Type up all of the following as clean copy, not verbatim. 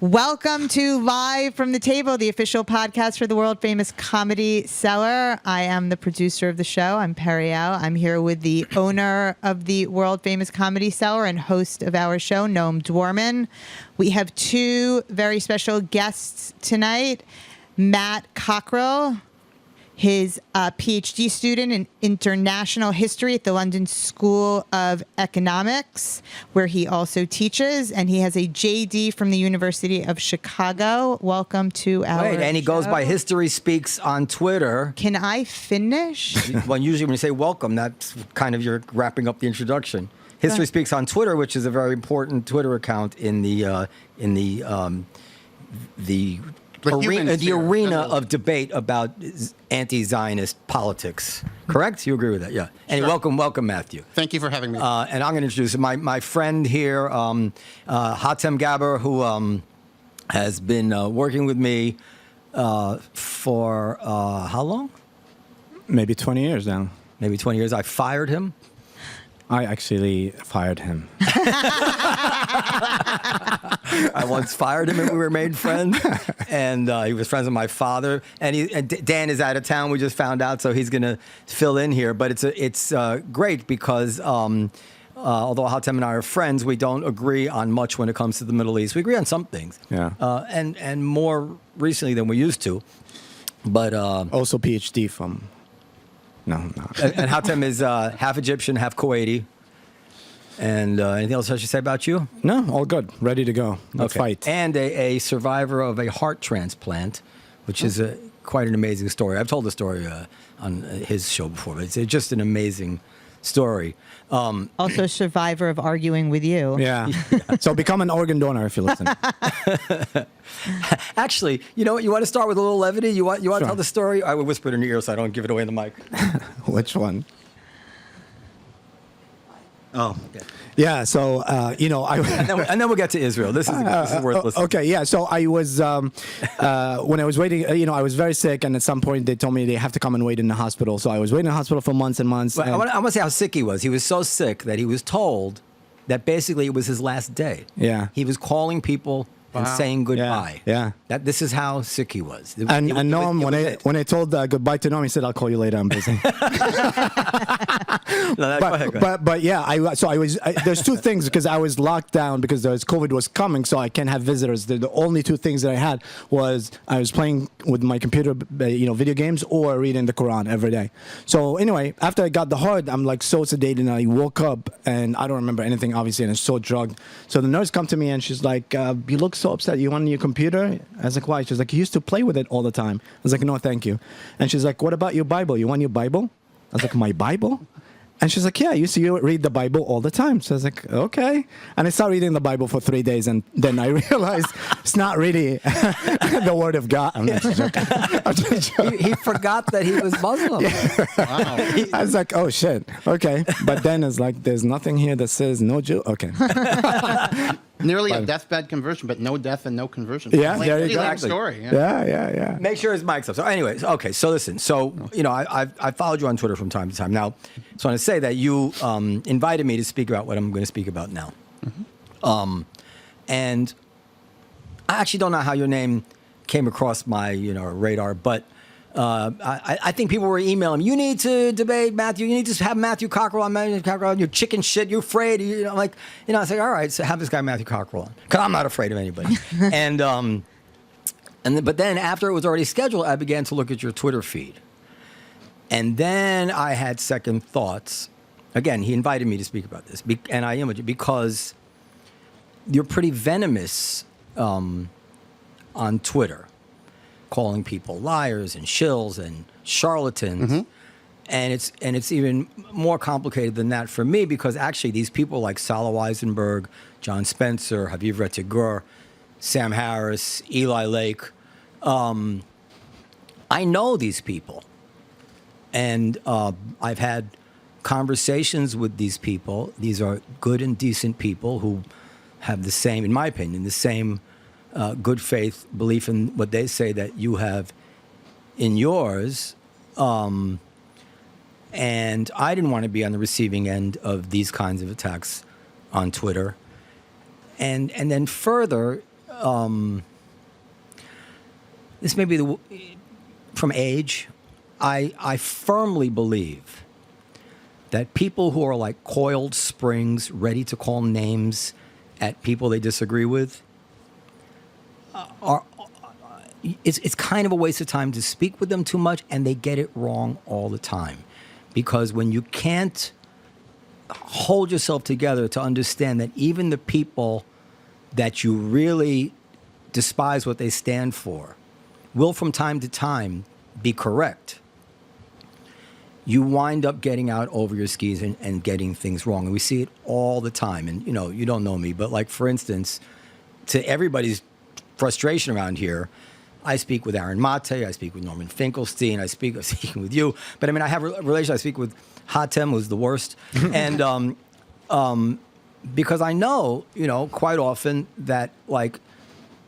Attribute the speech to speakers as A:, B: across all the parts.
A: Welcome to Live from the Table, the official podcast for the world-famous comedy Cellar. I am the producer of the show. I'm Periel. I'm here with the owner of the world-famous comedy Cellar and host of our show, Noam Dworman. We have two very special guests tonight. Matt Cockrell, his PhD student in international history at the London School of Economics, where he also teaches, and he has a JD from the University of Chicago. Welcome to our
B: and he goes by History Speaks on Twitter.
A: Can I finish?
B: Well, usually when you say welcome, that's kind of you're wrapping up the introduction. History Speaks on Twitter, which is a very important Twitter account in the arena of debate about anti-Zionist politics. Correct? You agree with that? Yeah. And
C: Sure.
B: welcome, Matthew.
C: Thank you for having me.
B: And I'm going to introduce my friend here, Hatem Gaber, who has been working with me for how long?
D: Maybe 20 years now.
B: Maybe 20 years. I fired him.
D: I actually fired him.
B: I once fired him and we were made friends. And he was friends with my father. And Dan is out of town, we just found out, so he's going to fill in here. But it's great because although Hatem and I are friends, we don't agree on much when it comes to the Middle East. We agree on some things.
D: Yeah.
B: And more recently than we used to. But
D: Also PhD from... No.
B: And Hatem is half Egyptian, half Kuwaiti. And anything else I should say about you?
D: No, all good. Ready to go. Let's fight.
B: And a survivor of a heart transplant, which is quite an amazing story. I've told the story on his show before, but it's just an amazing story.
A: Also a survivor of arguing with you.
D: Yeah. So become an organ donor if you listen.
B: Actually, you know what? You want to start with a little levity? You want to tell the story? I would whisper it in your ear so I don't give it away in the mic.
D: Which one?
B: Oh, okay.
D: Yeah, so,
B: and then we'll get to Israel. This is worth listening.
D: Okay, yeah. So I was, when I was waiting, I was very sick, and at some point they told me they have to come and wait in the hospital. So I was waiting in the hospital for months and months.
B: But I want to say how sick he was. He was so sick that he was told that basically it was his last day.
D: Yeah.
B: He was calling people and saying goodbye.
D: Yeah.
B: That this is how sick he was.
D: And Noam, when I told goodbye to Noam, he said, "I'll call you later. I'm busy."
B: Go ahead.
D: But yeah, there's two things because I was locked down because COVID was coming, so I can't have visitors. The only two things that I had was I was playing with my computer, video games, or reading the Quran every day. So anyway, after I got the heart, I'm like so sedated, and I woke up and I don't remember anything, obviously, and I'm so drugged. So the nurse come to me and she's like, "You look so upset. You want your computer?" I was like, "Why?" She's like, "You used to play with it all the time." I was like, "No, thank you." And she's like, "What about your Bible? You want your Bible?" I was like, "My Bible?" And she's like, "Yeah, I used to read the Bible all the time." So I was like, "Okay." And I started reading the Bible for 3 days, and then I realized it's not really the Word of God. I'm not joking. I'm just joking.
B: He forgot that he was Muslim.
D: Yeah.
C: Wow.
D: I was like, "Oh shit, okay." But then it's like, there's nothing here that says no Jew. Okay.
C: Nearly a deathbed conversion, but no death and no conversion.
D: Yeah, there you go.
C: Lame story.
D: Yeah.
B: Make sure his mic's up. So anyways, okay, so listen. So, I followed you on Twitter from time to time. Now, so I want to say that you invited me to speak about what I'm going to speak about now. Mm-hmm. And I actually don't know how your name came across my, radar, but I think people were emailing me, "You need to debate Matthew. You need to have Matthew Cockrell on. Matthew Cockrell on. You're chicken shit. You're afraid." I say, "All right, so have this guy Matthew Cockrell on," because I'm not afraid of anybody. But then after it was already scheduled, I began to look at your Twitter feed, and then I had second thoughts. Again, he invited me to speak about this, and I am because you're pretty venomous on Twitter, calling people liars and shills and charlatans. Mm-hmm. And it's even more complicated than that for me because actually these people like Sala Weisenberg, John Spencer, Haviv Rettigur, Sam Harris, Eli Lake, I know these people. And I've had conversations with these people. These are good and decent people who have the same, in my opinion, the same good faith belief in what they say that you have in yours. And I didn't want to be on the receiving end of these kinds of attacks on Twitter. And then further, this may be from age. I firmly believe that people who are like coiled springs, ready to call names at people they disagree with, it's kind of a waste of time to speak with them too much, and they get it wrong all the time. Because when you can't hold yourself together to understand that even the people that you really despise what they stand for will from time to time be correct, you wind up getting out over your skis and getting things wrong. And we see it all the time. And, you don't know me, but like, for instance, to everybody's frustration around here, I speak with Aaron Mate, I speak with Norman Finkelstein, I'm speaking with you. But I mean, I have a relation, I speak with Hatem, who's the worst. And because I know, quite often that, like,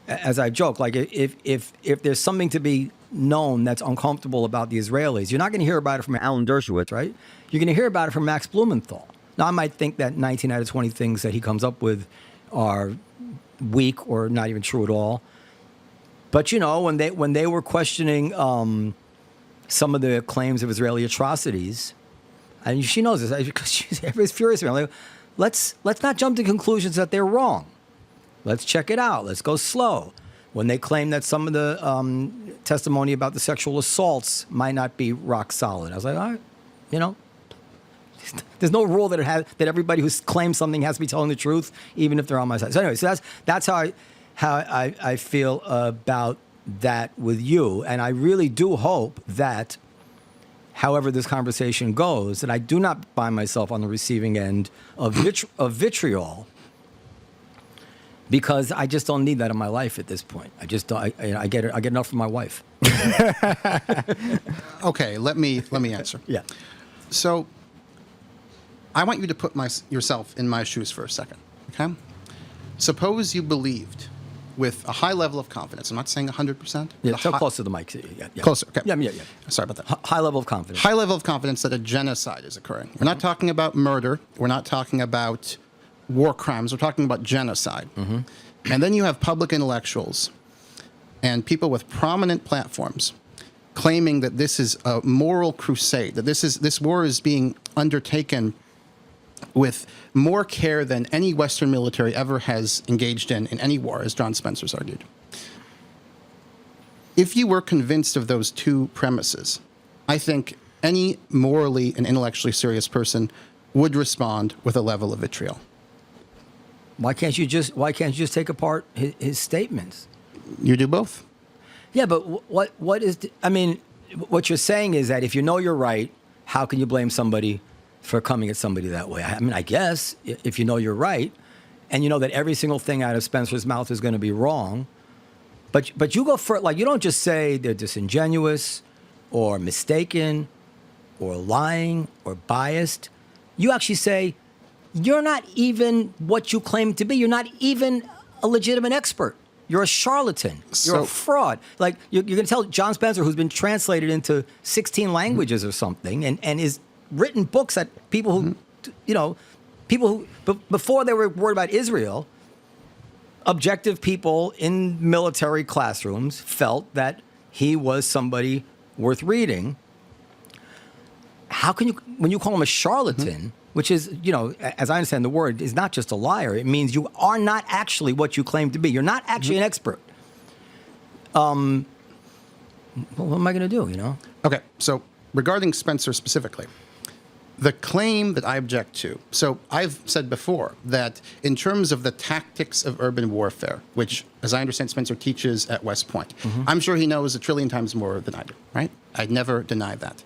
B: as I joke, like, if there's something to be known that's uncomfortable about the Israelis, you're not going to hear about it from Alan Dershowitz, right? You're going to hear about it from Max Blumenthal. Now, I might think that 19 out of 20 things that he comes up with are weak or not even true at all. But, when they were questioning some of the claims of Israeli atrocities, and she knows this because everybody's furious about it. Like, let's not jump to conclusions that they're wrong. Let's check it out. Let's go slow. When they claim that some of the testimony about the sexual assaults might not be rock solid, I was like, all right, there's no rule that everybody who claims something has to be telling the truth, even if they're on my side. So anyway, that's how I feel about that with you, and I really do hope that, however this conversation goes, that I do not find myself on the receiving end of vitriol, because I just don't need that in my life at this point. I just don't. I get it. I get enough from my wife.
C: Okay, let me answer.
B: Yeah.
C: So, I want you to put yourself in my shoes for a second. Okay. Suppose you believed, with a high level of confidence. I'm not saying 100%.
B: Yeah, so close to the mic. Yeah.
C: Closer. Okay.
B: Yeah.
C: Sorry about that.
B: High level of confidence.
C: High level of confidence that a genocide is occurring. We're not talking about murder. We're not talking about war crimes. We're talking about genocide. Mm-hmm. And then you have public intellectuals and people with prominent platforms claiming that this is a moral crusade, that this war is being undertaken with more care than any Western military ever has engaged in any war, as John Spencer's argued. If you were convinced of those two premises, I think any morally and intellectually serious person would respond with a level of vitriol.
B: Why can't you just take apart his statements?
C: You do both.
B: Yeah, but what is? What you're saying is that if you know you're right, how can you blame somebody for coming at somebody that way? I mean, I guess if you know you're right, and you know that every single thing out of Spencer's mouth is going to be wrong, but you go for, like, you don't just say they're disingenuous or mistaken or lying or biased. You actually say, you're not even what you claim to be. You're not even a legitimate expert. You're a charlatan. You're a fraud. Like, you're going to tell John Spencer, who's been translated into 16 languages or something, and is written books that people who, before they were worried about Israel, objective people in military classrooms felt that he was somebody worth reading. How can you, when you call him a charlatan, which is, as I understand the word, is not just a liar. It means you are not actually what you claim to be. You're not actually an expert. Well, what am I going to do,
C: Okay, so regarding Spencer specifically, the claim that I object to, so I've said before that in terms of the tactics of urban warfare, which, as I understand, Spencer teaches at West Point, I'm sure he knows 1 trillion times more than I do, right? I'd never deny that.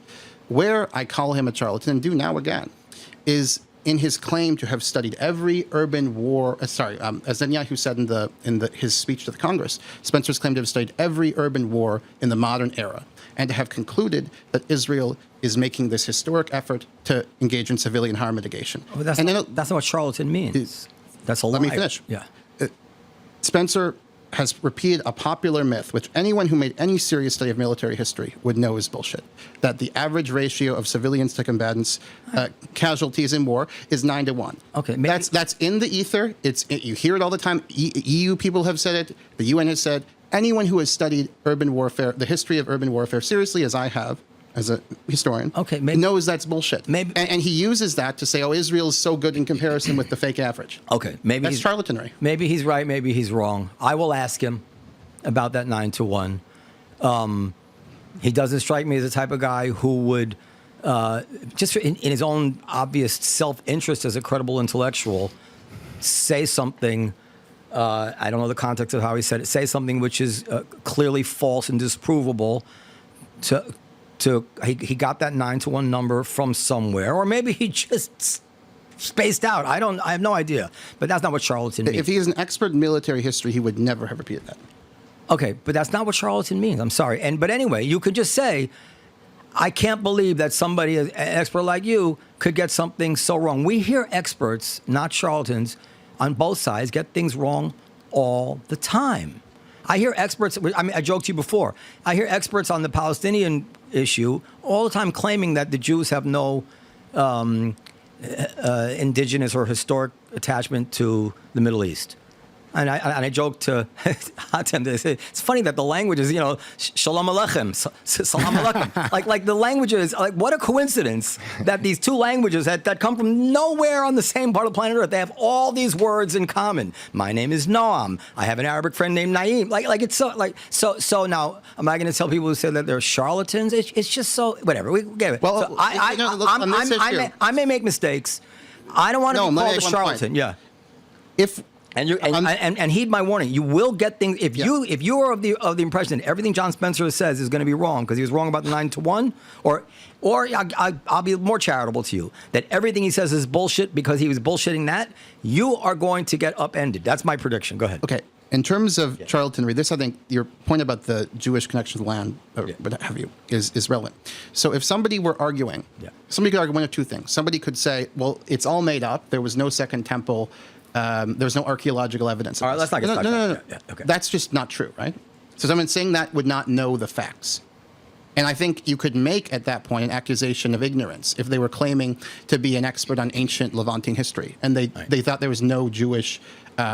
C: Where I call him a charlatan, and do now again, is in his claim to have studied every urban war. As Netanyahu said in his speech to the Congress, Spencer's claimed to have studied every urban war in the modern era, and to have concluded that Israel is making this historic effort to engage in civilian harm mitigation.
B: Oh, that's not what charlatan means. That's a lie.
C: Let me finish.
B: Yeah.
C: Spencer has repeated a popular myth, which anyone who made any serious study of military history would know is bullshit, that the average ratio of civilians to combatants casualties in war is 9 to 1.
B: Okay, maybe-
C: that's in the ether. You hear it all the time. EU people have said it. The UN has said. Anyone who has studied urban warfare, the history of urban warfare, seriously, as I have, as a historian,
B: okay, maybe,
C: knows that's bullshit.
B: Maybe,
C: and he uses that to say, oh, Israel is so good in comparison with the fake average.
B: Okay, maybe
C: that's charlatanry.
B: Maybe he's right, maybe he's wrong. I will ask him about that 9 to 1. He doesn't strike me as the type of guy who would, just in his own obvious self-interest as a credible intellectual, say something. I don't know the context of how he said it. Say something which is clearly false and disprovable. He got that 9 to 1 number from somewhere, or maybe he just spaced out. I have no idea. But that's not what charlatan means.
C: If he is an expert in military history, he would never have repeated that.
B: Okay, but that's not what charlatan means. I'm sorry. But anyway, you could just say, I can't believe that somebody, an expert like you, could get something so wrong. We hear experts, not charlatans, on both sides get things wrong all the time. I hear experts, I joked to you before, I hear experts on the Palestinian issue all the time claiming that the Jews have no indigenous or historic attachment to the Middle East. And I joked to Hatem, they say, it's funny that the language is, shalom aleichem, salam aleikum. like the languages, like what a coincidence that these two languages that come from nowhere on the same part of the planet Earth, they have all these words in common. My name is Noam. I have an Arabic friend named Naeem. It's so now, am I going to tell people who say that they're charlatans? It's just so, whatever, we get it.
C: Well,
B: so I may make mistakes. I don't want to be called a charlatan. Yeah. And heed my warning. You will get things if you are of the impression that everything John Spencer says is going to be wrong because he was wrong about the 9 to 1, or I'll be more charitable to you that everything he says is bullshit because he was bullshitting that. You are going to get upended. That's my prediction. Go ahead.
C: Okay. In terms of charlatanry, this I think your point about the Jewish connection to the land, what have you, is relevant. So if somebody were arguing, somebody could argue one of two things. Somebody could say, well, it's all made up. There was no second temple. There's no archaeological evidence.
B: All right, let's not get stuck.
C: No. Okay. That's just not true, right? So someone saying that would not know the facts. And I think you could make, at that point, an accusation of ignorance if they were claiming to be an expert on ancient Levantine history, and they thought there was no Jewish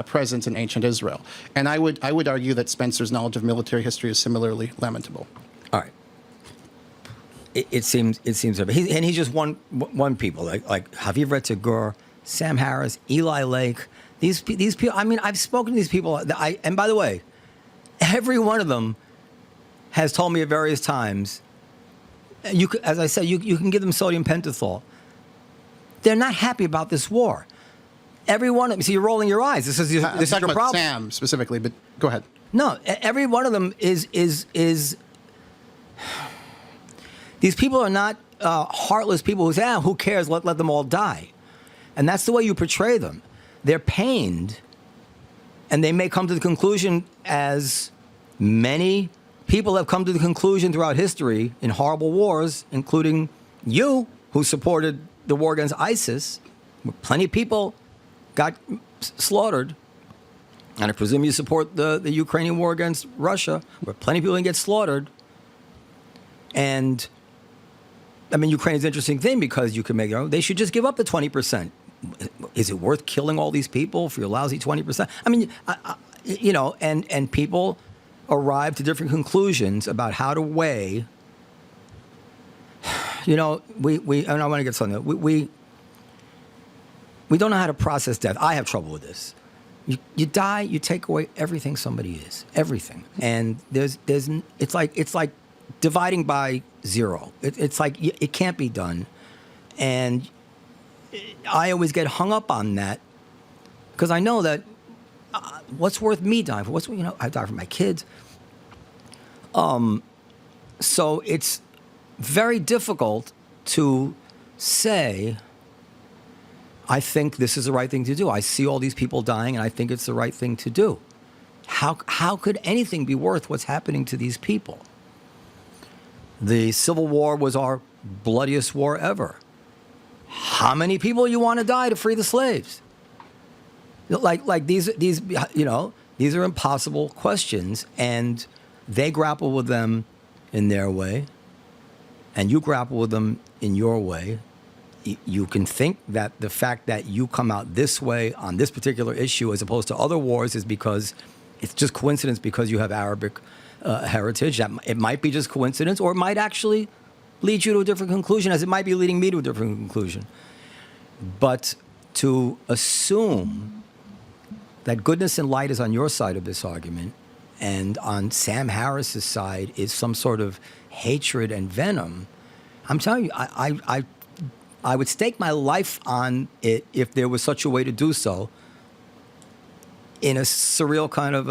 C: presence in ancient Israel. And I would argue that Spencer's knowledge of military history is similarly lamentable.
B: All right. It seems, and he's just one people like Javier Retzegur, Sam Harris, Eli Lake, these people. I mean, I've spoken to these people. And by the way, every one of them has told me at various times. As I said, you can give them sodium pentothal. They're not happy about this war. Every one of them. See, you're rolling your eyes. This is your problem.
C: About Sam specifically, but go ahead.
B: No, every one of them is. These people are not heartless people who say, "Who cares? Let them all die." And that's the way you portray them. They're pained, and they may come to the conclusion, as many people have come to the conclusion throughout history in horrible wars, including you, who supported the war against ISIS, where plenty of people got slaughtered. And I presume you support the Ukrainian war against Russia, where plenty of people didn't get slaughtered. And I mean, Ukraine is an interesting thing because you can make, they should just give up the 20%. Is it worth killing all these people for your lousy 20%? I mean, and people arrive to different conclusions about how to weigh. And I want to get something. We don't know how to process death. I have trouble with this. You die, you take away everything somebody is, everything, and it's like dividing by zero. It's like it can't be done, and I always get hung up on that because I know that what's worth me dying for? I die for my kids. So it's very difficult to say, I think this is the right thing to do. I see all these people dying, and I think it's the right thing to do. How could anything be worth what's happening to these people? The Civil War was our bloodiest war ever. How many people you want to die to free the slaves? Like these These are impossible questions, and they grapple with them in their way, and you grapple with them in your way. You can think that the fact that you come out this way on this particular issue as opposed to other wars is because it's just coincidence because you have Arabic heritage. That it might be just coincidence, or it might actually lead you to a different conclusion, as it might be leading me to a different conclusion. But to assume that goodness and light is on your side of this argument, and on Sam Harris's side is some sort of hatred and venom, I'm telling you, I would stake my life on it if there was such a way to do so in a surreal kind of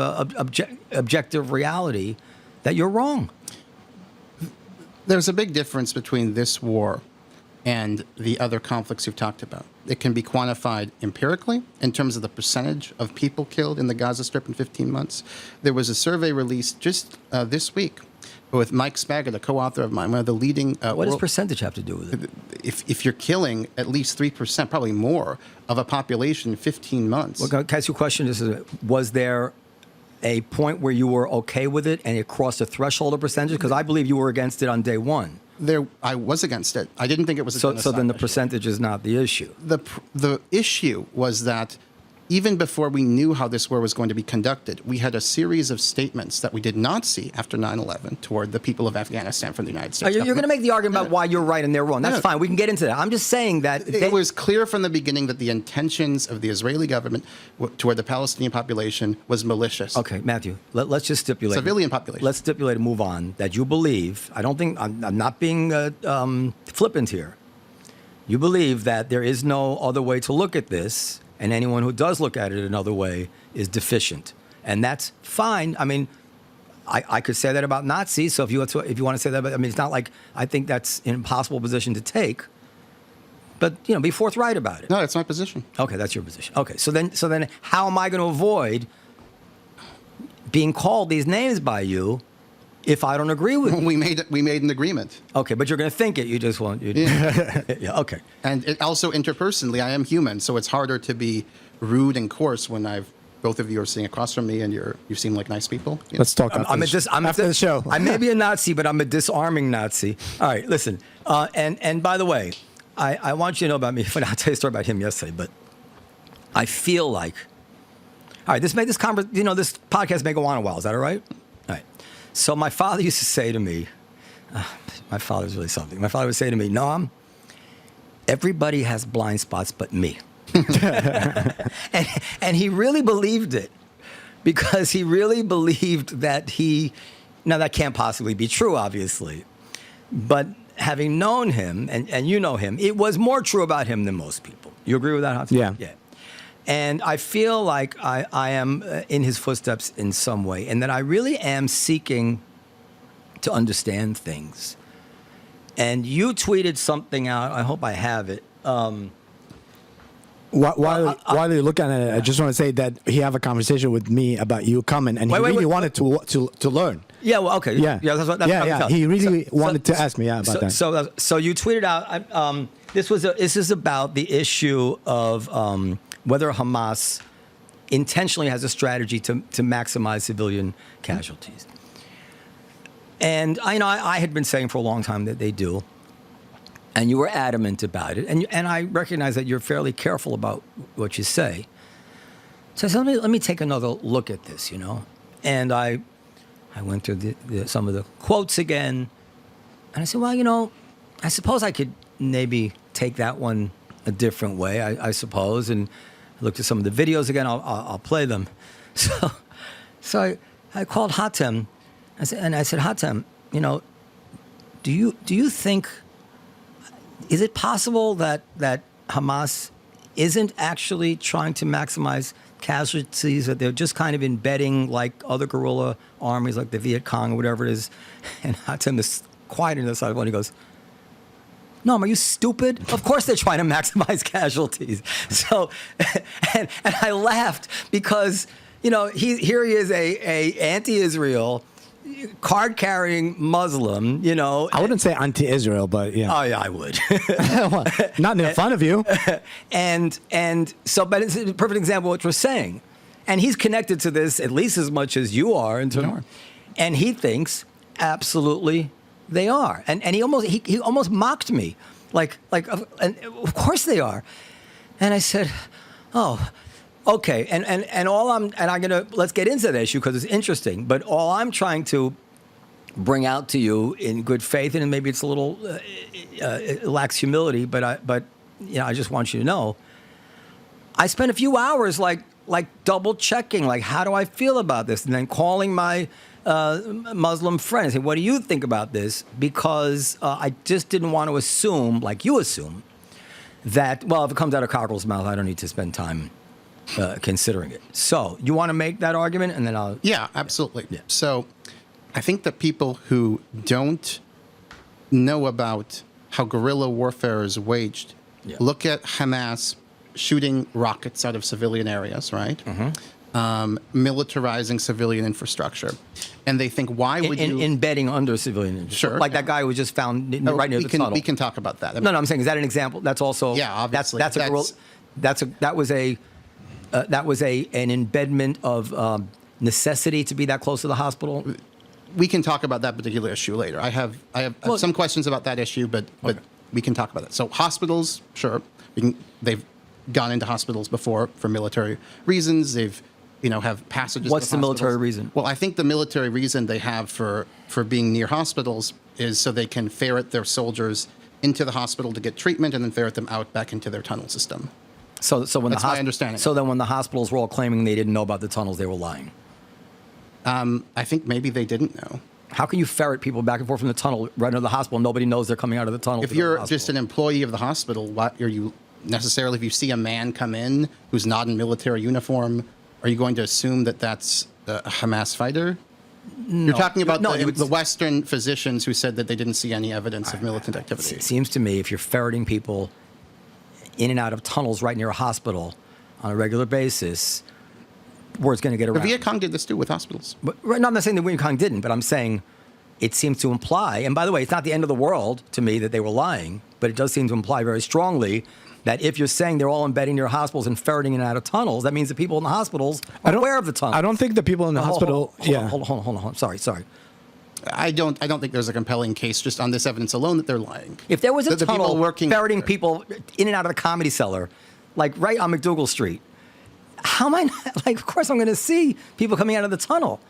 B: objective reality that you're wrong.
C: There's a big difference between this war and the other conflicts you've talked about. It can be quantified empirically in terms of the percentage of people killed in the Gaza Strip in 15 months. There was a survey released just this week with Mike Spaggett, a co-author of mine, one of the leading...
B: What does percentage have to do with it?
C: If you're killing at least 3%, probably more, of a population in 15 months...
B: Well, can I ask you a question? Was there a point where you were okay with it and it crossed a threshold of percentage? Because I believe you were against it on day one.
C: I was against it. I didn't think it was a genocide
B: So then the
C: issue.
B: percentage is not the issue.
C: The issue was that even before we knew how this war was going to be conducted, we had a series of statements that we did not see after 9/11 toward the people of Afghanistan from the United States.
B: You're going to make the argument about why you're right and they're wrong. That's fine. We can get into that. I'm just saying that...
C: It was clear from the beginning that the intentions of the Israeli government toward the Palestinian population was malicious.
B: Okay, Matthew, let's just stipulate...
C: Civilian population.
B: Let's stipulate and move on that you believe... I don't think... I'm not being flippant here. You believe that there is no other way to look at this, and anyone who does look at it another way is deficient. And that's fine. I mean, I could say that about Nazis, so if you want to say that, but I mean, it's not like I think that's an impossible position to take. But, be forthright about it.
C: No, it's my position.
B: Okay, that's your position. Okay, so then how am I going to avoid being called these names by you if I don't agree with you?
C: We made an agreement.
B: Okay, but you're going to think it. You just won't. Yeah, okay.
C: And also interpersonally, I am human, so it's harder to be rude and coarse when both of you are sitting across from me and you seem like nice people.
D: Let's talk
B: after
D: the show.
B: I may be a Nazi, but I'm a disarming Nazi. All right, listen. And by the way, I want you to know about me. I'll tell you a story about him yesterday, but I feel like, all right, this podcast may go on a while. Is that all right? All right. So my father used to say to me, my father's really something. My father would say to me, Noam, everybody has blind spots but me. and he really believed it, because he really believed that now that can't possibly be true, obviously, but having known him, and you know him, it was more true about him than most people. You agree with that, Hudson?
D: Yeah.
B: Yeah. And I feel like I am in his footsteps in some way, and that I really am seeking to understand things. And you tweeted something out. I hope I have it.
D: While you look at it, I just want to say that he have a conversation with me about you coming, and he really wanted to learn.
B: Yeah, well, okay.
D: Yeah,
B: that's what
D: He really wanted to ask me about that.
B: So you tweeted out. This is about the issue of whether Hamas intentionally has a strategy to maximize civilian casualties. And I had been saying for a long time that they do. And you were adamant about it, and I recognize that you're fairly careful about what you say. So let me take another look at this, And I went through some of the quotes again, and I said, well, I suppose I could maybe take that one a different way. I suppose, and I looked at some of the videos again. I'll play them. So I called Hatem, I said, Hatem, do you think? Is it possible that Hamas isn't actually trying to maximize casualties, that they're just kind of embedding like other guerrilla armies like the Viet Cong or whatever it is? And Hatem is quiet on the side of one. He goes, Noam, are you stupid? Of course they're trying to maximize casualties. So, and I laughed because, here he is, a anti-Israel, card-carrying Muslim,
D: I wouldn't say anti-Israel, but yeah.
B: Oh, yeah, I would.
D: Not in front of you.
B: And so, but it's a perfect example of what we're saying. And he's connected to this at least as much as you are. And he thinks absolutely they are. And he almost mocked me. And of course they are. And I said, oh, okay. Let's get into the issue because it's interesting. But all I'm trying to bring out to you in good faith, and maybe it's a little it lacks humility, but I just want you to know, I spent a few hours like double checking, like, how do I feel about this? And then calling my Muslim friend and saying, what do you think about this? Because I just didn't want to assume, like you assume, that, well, if it comes out of cockerel's mouth, I don't need to spend time considering it. So you want to make that argument, and then I'll...
C: Yeah, absolutely.
B: Yeah.
C: So I think that people who don't know about how guerrilla warfare is waged look at Hamas shooting rockets out of civilian areas, right? Militarizing civilian infrastructure. And they think, why would you...
B: Embedding under civilian infrastructure.
C: Sure.
B: Like that guy who was just found right near the tunnel.
C: We can talk about that.
B: No, I'm saying, is that an example? That's also...
C: Yeah, obviously.
B: That was an embedment of necessity to be that close to the hospital?
C: We can talk about that particular issue later. I have some questions about that issue, but we can talk about it. So hospitals, sure. They've gone into hospitals before for military reasons. They've have passages.
B: What's the military reason?
C: Well, I think the military reason they have for being near hospitals is so they can ferret their soldiers into the hospital to get treatment and then ferret them out back into their tunnel system.
B: So when
C: that's my understanding.
B: So then when the hospitals were all claiming they didn't know about the tunnels, they were lying.
C: I think maybe they didn't know.
B: How can you ferret people back and forth from the tunnel right into the hospital? Nobody knows they're coming out of the tunnel.
C: If you're just an employee of the hospital, what are you necessarily? If you see a man come in who's not in military uniform, are you going to assume that that's a Hamas fighter? No. You're talking about the Western physicians who said that they didn't see any evidence of militant activity.
B: It seems to me if you're ferreting people in and out of tunnels right near a hospital on a regular basis, word's going to get around.
C: The Viet Cong did this too with hospitals.
B: No, I'm not saying the Viet Cong didn't, but I'm saying it seems to imply, and by the way, it's not the end of the world to me that they were lying, but it does seem to imply very strongly that if you're saying they're all embedding near hospitals and ferreting in and out of tunnels, that means the people in the hospitals are aware of the tunnels.
D: I don't think the people in the hospital...
B: Hold on. Sorry.
C: I don't think there's a compelling case just on this evidence alone that they're lying.
B: If there was a tunnel ferreting people in and out of the Comedy Cellar, like right on McDougal Street, how am I not, of course I'm going to see people coming out of the tunnel.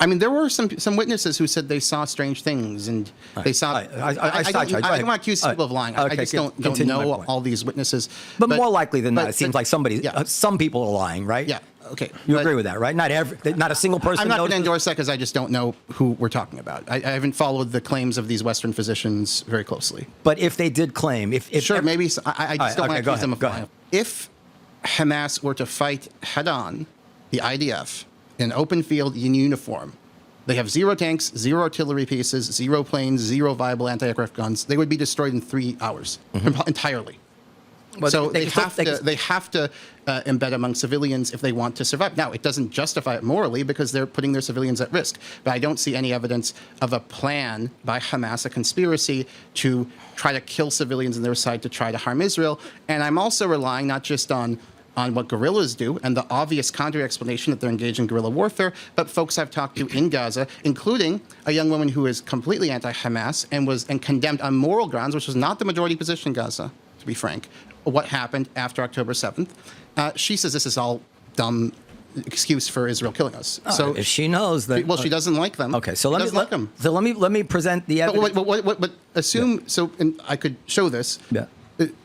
C: I mean, there were some witnesses who said they saw strange things, and they saw... I don't want to accuse people of lying. I just don't know all these witnesses.
B: But more likely than not, it seems like some people are lying, right?
C: Yeah, okay.
B: You agree with that, right? Not a single person...
C: I'm not going to endorse that because I just don't know who we're talking about. I haven't followed the claims of these Western physicians very closely.
B: But if they did claim...
C: maybe... I just don't want to accuse them of lying. If Hamas were to fight head-on the IDF... in an open field in uniform, they have 0 tanks, 0 artillery pieces, 0 planes, 0 viable anti-aircraft guns. They would be destroyed in 3 hours entirely. Well, so they have to embed among civilians if they want to survive. Now, it doesn't justify it morally because they're putting their civilians at risk. But I don't see any evidence of a plan by Hamas, a conspiracy to try to kill civilians on their side to try to harm Israel. And I'm also relying not just on what guerrillas do and the obvious counter-explanation that they're engaged in guerrilla warfare, but folks I've talked to in Gaza, including a young woman who is completely anti-Hamas and condemned on moral grounds, which was not the majority position in Gaza, to be frank, what happened after October 7th. She says this is all dumb excuse for Israel killing us.
B: So if she knows that...
C: Well, she doesn't like them.
B: Okay, so let me present the evidence.
C: But assume... Yeah. So and I could show this.
B: Yeah.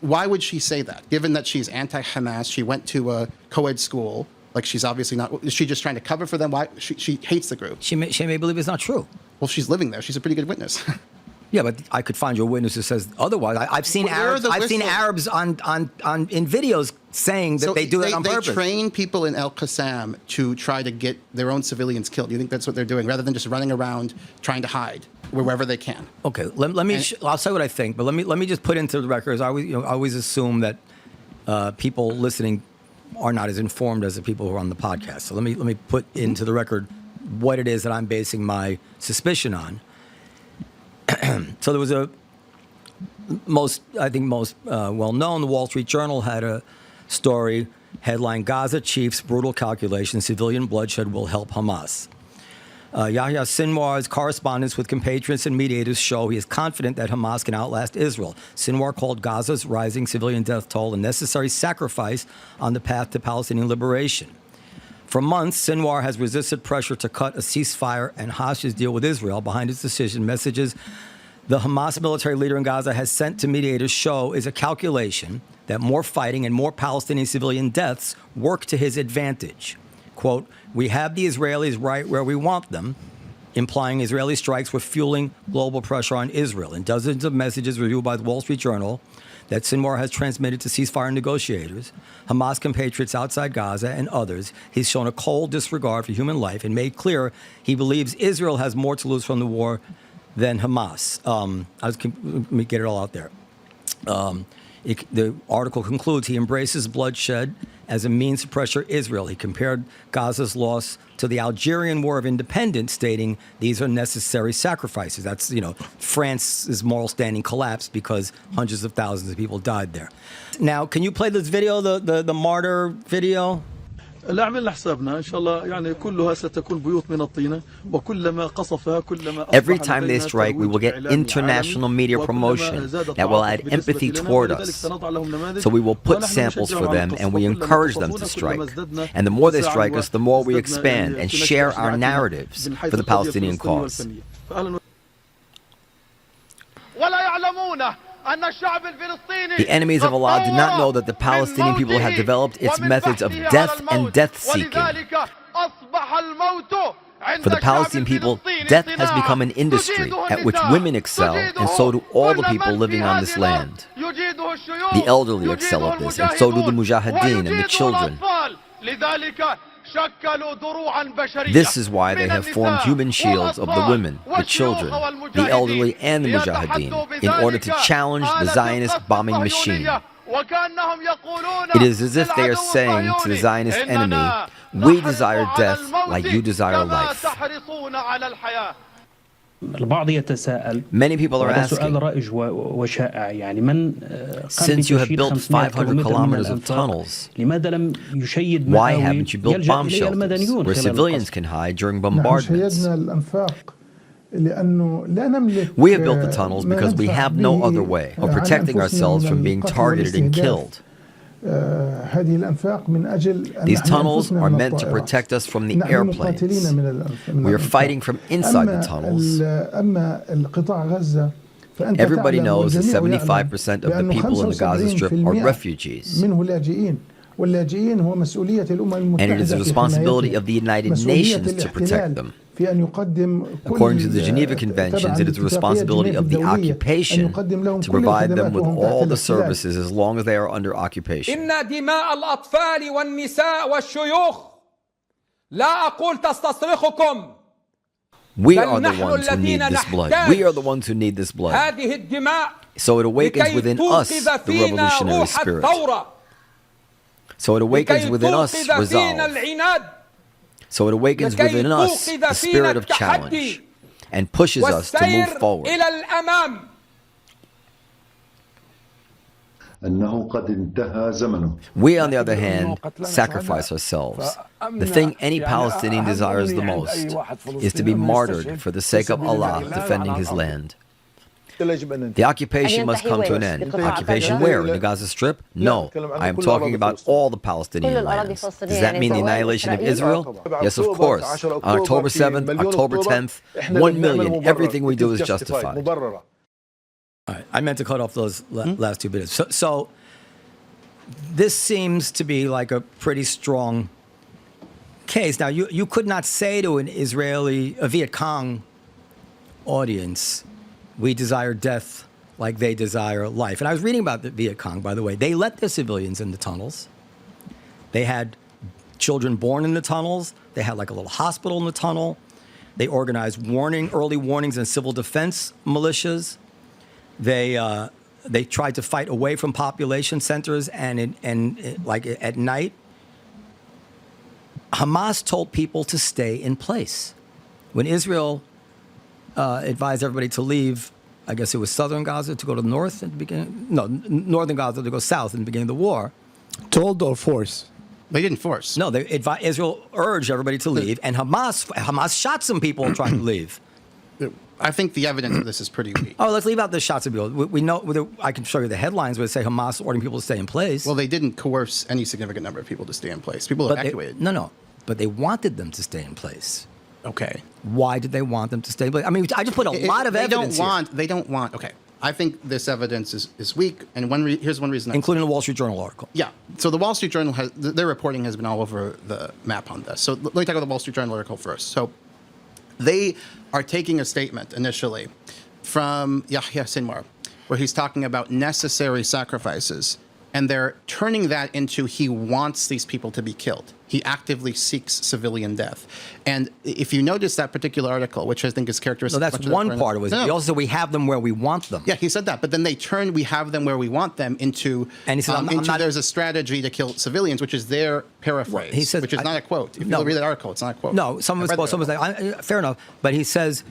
C: Why would she say that? Given that she's anti-Hamas, she went to a co-ed school. Like she's obviously not. Is she just trying to cover for them? Why she hates the group?
B: She may believe it's not true.
C: Well, she's living there. She's a pretty good witness.
B: Yeah, but I could find you a witness who says otherwise. I've seen Arabs. I've seen Arabs in videos saying that they do that on purpose.
C: They train people in El Qassam to try to get their own civilians killed. You think that's what they're doing, rather than just running around trying to hide wherever they can?
B: Okay, let me. I'll say what I think, but let me just put into the record. I always assume that people listening are not as informed as the people who are on the podcast. So let me put into the record what it is that I'm basing my suspicion on. So there was most well-known, the Wall Street Journal had a story Headline: Gaza chief's brutal calculation: civilian bloodshed will help Hamas. Yahya Sinwar's correspondence with compatriots and mediators show he is confident that Hamas can outlast Israel. Sinwar called Gaza's rising civilian death toll a necessary sacrifice on the path to Palestinian liberation. For months, Sinwar has resisted pressure to cut a ceasefire and hostage deal with Israel. Behind his decision, messages the Hamas military leader in Gaza has sent to mediators show is a calculation that more fighting and more Palestinian civilian deaths work to his advantage. Quote, "We have the Israelis right where we want them," implying Israeli strikes were fueling global pressure on Israel. In dozens of messages reviewed by the Wall Street Journal that Sinwar has transmitted to ceasefire negotiators, Hamas compatriots outside Gaza, and others, he's shown a cold disregard for human life and made clear he believes Israel has more to lose from the war than Hamas. Let me get it all out there. The article concludes he embraces bloodshed as a means to pressure Israel. He compared Gaza's loss to the Algerian War of Independence, stating these are necessary sacrifices. That's, France's moral standing collapsed because hundreds of thousands of people died there. Now, can you play this video, the martyr video?
E: لا عملنا حسابنا إن شاء الله يعني كلها ستكون بيوت من الطينة وكلما قصفها كلما
F: Every time they strike, we will get international media promotion that will add empathy toward us. So we will put samples for them and we encourage them to strike. And the more they strike us, the more we expand and share our narratives for the Palestinian cause. The enemies of Allah do not know that the Palestinian people have developed its methods of death and death-seeking. For the Palestinian people, death has become an industry at which women excel, and so do all the people living on this land. The elderly excel at this, and so do the mujahideen and the children. This is why they have formed human shields of the women, the children, the elderly, and the mujahideen in order to challenge the Zionist bombing machine. It is as if they are saying to the Zionist enemy, we desire death like you desire life. Many people are asking, since you have built 500 kilometers of tunnels, why haven't you built bomb shelters where civilians can hide during bombardments? We have built the tunnels because we have no other way of protecting ourselves from being targeted and killed. These tunnels are meant to protect us from the airplanes. We are fighting from inside the tunnels. Everybody knows that 75% of the people in the Gaza Strip are refugees. And it is the responsibility of the United Nations to protect them. According to the Geneva Conventions, it is the responsibility of the occupation to provide them with all the services as long as they are under occupation. We are the ones who need this blood. We are the ones who need this blood. So it awakens within us the revolutionary spirit. So it awakens within us resolve. So it awakens within us the spirit of challenge and pushes us to move forward. We, on the other hand, sacrifice ourselves. The thing any Palestinian desires the most is to be martyred for the sake of Allah defending His land. The occupation must come to an end. Occupation where? In the Gaza Strip? No. I am talking about all the Palestinian lands. Does that mean the annihilation of Israel? Yes, of course. On October 7th, October 10th, 1 million, everything we do is justified.
B: All right. I meant to cut off those last 2 minutes. So this seems to be like a pretty strong case. Now, you could not say to an a Viet Cong audience, we desire death like they desire life. And I was reading about the Viet Cong, by the way. They let their civilians in the tunnels. They had children born in the tunnels. They had like a little hospital in the tunnel. They organized early warnings and civil defense militias. They tried to fight away from population centers and like at night. Hamas told people to stay in place. When Israel advised everybody to leave, I guess it was southern Gaza to go to the north at the beginning. No, northern Gaza to go south in the beginning of the war.
D: Told or forced?
C: They didn't force.
B: No, Israel urged everybody to leave, and Hamas shot some people trying to leave.
C: I think the evidence of this is pretty weak.
B: Oh, let's leave out the shots of people. We know. I can show you the headlines where they say Hamas ordering people to stay in place.
C: Well, they didn't coerce any significant number of people to stay in place. People evacuated.
B: But they wanted them to stay in place.
C: Okay.
B: Why did they want them to stay in place? I mean, I just put a lot of evidence here.
C: They don't want. Okay. I think this evidence is weak, and here's one reason.
B: Including the Wall Street Journal article.
C: Yeah. So the Wall Street Journal their reporting has been all over the map on this. So let me talk about the Wall Street Journal article first. So they are taking a statement initially from Yahya Sinwar, where he's talking about necessary sacrifices, and they're turning that into he wants these people to be killed. He actively seeks civilian death. And if you notice that particular article, which I think is characteristic.
B: No, that's one part of it. He also said we have them where we want them.
C: Yeah, he said that. But then they turn we have them where we want them into,
B: and he said,
C: there's a strategy to kill civilians, which is their paraphrase,
B: he says,
C: which is not a quote. If you read that article, it's not a quote.
B: No, someone's like, fair enough. But he says,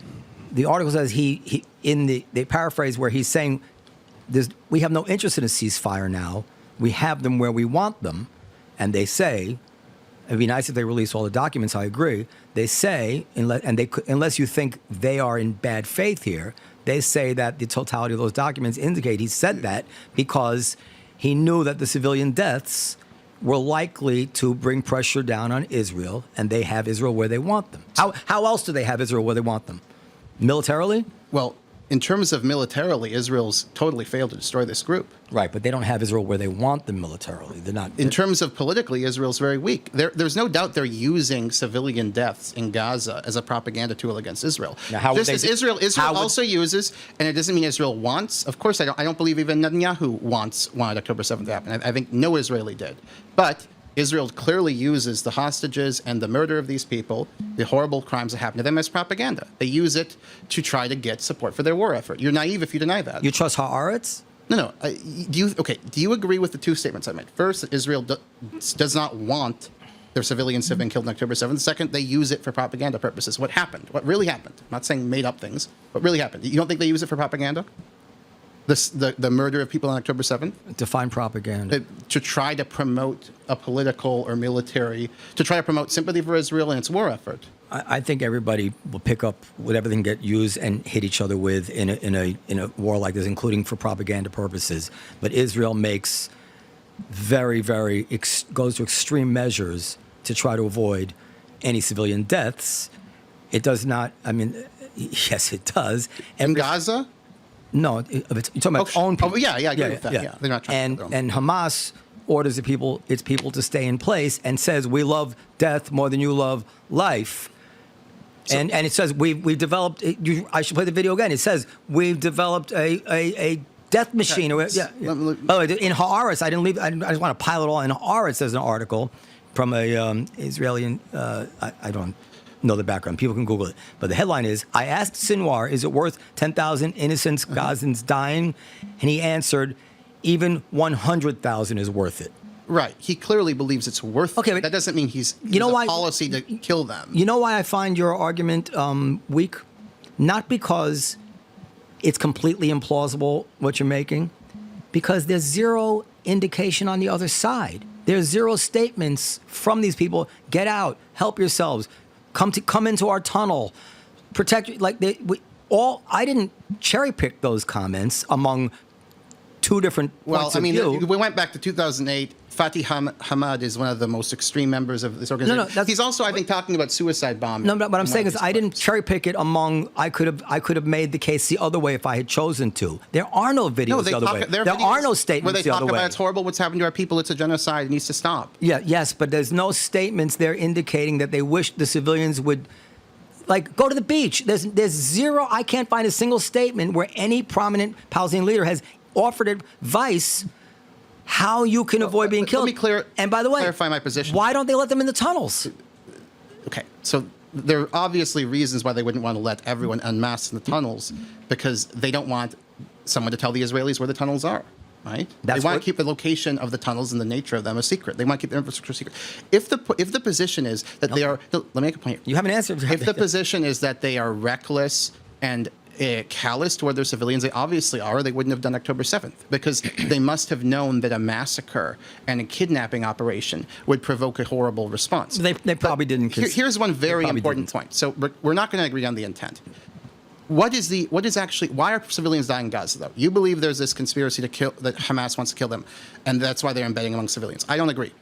B: the article says he in the paraphrase where he's saying, we have no interest in a ceasefire now. We have them where we want them. And they say, it'd be nice if they release all the documents, I agree. They say, unless you think they are in bad faith here, they say that the totality of those documents indicate he said that because he knew that the civilian deaths were likely to bring pressure down on Israel, and they have Israel where they want them. How else do they have Israel where they want them? Militarily?
C: Well, in terms of militarily, Israel's totally failed to destroy this group.
B: Right, but they don't have Israel where they want them militarily. They're not.
C: In terms of politically, Israel's very weak. There's no doubt they're using civilian deaths in Gaza as a propaganda tool against Israel.
B: Now,
C: Just as Israel also uses, and it doesn't mean Israel wants. Of course, I don't believe even Netanyahu wanted October 7th to happen. I think no Israeli did. But Israel clearly uses the hostages and the murder of these people, the horrible crimes that happen to them, as propaganda. They use it to try to get support for their war effort. You're naive if you deny that.
B: You trust Haaretz?
C: No. Do you agree with the two statements I made? First, that Israel does not want their civilians to have been killed on October 7th. Second, they use it for propaganda purposes. What happened? What really happened? I'm not saying made up things. What really happened? You don't think they use it for propaganda? The murder of people on October 7th?
B: Define propaganda.
C: To try to promote a political or military, to try to promote sympathy for Israel and its war effort.
B: I think everybody will pick up whatever they can get used and hit each other with in a war like this, including for propaganda purposes. But Israel makes goes to extreme measures to try to avoid any civilian deaths. It does not, yes, it does.
C: In Gaza?
B: No, you're talking about its own people.
C: Oh, yeah, I agree with that. Yeah. They're not trying
B: and Hamas orders its people to stay in place and says, we love death more than you love life. So, and it says, we've developed, I should play the video again. It says, we've developed a death machine. Okay. By the way, in Haaretz, I just want to pile it all. In Haaretz, there's an article from a Israeli, I don't know the background. People can Google it. But the headline is, I asked Sinwar, is it worth 10,000 innocent Gazans dying? And he answered, even 100,000 is worth it.
C: Right. He clearly believes it's worth it. That doesn't mean he's a policy to kill them.
B: You know why I find your argument weak? Not because it's completely implausible what you're making, because there's zero indication on the other side. There's zero statements from these people. Get out. Help yourselves. Come into our tunnel, protect. I didn't cherry pick those comments among two different points of view.
C: We went back to 2008. Fatih Hamad is one of the most extreme members of this organization.
B: No,
C: he's also, I think, talking about suicide bombing.
B: No, but what I'm saying is I didn't cherry pick it among. I could have made the case the other way if I had chosen to. There are no videos the other way. There are no statements the other way.
C: Where they talk about it's horrible what's happened to our people. It's a genocide. It needs to stop.
B: Yes, but there's no statements there indicating that they wish the civilians would. Go to the beach. There's zero. I can't find a single statement where any prominent Palestinian leader has offered advice how you can avoid being killed. And by the way,
C: clarify my position.
B: Why don't they let them in the tunnels?
C: Okay, so there are obviously reasons why they wouldn't want to let everyone en masse in the tunnels, because they don't want someone to tell the Israelis where the tunnels are, right? They want to keep the location of the tunnels and the nature of them a secret. They want to keep the infrastructure secret. If the position is that they are, let me make a point.
B: You haven't answered.
C: If the position is that they are reckless and callous toward their civilians? They obviously are. They wouldn't have done October 7th because they must have known that a massacre and a kidnapping operation would provoke a horrible response.
B: They probably didn't.
C: Here's one very important point. So we're not going to agree on the intent. Why are civilians dying in Gaza, though? You believe there's this conspiracy to kill, that Hamas wants to kill them, and that's why they're embedding among civilians. I don't agree.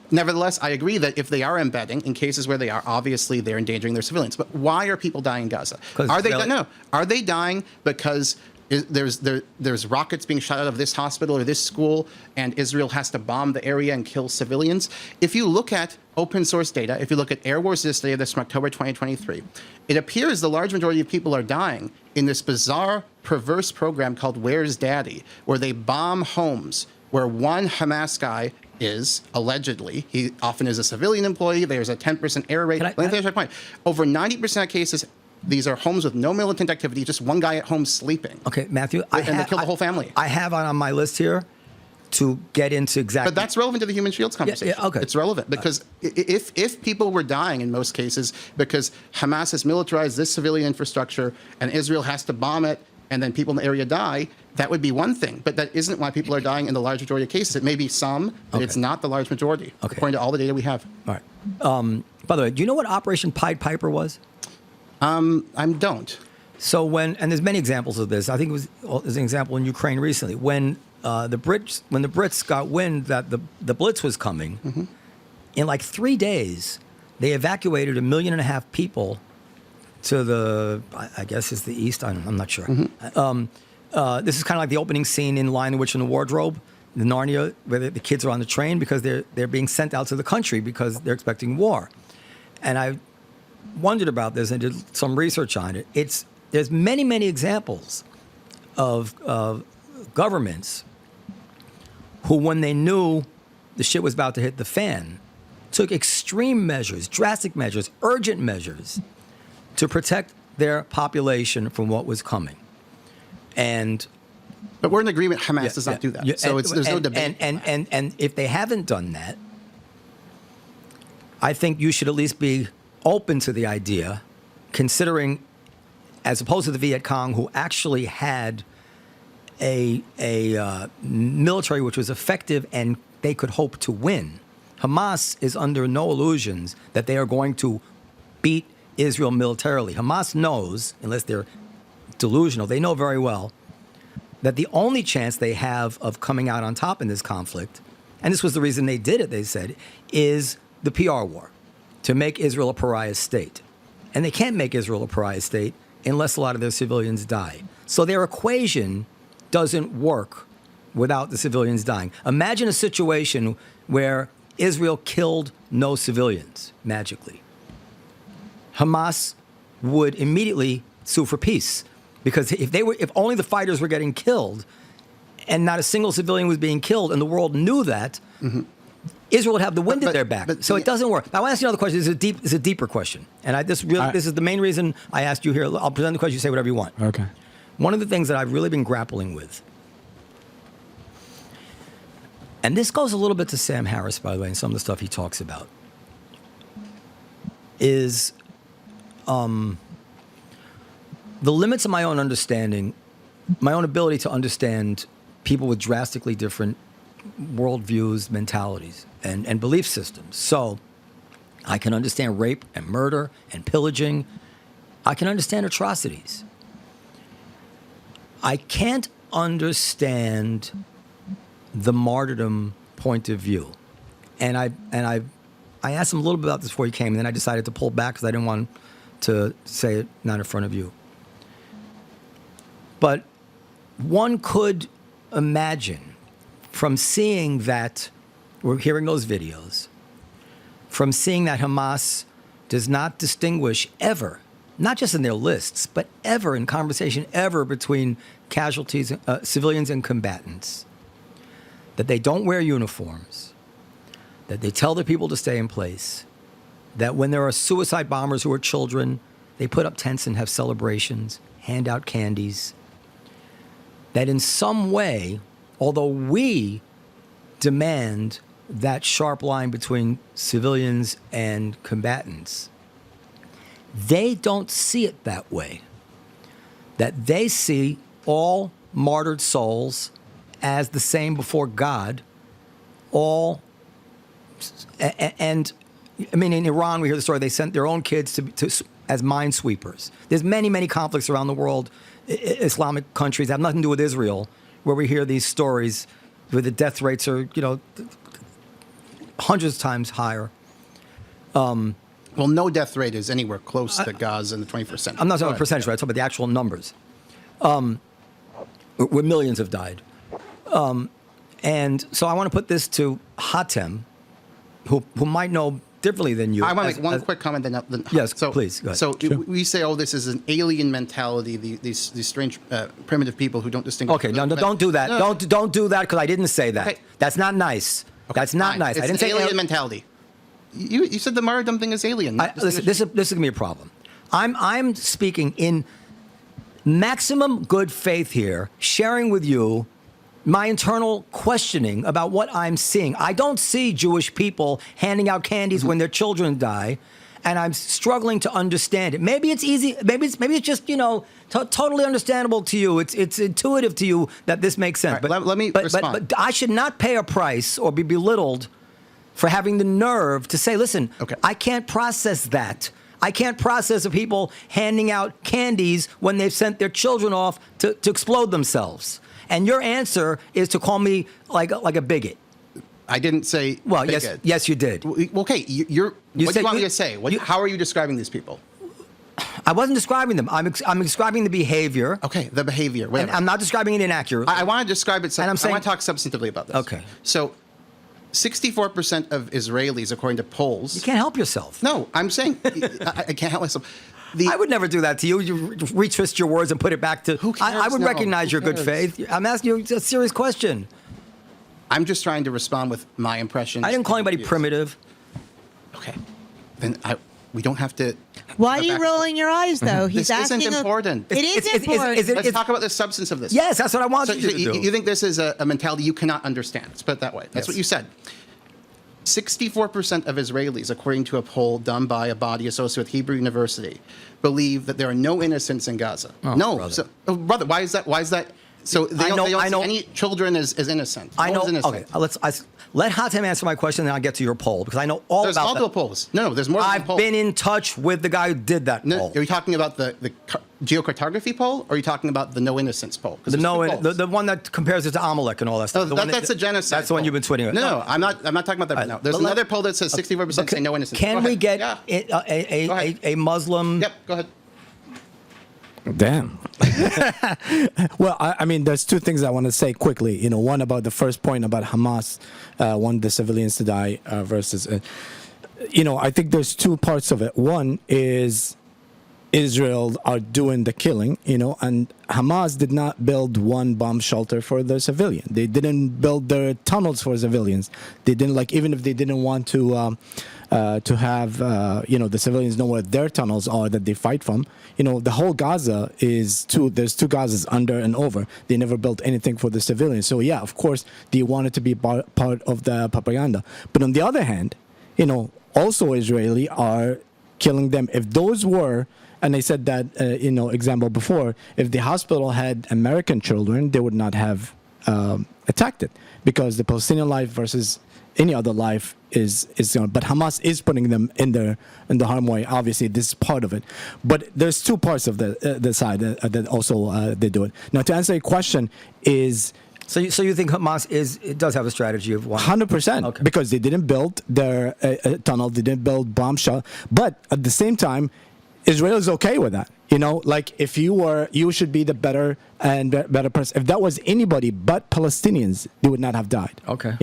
C: Nevertheless, I agree that if they are embedding, in cases where they are, obviously they're endangering their civilians. But why are people dying in Gaza? Are they dying because there's rockets being shot out of this hospital or this school, and Israel has to bomb the area and kill civilians? If you look at open source data, if you look at Air Wars data that's from October 2023, it appears the large majority of people are dying in this bizarre, perverse program called Where's Daddy, where they bomb homes where one Hamas guy is, allegedly, he often is a civilian employee, there's a 10% error rate. Let me finish my point. Over 90% of cases, these are homes with no militant activity, just one guy at home sleeping.
B: Okay, Matthew,
C: they kill the whole family.
B: I have on my list here to get into exactly.
C: But that's relevant to the human shields conversation.
B: Yeah, okay.
C: It's relevant because if people were dying in most cases because Hamas has militarized this civilian infrastructure and Israel has to bomb it and then people in the area die, that would be one thing. But that isn't why people are dying in the large majority of cases. It may be some, but it's not the large majority, according to all the data we have.
B: All right. By the way, do you know what Operation Pied Piper was?
C: I don't.
B: So and there's many examples of this. I think there's an example in Ukraine recently when the Brits got wind that the Blitz was coming. In like 3 days, they evacuated 1.5 million people to the, I guess it's the east. I'm not sure. This is kind of like the opening scene in Lion, the Witch, and the Wardrobe, the Narnia, where the kids are on the train because they're being sent out to the country because they're expecting war. And I wondered about this and did some research on it. There's many examples of governments who, when they knew the shit was about to hit the fan, took extreme measures, drastic measures, urgent measures to protect their population from what was coming.
C: But we're in agreement Hamas does not do that. So there's no debate.
B: And if they haven't done that, I think you should at least be open to the idea, considering, as opposed to the Viet Cong, who actually had a military which was effective and they could hope to win. Hamas is under no illusions that they are going to beat Israel militarily. Hamas knows, unless they're delusional, they know very well that the only chance they have of coming out on top in this conflict, and this was the reason they did it, they said, is the PR war, to make Israel a pariah state. And they can't make Israel a pariah state unless a lot of their civilians die. So their equation doesn't work without the civilians dying. Imagine a situation where Israel killed no civilians magically. Hamas would immediately sue for peace, because if only the fighters were getting killed and not a single civilian was being killed and the world knew that, Israel would have the wind at their back. So it doesn't work. I want to ask you another question. It's a deeper question. And this is the main reason I asked you here. I'll present the question. You say whatever you want.
D: Okay.
B: One of the things that I've really been grappling with, and this goes a little bit to Sam Harris, by the way, and some of the stuff he talks about, is the limits of my own understanding, my own ability to understand people with drastically different worldviews, mentalities, and belief systems. So I can understand rape and murder and pillaging. I can understand atrocities. I can't understand the martyrdom point of view. And I asked him a little bit about this before he came, and then I decided to pull back because I didn't want to say it not in front of you. But one could imagine, from seeing that, we're hearing those videos, from seeing that Hamas does not distinguish ever, not just in their lists, but ever in conversation, ever between casualties, civilians and combatants, that they don't wear uniforms, that they tell the people to stay in place, that when there are suicide bombers who are children, they put up tents and have celebrations, hand out candies, that in some way, although we demand that sharp line between civilians and combatants, they don't see it that way. that they see all martyred souls as the same before God, and I mean, in Iran, we hear the story, they sent their own kids as minesweepers. There's many, many conflicts around the world, Islamic countries, have nothing to do with Israel, where we hear these stories where the death rates are, hundreds of times higher.
C: Well, no death rate is anywhere close to Gaza in the 21st century.
B: I'm not talking about percentage, right? I'm talking about the actual numbers. Where millions have died. And so I want to put this to Hatem, who might know differently than you.
C: I want to make one quick comment.
B: Yes, please, go ahead.
C: So we say, this is an alien mentality, these strange primitive people who don't distinguish.
B: Okay, no, don't do that. No. Don't do that, because I didn't say that. Okay. That's not nice. Okay, that's not nice.
C: It's
B: I didn't say
C: alien mentality. You said the martyrdom thing is alien.
B: Listen, this is going to be a problem. I'm speaking in maximum good faith here, sharing with you my internal questioning about what I'm seeing. I don't see Jewish people handing out candies when their children die, and I'm struggling to understand it. Maybe it's easy. Maybe it's just totally understandable to you. It's intuitive to you that this makes sense.
C: Right, let me respond.
B: But I should not pay a price or be belittled for having the nerve to say, listen, I can't process that. I can't process the people handing out candies when they've sent their children off to explode themselves. And your answer is to call me like a bigot.
C: I didn't say
B: bigot. Yes, you did.
C: Okay, what do you want me to say? How are you describing these people?
B: I wasn't describing them. I'm describing the behavior.
C: Okay, the behavior. Whatever.
B: And I'm not describing it inaccurately.
C: I want to describe it.
B: And I'm saying,
C: I want to talk substantively about this.
B: Okay.
C: So, 64% of Israelis, according to polls.
B: You can't help yourself.
C: No, I'm saying I can't help myself.
B: I would never do that to you. You retwist your words and put it back to.
C: Who cares?
B: I would recognize your good faith. I'm asking you a serious question.
C: I'm just trying to respond with my impressions.
B: I didn't call anybody primitive.
C: Okay, then we don't have to.
A: Why are you rolling your eyes, though? He's
C: this
A: asking.
C: Isn't important.
A: It is important.
C: Let's talk about the substance of this.
B: Yes, that's what I want you to do.
C: You think this is a mentality you cannot understand? Let's put it that way. That's what you said. 64% of Israelis, according to a poll done by a body associated with Hebrew University, believe that there are no innocents in Gaza. No,
B: brother.
C: Brother, why is that? So they don't see any children as innocent.
B: I know. Okay, let Hatem answer my question, and then I'll get to your poll, because I know all
C: there's
B: about
C: multiple polls. No, there's more than one poll.
B: I've been in touch with the guy who did that poll.
C: Are you talking about the geocartography poll, or are you talking about the no innocence poll?
B: The one that compares it to Amalek and all that stuff.
C: That's a genocide.
B: That's the one you've been tweeting.
C: No, I'm not talking about that right now. There's another poll that says 64% say no innocence.
B: Can we get a Muslim?
C: Yep, go ahead.
D: Damn. Well, I mean, there's two things I want to say quickly. One about the first point about Hamas, wanted the civilians to die versus, I think there's two parts of it. One is Israel are doing the killing, and Hamas did not build one bomb shelter for the civilian. They didn't build their tunnels for civilians. They didn't even if they didn't want to have the civilians know where their tunnels are that they fight from. The whole Gaza there's two Gazas under and over. They never built anything for the civilians. So yeah, of course they wanted to be part of the propaganda. But on the other hand, also Israeli are killing them. If those were, and I said that example before, if the hospital had American children, they would not have attacked it, because the Palestinian life versus any other life is but Hamas is putting them in the harm way. Obviously, this is part of it, but there's two parts of the side that also they do it. Now, to answer your question, is
B: so you think Hamas does have a strategy of
D: 100%, because they didn't build their tunnel, they didn't build bomb shell, but at the same time, Israel is okay with that. If you should be the better person. If that was anybody but Palestinians, they would not have died.
B: Okay.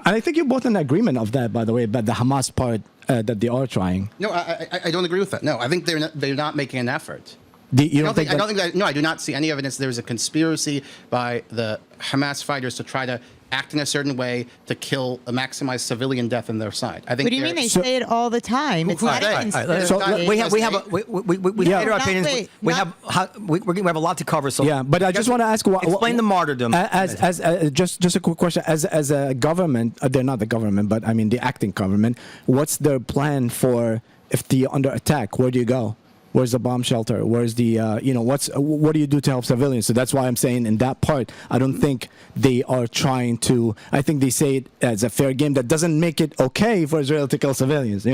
D: And I think you're both in agreement of that, by the way, about the Hamas part that they are trying.
C: No, I don't agree with that. No, I think they're not making an effort.
D: I
C: do not see any evidence there's a conspiracy by the Hamas fighters to try to act in a certain way to maximize civilian death on their side. I think.
A: What do you mean? They say it all the time. It's not a conspiracy.
B: So we have a lot to cover. So
D: yeah, but I just want to ask.
B: Explain the martyrdom.
D: Just a quick question. As a government, they're not the government, but I mean the acting government. What's their plan for if they're under attack? Where do you go? Where's the bomb shelter? Where's the, what do you do to help civilians? So that's why I'm saying in that part, I don't think they are trying to, I think they say it as a fair game that doesn't make it okay for Israel to kill civilians,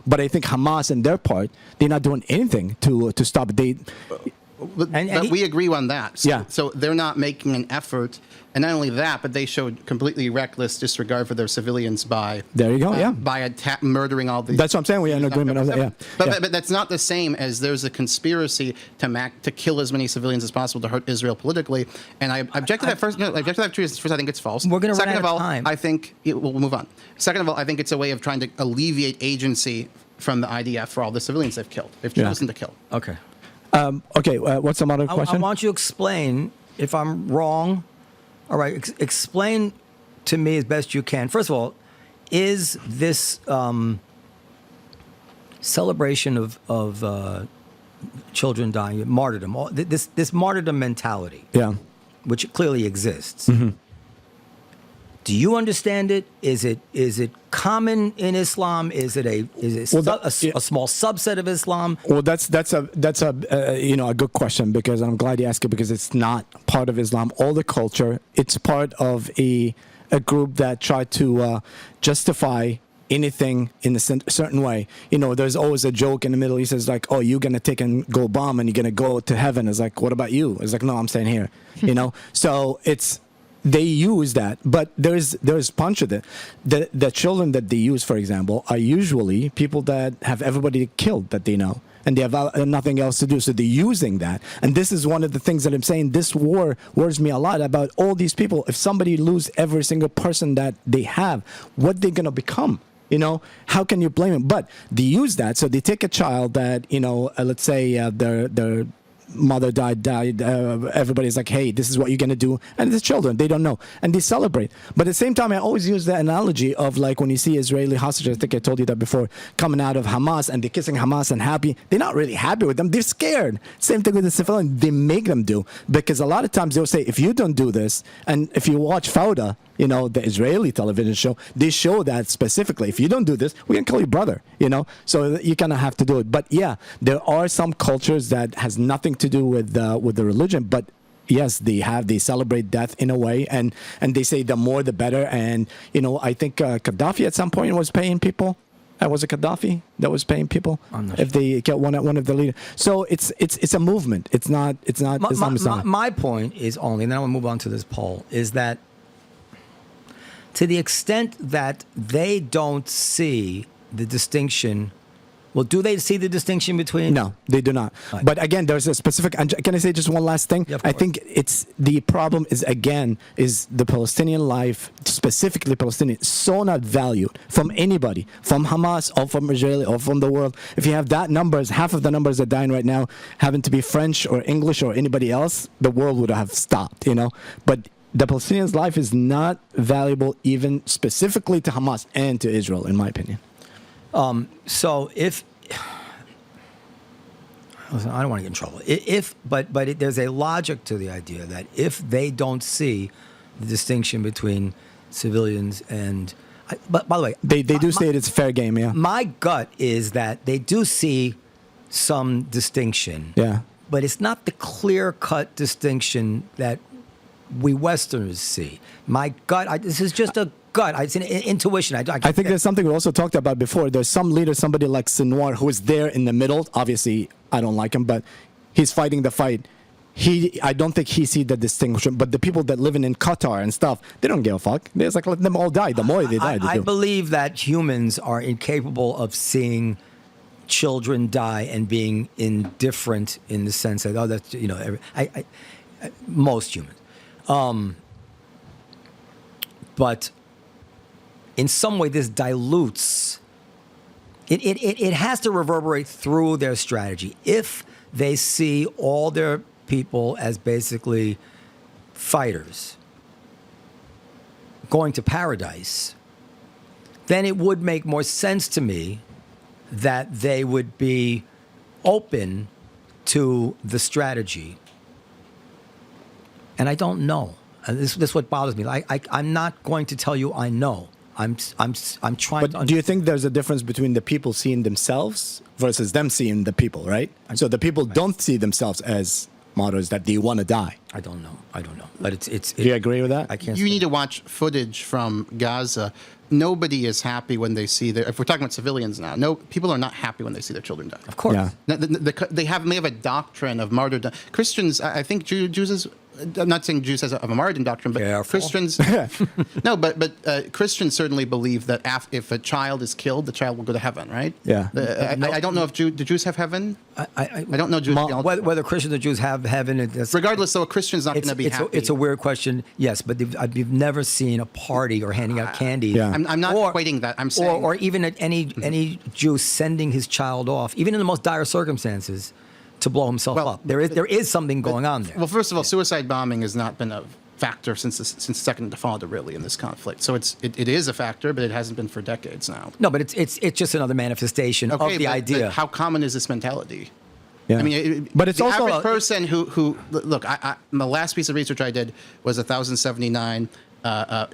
D: But I think Hamas in their part, they're not doing anything to stop it.
C: But we agree on that. So they're not making an effort. And not only that, but they showed completely reckless disregard for their civilians by
D: there you go,
C: by murdering all these.
D: That's what I'm saying. We are in agreement on that. Yeah,
C: but that's not the same as there's a conspiracy to kill as many civilians as possible to hurt Israel politically. And I object to that first. No, I object to that first. I think it's false.
B: We're going to run
C: out
B: of time.
C: I think we'll move on. Second of all, I think it's a way of trying to alleviate agency from the IDF for all the civilians they've killed. They've chosen to kill.
B: Okay.
D: What's some other question?
B: I want you to explain if I'm wrong. All right, explain to me as best you can. First of all, is this celebration of children dying, martyrdom, this martyrdom mentality, which clearly exists?
D: Mm-hmm.
B: Do you understand it? Is it common in Islam? Is it a small subset of Islam?
D: Well, that's a good question, because I'm glad you asked it, because it's not part of Islam. All the culture, it's part of a group that tried to justify anything in a certain way. There's always a joke in the Middle East. It's like, oh, you're gonna take and go bomb and you're gonna go to heaven. It's like, what about you? It's like, no, I'm staying here. So it's. They use that, but there's punch of it. The children that they use, for example, are usually people that have everybody killed that they know, and they have nothing else to do. So they're using that. And this is one of the things that I'm saying. This war worries me a lot about all these people. If somebody lose every single person that they have, what they're gonna become? How can you blame them? But they use that. So they take a child that let's say their mother died, everybody's like, hey, this is what you're going to do. And the children, they don't know. And they celebrate. But at the same time, I always use the analogy of like when you see Israeli hostages, I think I told you that before, coming out of Hamas and they're kissing Hamas and happy. They're not really happy with them. They're scared. Same thing with the civilians. They make them do. Because a lot of times they'll say, if you don't do this, and if you watch Fauda, the Israeli television show, they show that specifically. If you don't do this, we're going to kill your brother, So you kind of have to do it. But yeah, there are some cultures that has nothing to do with the religion, but yes, they celebrate death in a way, and they say the more the better. And I think Gaddafi at some point was paying people. Was it Gaddafi that was paying people if they get one of the leaders? So it's a movement. It's not Islam.
B: My point is only, and then I'll move on to this poll, is that to the extent that they don't see the distinction. Well, do they see the distinction between?
D: No, they do not. Right. But again, there's a specific. Can I say just one last thing?
B: Yeah,
D: I think the problem is the Palestinian life, specifically Palestinian, so not valued from anybody, from Hamas or from Israel or from the world. If you have that numbers, half of the numbers that are dying right now, having to be French or English or anybody else, the world would have stopped. But the Palestinians' life is not valuable, even specifically to Hamas and to Israel, in my opinion.
B: So if, listen, I don't want to get in trouble. There's a logic to the idea that if they don't see the distinction between civilians and, but by the way,
D: they do say it's a fair game. Yeah.
B: My gut is that they do see some distinction.
D: Yeah.
B: But it's not the clear-cut distinction that we Westerners see. My gut, this is just a gut. It's an intuition. I
D: think there's something we also talked about before. There's some leader, somebody like Sinwar, who is there in the middle. Obviously, I don't like him, but he's fighting the fight. I don't think he sees the distinction. But the people that living in Qatar and stuff, they don't give a fuck. They're just like, let them all die. The more they die,
B: I believe that humans are incapable of seeing children die and being indifferent in the sense that, oh, that's, most humans. But in some way, this dilutes. It has to reverberate through their strategy. If they see all their people as basically fighters going to paradise, then it would make more sense to me that they would be open to the strategy. And I don't know. This is what bothers me. I'm not going to tell you I know. I'm trying.
D: But do you think there's a difference between the people seeing themselves versus them seeing the people, right? So the people don't see themselves as martyrs that they want to die.
B: I don't know. But it's.
D: Do you agree with that?
B: I can't.
C: You need to watch footage from Gaza. Nobody is happy when they see if we're talking about civilians now, no, people are not happy when they see their children die.
B: Of course.
D: Yeah.
C: Now, may have a doctrine of martyrdom. Christians, I think Jews I'm not saying Jews have a martyrdom doctrine, but
B: Careful.
C: Christians, no, but Christians certainly believe that if a child is killed, the child will go to heaven, right?
D: Yeah.
C: I don't know if do Jews have heaven. I don't know Jews.
B: Whether Christians or Jews have heaven.
C: Regardless, though, a Christian's not going to be happy.
B: It's a weird question. Yes, but you've never seen a party or handing out candy.
D: Yeah.
C: I'm not equating that. I'm saying,
B: or even any Jew sending his child off, even in the most dire circumstances, to blow himself up. There is something going on there.
C: Well, first of all, suicide bombing has not been a factor since the Second Intifada, really, in this conflict. So it is a factor, but it hasn't been for decades now.
B: No, but it's just another manifestation of the idea.
C: But how common is this mentality?
D: Yeah.
C: I mean,
D: but it's
C: the
D: also
C: average person who look. The last piece of research I did was 1,079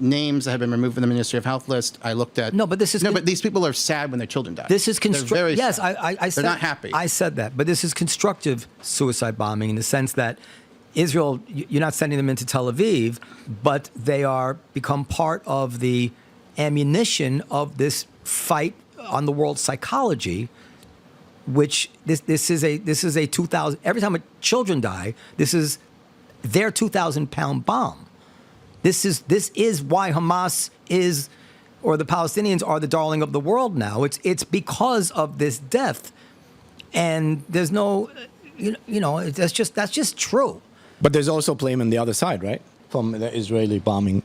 C: names that have been removed from the Ministry of Health list. I looked at
B: but
C: these people are sad when their children die.
B: This is constructive. Yes, I said
C: they're not happy.
B: I said that, but this is constructive suicide bombing in the sense that Israel, you're not sending them into Tel Aviv, but they are become part of the ammunition of this fight on the world psychology. Which this is a 2,000. Every time children die, this is their 2,000-pound bomb. This is why Hamas is, or the Palestinians are the darling of the world now. It's because of this death, and there's no, that's just true.
D: But there's also blame on the other side, right? From the Israeli bombing.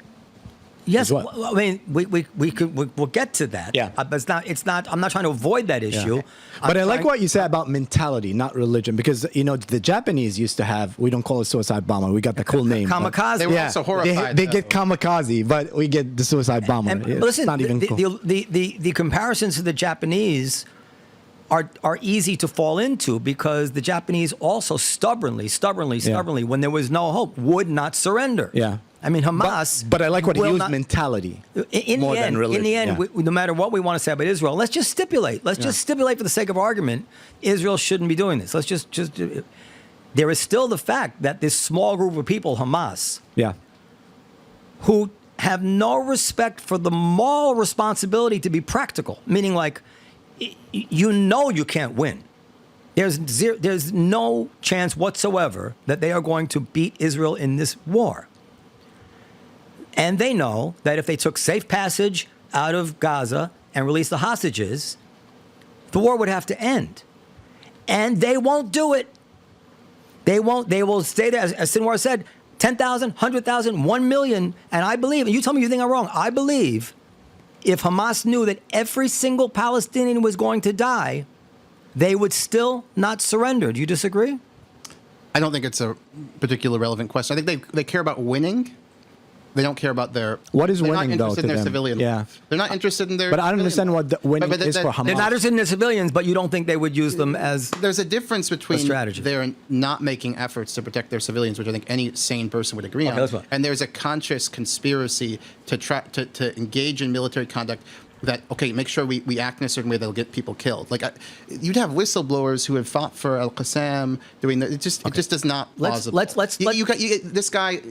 B: Yes,
D: well.
B: I mean we'll get to that.
D: Yeah,
B: but it's not. I'm not trying to avoid that issue.
D: Yeah. But I like what you said about mentality, not religion, because the Japanese used to have. We don't call it suicide bomber. We got the cool name.
B: Kamikaze.
C: They were also horrified.
D: They get kamikaze, but we get the suicide bomber.
B: But listen,
D: not even cool.
B: the comparisons to the Japanese are easy to fall into because the Japanese also stubbornly, when there was no hope, would not surrender.
D: Yeah.
B: I mean, Hamas.
D: But I like what he used,
B: not,
D: mentality.
B: In
D: more
B: the end,
D: than religion.
B: In the end,
D: yeah.
B: no matter what we want to say about Israel, let's just stipulate. Let's just stipulate for the sake of argument, Israel shouldn't be doing this. Let's just. There is still the fact that this small group of people, Hamas, who have no respect for the moral responsibility to be practical, meaning like, you can't win. There's no chance whatsoever that they are going to beat Israel in this war. And they know that if they took safe passage out of Gaza and released the hostages, the war would have to end. And they won't do it. They won't. They will stay there. As Sinwar said, 10,000, 100,000, 1 million. And I believe, and you tell me you think I'm wrong, I believe if Hamas knew that every single Palestinian was going to die, they would still not surrender. Do you disagree?
C: I don't think it's a particularly relevant question. I think they care about winning. They don't care about their.
D: What is
C: they're
D: winning,
C: not interested
D: though,
C: in
D: to
C: their
D: them?
C: civilian life. They're not interested in their.
D: But I don't understand what the winning is for Hamas.
B: They're not interested in the civilians, but you don't think they would use them as.
C: There's a difference between
B: strategy.
C: They're not making efforts to protect their civilians, which I think any sane person would agree
B: Okay,
C: on,
B: that's fine.
C: and there's a conscious conspiracy to engage in military conduct. That make sure we act in a certain way that'll get people killed. Like you'd have whistleblowers who have fought for Al Qassam doing that. It just does not plausible. This guy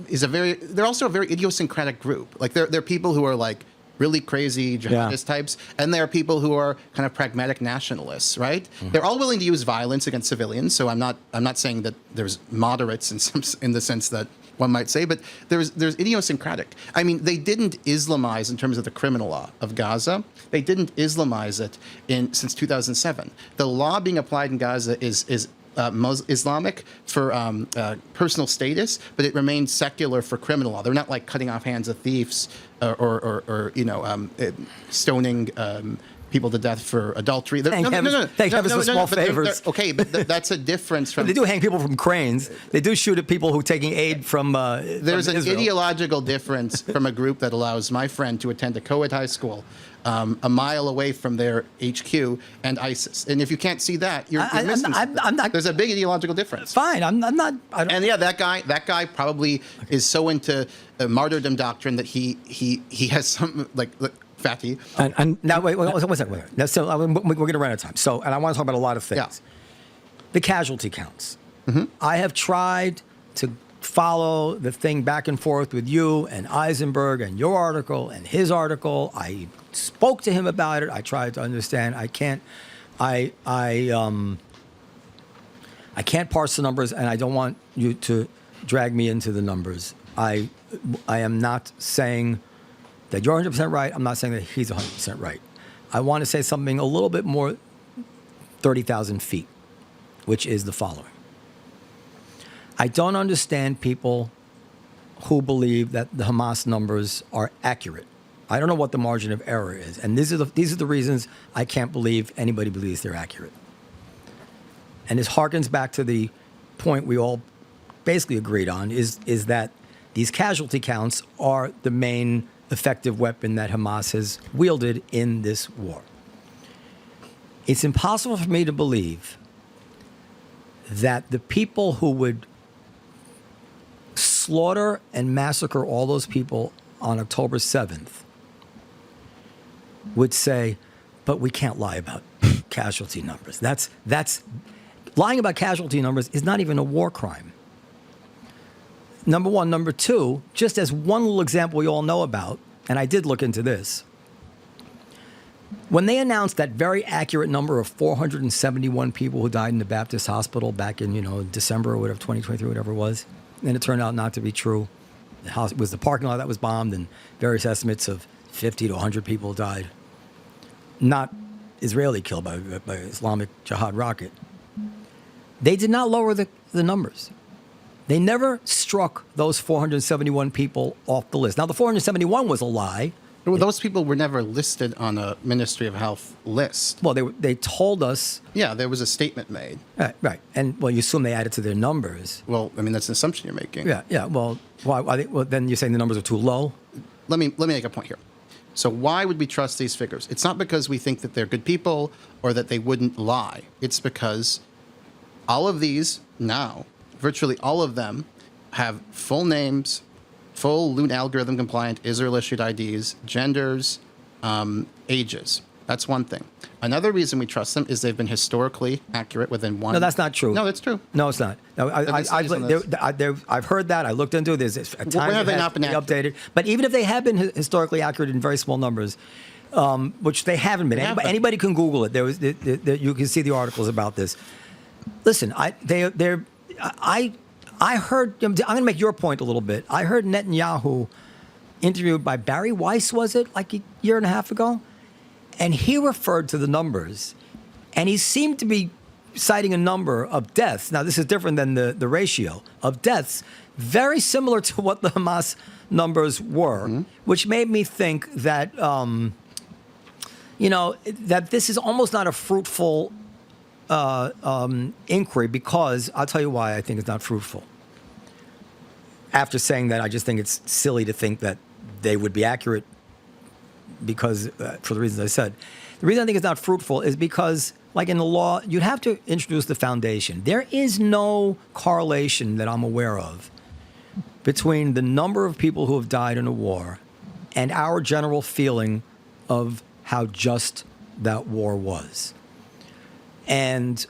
C: is they're also a very idiosyncratic group. Like they're people who are like really crazy jihadist types, and there are people who are kind of pragmatic nationalists, right? Mm-hmm. They're all willing to use violence against civilians. So I'm not saying that there's moderates in the sense that one might say, but there's idiosyncratic. I mean, they didn't Islamize in terms of the criminal law of Gaza. They didn't Islamize it since 2007. The law being applied in Gaza is Islamic for personal status, but it remains secular for criminal law. They're not like cutting off hands of thieves or stoning people to death for adultery.
B: Thank heavens for small favors.
C: Okay, but that's a difference from.
B: They do hang people from cranes. They do shoot at people who are taking aid from.
C: There's an
B: Israel.
C: ideological difference from a group that allows my friend to attend a co-ed high school a mile away from their HQ and ISIS. And if you can't see that, you're missing something.
B: I'm not.
C: There's a big ideological difference.
B: Fine, I'm not. I don't,
C: And yeah, that guy probably is so into the martyrdom doctrine that he has some like fatty.
D: And
B: now wait one second. Now, so we're going to run out of time. So, and I want to talk about a lot of things.
C: Yeah.
B: The casualty counts. I have tried to follow the thing back and forth with you and Eisenberg and your article and his article. I spoke to him about it. I tried to understand. I can't parse the numbers, and I don't want you to drag me into the numbers. I am not saying that you're 100% right. I'm not saying that he's 100% right. I want to say something a little bit more 30,000 feet, which is the following. I don't understand people who believe that the Hamas numbers are accurate. I don't know what the margin of error is. And these are the reasons I can't believe anybody believes they're accurate. And this harkens back to the point we all basically agreed on, is that these casualty counts are the main effective weapon that Hamas has wielded in this war. It's impossible for me to believe that the people who would slaughter and massacre all those people on October 7th would say, but we can't lie about casualty numbers. That's lying about casualty numbers is not even a war crime. Number one. Number two, just as one little example we all know about, and I did look into this, when they announced that very accurate number of 471 people who died in the Baptist hospital back in, December or whatever, 2023, whatever it was, and it turned out not to be true. It was the parking lot that was bombed, and various estimates of 50 to 100 people died. Not Israeli killed by Islamic Jihad rocket. They did not lower the numbers. They never struck those 471 people off the list. Now, the 471 was a lie.
C: Well, those people were never listed on a Ministry of Health list.
B: Well, they told us.
C: Yeah, there was a statement made.
B: Right. And, well, you assume they added to their numbers.
C: Well, I mean, that's an assumption you're making.
B: Yeah. Well, then you're saying the numbers are too low?
C: Let me make a point here. So why would we trust these figures? It's not because we think that they're good people or that they wouldn't lie. It's because all of these now, virtually all of them, have full names, full Loon algorithm compliant Israel issued IDs, genders, ages. That's one thing. Another reason we trust them is they've been historically accurate within one.
B: No, that's not true.
C: No, that's true.
B: No, it's not. No, I've heard that. I looked into it. There's a time
C: have they
B: it has
C: not
B: to
C: been
B: be updated. But even if they have been historically accurate in very small numbers, which they haven't been, anybody can Google it. You can see the articles about this. Listen, I heard. I'm going to make your point a little bit. I heard Netanyahu interviewed by Barry Weiss, was it, like a year and a half ago? And he referred to the numbers, and he seemed to be citing a number of deaths. Now, this is different than the ratio of deaths, very similar to what the Hamas numbers were, which made me think that, that this is almost not a fruitful inquiry, because I'll tell you why I think it's not fruitful. After saying that, I just think it's silly to think that they would be accurate because, for the reasons I said. The reason I think it's not fruitful is because, like in the law, you'd have to introduce the foundation. There is no correlation that I'm aware of between the number of people who have died in a war and our general feeling of how just that war was. And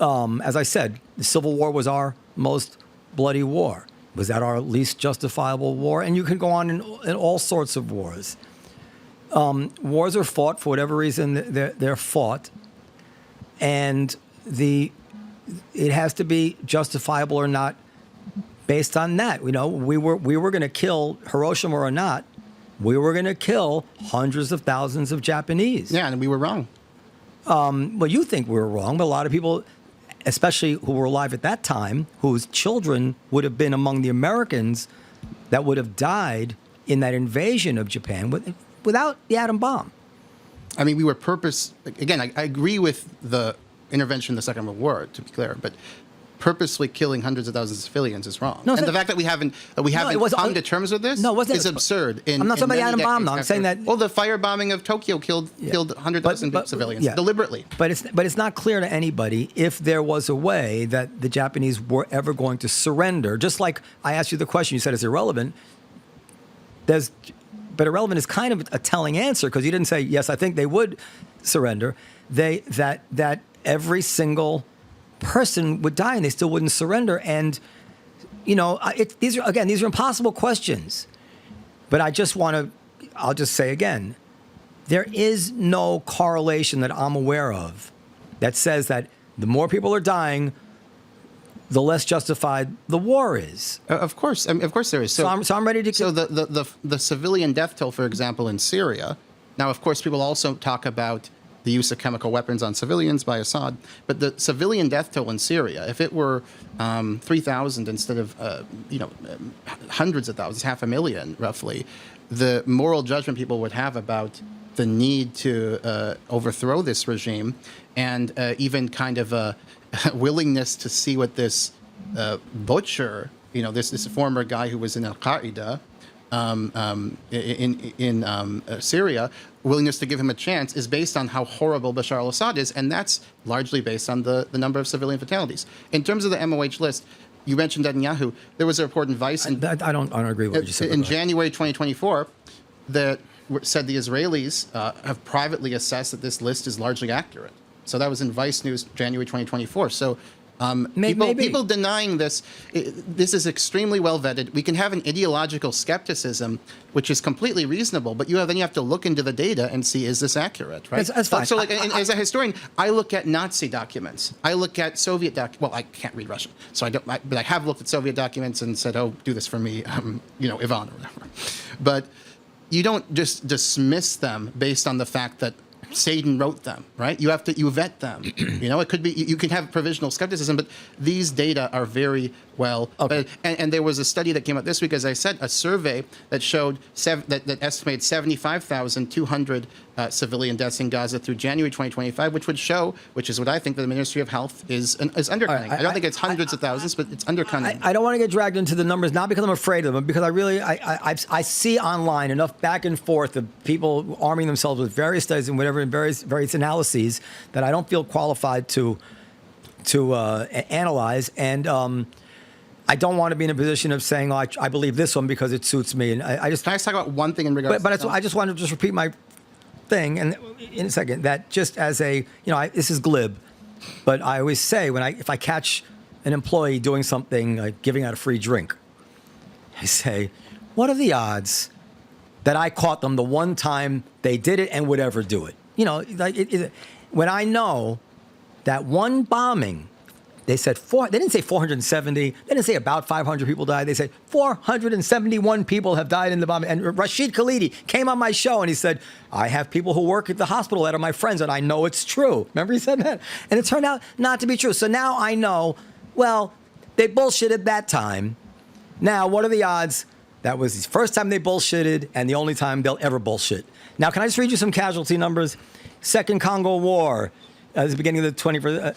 B: as I said, the Civil War was our most bloody war. Was that our least justifiable war? And you can go on in all sorts of wars. Wars are fought for whatever reason they're fought, and it has to be justifiable or not based on that. We were going to kill Hiroshima or not. We were going to kill hundreds of thousands of Japanese.
C: Yeah, and we were wrong.
B: Well, you think we were wrong, but a lot of people, especially who were alive at that time, whose children would have been among the Americans that would have died in that invasion of Japan without the atom bomb.
C: I mean, again, I agree with the intervention in the Second World War, to be clear, but purposely killing hundreds of thousands of civilians is wrong.
B: No,
C: and the fact that we haven't come to terms with this is absurd.
B: I'm not talking about the atom bomb, though. I'm saying that...
C: Well, the firebombing of Tokyo killed 100,000 civilians deliberately.
B: But it's not clear to anybody if there was a way that the Japanese were ever going to surrender. Just like I asked you the question, you said it's irrelevant. But irrelevant is kind of a telling answer, because you didn't say, yes, I think they would surrender. That every single person would die and they still wouldn't surrender. And, these are impossible questions. But I'll just say again, there is no correlation that I'm aware of that says that the more people are dying, the less justified the war is.
C: Of course there is.
B: So I'm ready to...
C: So the civilian death toll, for example, in Syria, now, of course, people also talk about the use of chemical weapons on civilians by Assad. But the civilian death toll in Syria, if it were 3,000 instead of hundreds of thousands, 500,000 roughly, the moral judgment people would have about the need to overthrow this regime, and even kind of a willingness to see what this butcher, this former guy who was in Al-Qaeda in Syria, willingness to give him a chance is based on how horrible Bashar al-Assad is, and that's largely based on the number of civilian fatalities. In terms of the MOH list, you mentioned Netanyahu. There was a report in Vice.
B: I don't agree with what you said.
C: In January 2024, that said the Israelis have privately assessed that this list is largely accurate. So that was in Vice News, January 2024. So people denying this is extremely well vetted. We can have an ideological skepticism, which is completely reasonable, but then you have to look into the data and see, is this accurate, right?
B: That's fine.
C: So as a historian, I look at Nazi documents. I look at Soviet documents. Well, I can't read Russian, so I don't. But I have looked at Soviet documents and said, "Oh, do this for me," Ivan or whatever. But you don't just dismiss them based on the fact that Satan wrote them, right? You vet them. It could be, you can have provisional skepticism, but these data are very well.
B: Okay.
C: And there was a study that came out this week, as I said, a survey that showed that estimated 75,200 civilian deaths in Gaza through January 2025, which is what I think the Ministry of Health is undercutting. I don't think it's hundreds of thousands, but it's undercutting.
B: I don't want to get dragged into the numbers, not because I'm afraid of them, because I see online enough back and forth of people arming themselves with various studies and whatever, and various analyses, that I don't feel qualified to analyze. And I don't want to be in a position of saying, I believe this one because it suits me. And I just...
C: Can I just talk about one thing in regards
B: to that? I just want to just repeat my thing, and in a second, that just as a, this is glib, but I always say if I catch an employee doing something like giving out a free drink, I say, what are the odds that I caught them the one time they did it and would ever do it? When I know that one bombing, they said they didn't say 470. They didn't say about 500 people died. They said 471 people have died in the bombing. And Rashid Khalidi came on my show and he said, I have people who work at the hospital that are my friends and I know it's true. Remember he said that? And it turned out not to be true. So now I know, well, they bullshitted that time. Now, what are the odds that was the first time they bullshitted and the only time they'll ever bullshit? Now, can I just read you some casualty numbers? Second Congo War. At the beginning of the 21st,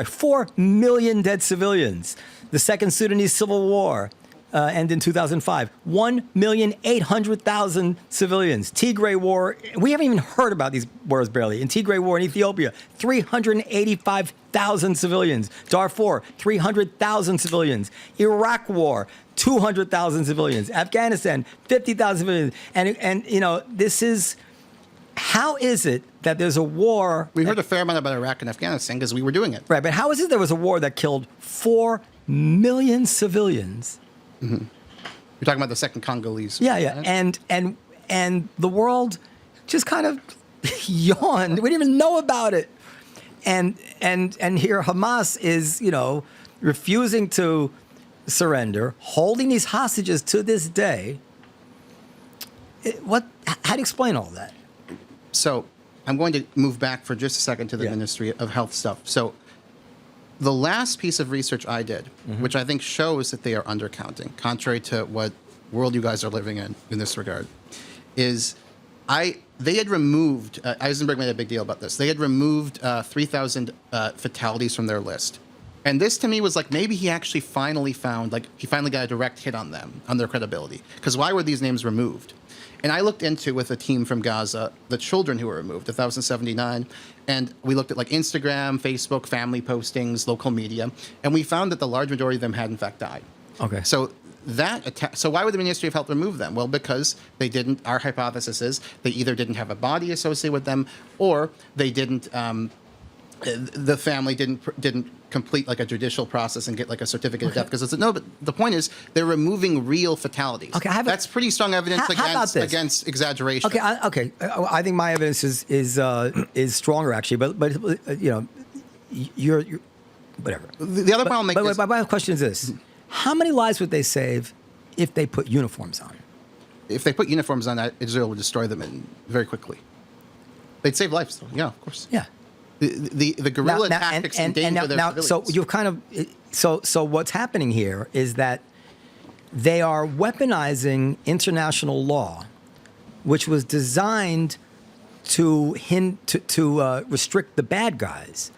B: 4 million dead civilians. The Second Sudanese Civil War ended in 2005. 1,800,000 civilians. Tigray War, we haven't even heard about these wars barely. In Tigray War in Ethiopia, 385,000 civilians. Darfur, 300,000 civilians. Iraq War, 200,000 civilians. Afghanistan, 50,000 civilians. And this is... How is it that there's a war...
C: We heard a fair amount about Iraq and Afghanistan because we were doing it.
B: Right, but how is it there was a war that killed 4 million civilians?
C: Mm-hmm. You're talking about the Second Congolese.
B: Yeah. And the world just kind of yawned. We didn't even know about it. And here Hamas is, refusing to surrender, holding these hostages to this day. How do you explain all that?
C: So I'm going to move back for just a second to the Ministry of Health stuff. So the last piece of research I did, which I think shows that they are undercounting, contrary to what world you guys are living in this regard, is They had removed, Eisenberg made a big deal about this. They had removed 3,000 fatalities from their list. And this to me was like, maybe he actually finally found, like, he finally got a direct hit on them, on their credibility. Because why were these names removed? And I looked into, with a team from Gaza, the children who were removed, 1,079. And we looked at like Instagram, Facebook, family postings, local media. And we found that the large majority of them had in fact died.
B: Okay.
C: So so why would the Ministry of Health remove them? Well, because they didn't, our hypothesis is they either didn't have a body associated with them, or they didn't, the family didn't complete like a judicial process and get like a certificate of death. Because but the point is they're removing real fatalities.
B: Okay,
C: that's pretty strong evidence against exaggeration.
B: Okay, I think my evidence is stronger actually, but you know, you're whatever.
C: The other problem
B: my question is this: how many lives would they save if they put uniforms on?
C: If they put uniforms on, Israel would destroy them very quickly. They'd save lives, though. Yeah, of course.
B: Yeah.
C: The guerrilla tactics endanger their civilians.
B: So you've kind of so what's happening here is that they are weaponizing international law, which was designed to restrict the bad guys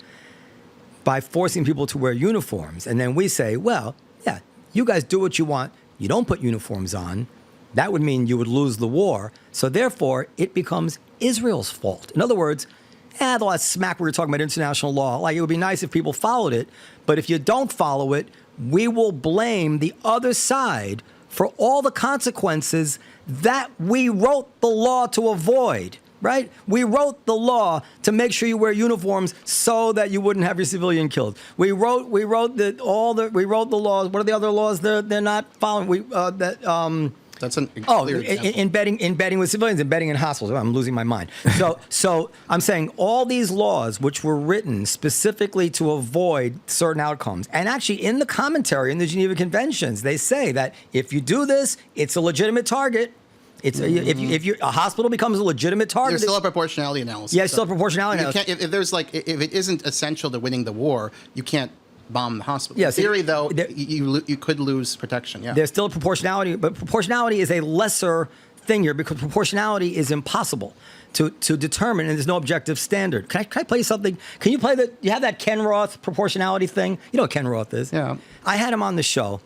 B: by forcing people to wear uniforms, and then we say, well, yeah, you guys do what you want. You don't put uniforms on. That would mean you would lose the war. So therefore, it becomes Israel's fault. In other words, all that smack we were talking about international law, like it would be nice if people followed it, but if you don't follow it, we will blame the other side for all the consequences that we wrote the law to avoid, right? We wrote the law to make sure you wear uniforms so that you wouldn't have your civilian killed. We wrote the laws. What are the other laws they're not following?
C: That's an clear example.
B: Embedding with civilians, embedding in hospitals. I'm losing my mind. So I'm saying all these laws, which were written specifically to avoid certain outcomes, and actually in the commentary in the Geneva Conventions, they say that if you do this, it's a legitimate target. It's if a hospital becomes a legitimate target.
C: There's still a proportionality analysis.
B: Yeah, still a proportionality analysis.
C: If it isn't essential to winning the war, you can't bomb the hospital.
B: Yes,
C: in theory, though, you could lose protection. Yeah,
B: there's still a proportionality, but proportionality is a lesser thing here because proportionality is impossible to determine, and there's no objective standard. Can I play something? Can you play you have that Ken Roth proportionality thing? You know what Ken Roth is?
C: Yeah.
B: I had him on the show,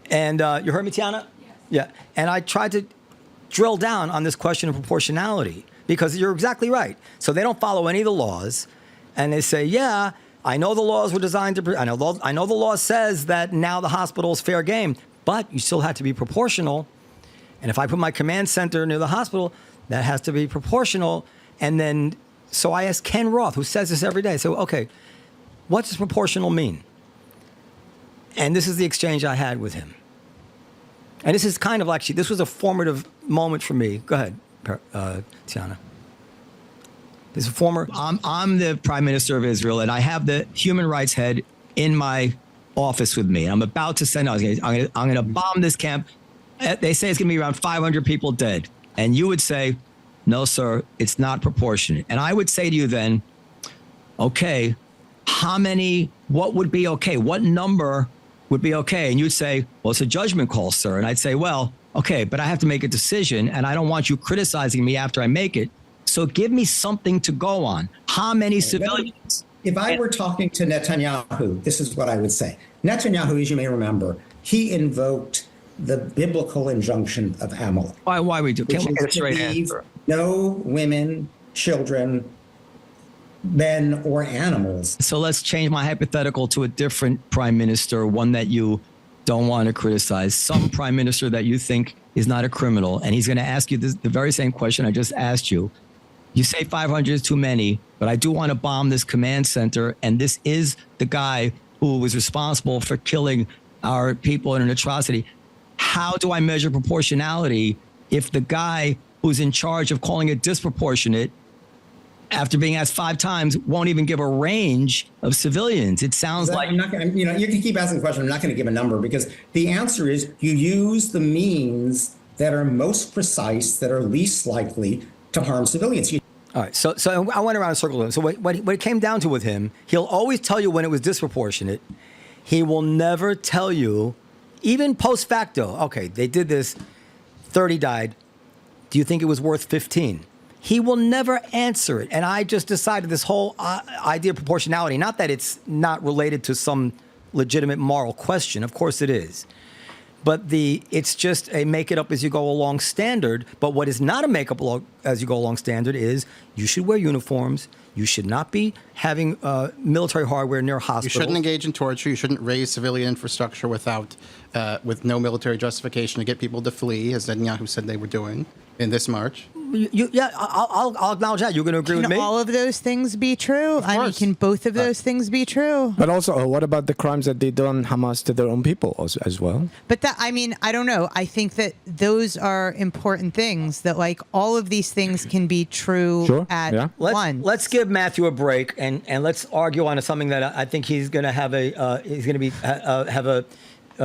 B: and you heard me, Tiana? Yes. Yeah, and I tried to drill down on this question of proportionality because you're exactly right. So they don't follow any of the laws, and they say, yeah, I know the laws were designed to. I know the law says that now the hospital is fair game, but you still have to be proportional. And if I put my command center near the hospital, that has to be proportional. And then, so I asked Ken Roth, who says this every day. So, okay, what does proportional mean? And this is the exchange I had with him. And this is kind of actually, this was a formative moment for me. Go ahead, Tiana. This is I'm the Prime Minister of Israel, and I have the human rights head in my office with me. I'm about to send out, I'm going to bomb this camp. They say it's going to be around 500 people dead. And you would say, no, sir, it's not proportionate. And I would say to you then, okay, what would be okay? What number would be okay? And you'd say, well, it's a judgment call, sir. And I'd say, well, okay, but I have to make a decision, and I don't want you criticizing me after I make it. So give me something to go on. How many civilians?
G: If I were talking to Netanyahu, this is what I would say. Netanyahu, as you may remember, he invoked the biblical injunction of Amalek.
B: Why we do? Can't we get a straight answer?
G: No women, children, men, or animals.
B: So let's change my hypothetical to a different prime minister, one that you don't want to criticize, some prime minister that you think is not a criminal, and he's going to ask you the very same question I just asked you. You say 500 is too many, but I do want to bomb this command center, and this is the guy who was responsible for killing our people in an atrocity. How do I measure proportionality if the guy who's in charge of calling it disproportionate, after being asked 5 times, won't even give a range of civilians? It sounds like...
G: I'm not going to, you can keep asking the question. I'm not going to give a number because the answer is you use the means that are most precise, that are least likely to harm civilians.
B: All right, so I went around in circles with him. So what it came down to with him, he'll always tell you when it was disproportionate. He will never tell you, even post facto, okay, they did this, 30 died, Do you think it was worth 15? He will never answer it. And I just decided this whole idea of proportionality, not that it's not related to some legitimate moral question. Of course it is. But it's just a make it up as you go along standard. But what is not a make up as you go along standard is you should wear uniforms. You should not be having military hardware near hospitals.
C: You shouldn't engage in torture. You shouldn't raise civilian infrastructure with no military justification to get people to flee, as Netanyahu said they were doing in this march.
B: I'll acknowledge that. You're going to agree with me?
A: Can all of those things be true? I mean, can both of those things be true?
D: But also, what about the crimes that they done Hamas to their own people as well?
A: But I don't know. I think that those are important things, that like all of these things can be true at once.
B: Let's give Matthew a break and let's argue on something that I think he's going to have a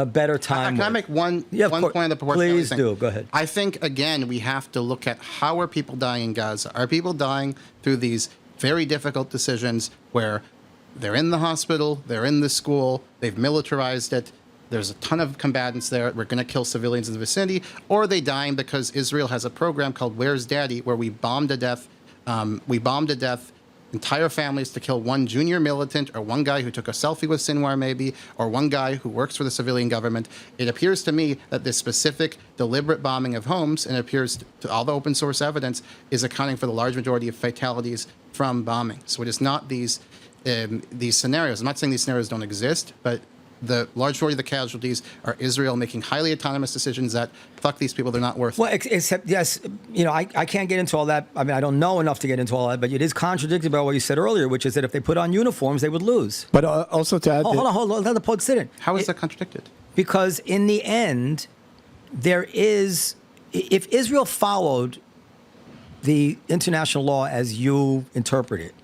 B: better time.
C: Can I make one point on the proportionality
B: Please
C: thing?
B: do. Go ahead.
C: I think, again, we have to look at how are people dying in Gaza? Are people dying through these very difficult decisions where they're in the hospital, they're in the school, they've militarized it, there's a ton of combatants there, we're going to kill civilians in the vicinity, or are they dying because Israel has a program called Where's Daddy, where we bomb to death entire families to kill one junior militant or one guy who took a selfie with Sinwar maybe, or one guy who works for the civilian government. It appears to me that this specific deliberate bombing of homes, and it appears to all the open source evidence, is accounting for the large majority of fatalities from bombing. So it is not these scenarios. I'm not saying these scenarios don't exist, but the large majority of the casualties are Israel making highly autonomous decisions that, fuck these people, they're not worth it.
B: Well, except, yes, I can't get into all that. I mean, I don't know enough to get into all that, but it is contradicted by what you said earlier, which is that if they put on uniforms, they would lose.
D: But also to add...
B: Hold on, let the pod sit in.
C: How is that contradicted?
B: Because in the end, if Israel followed the international law as you interpret it,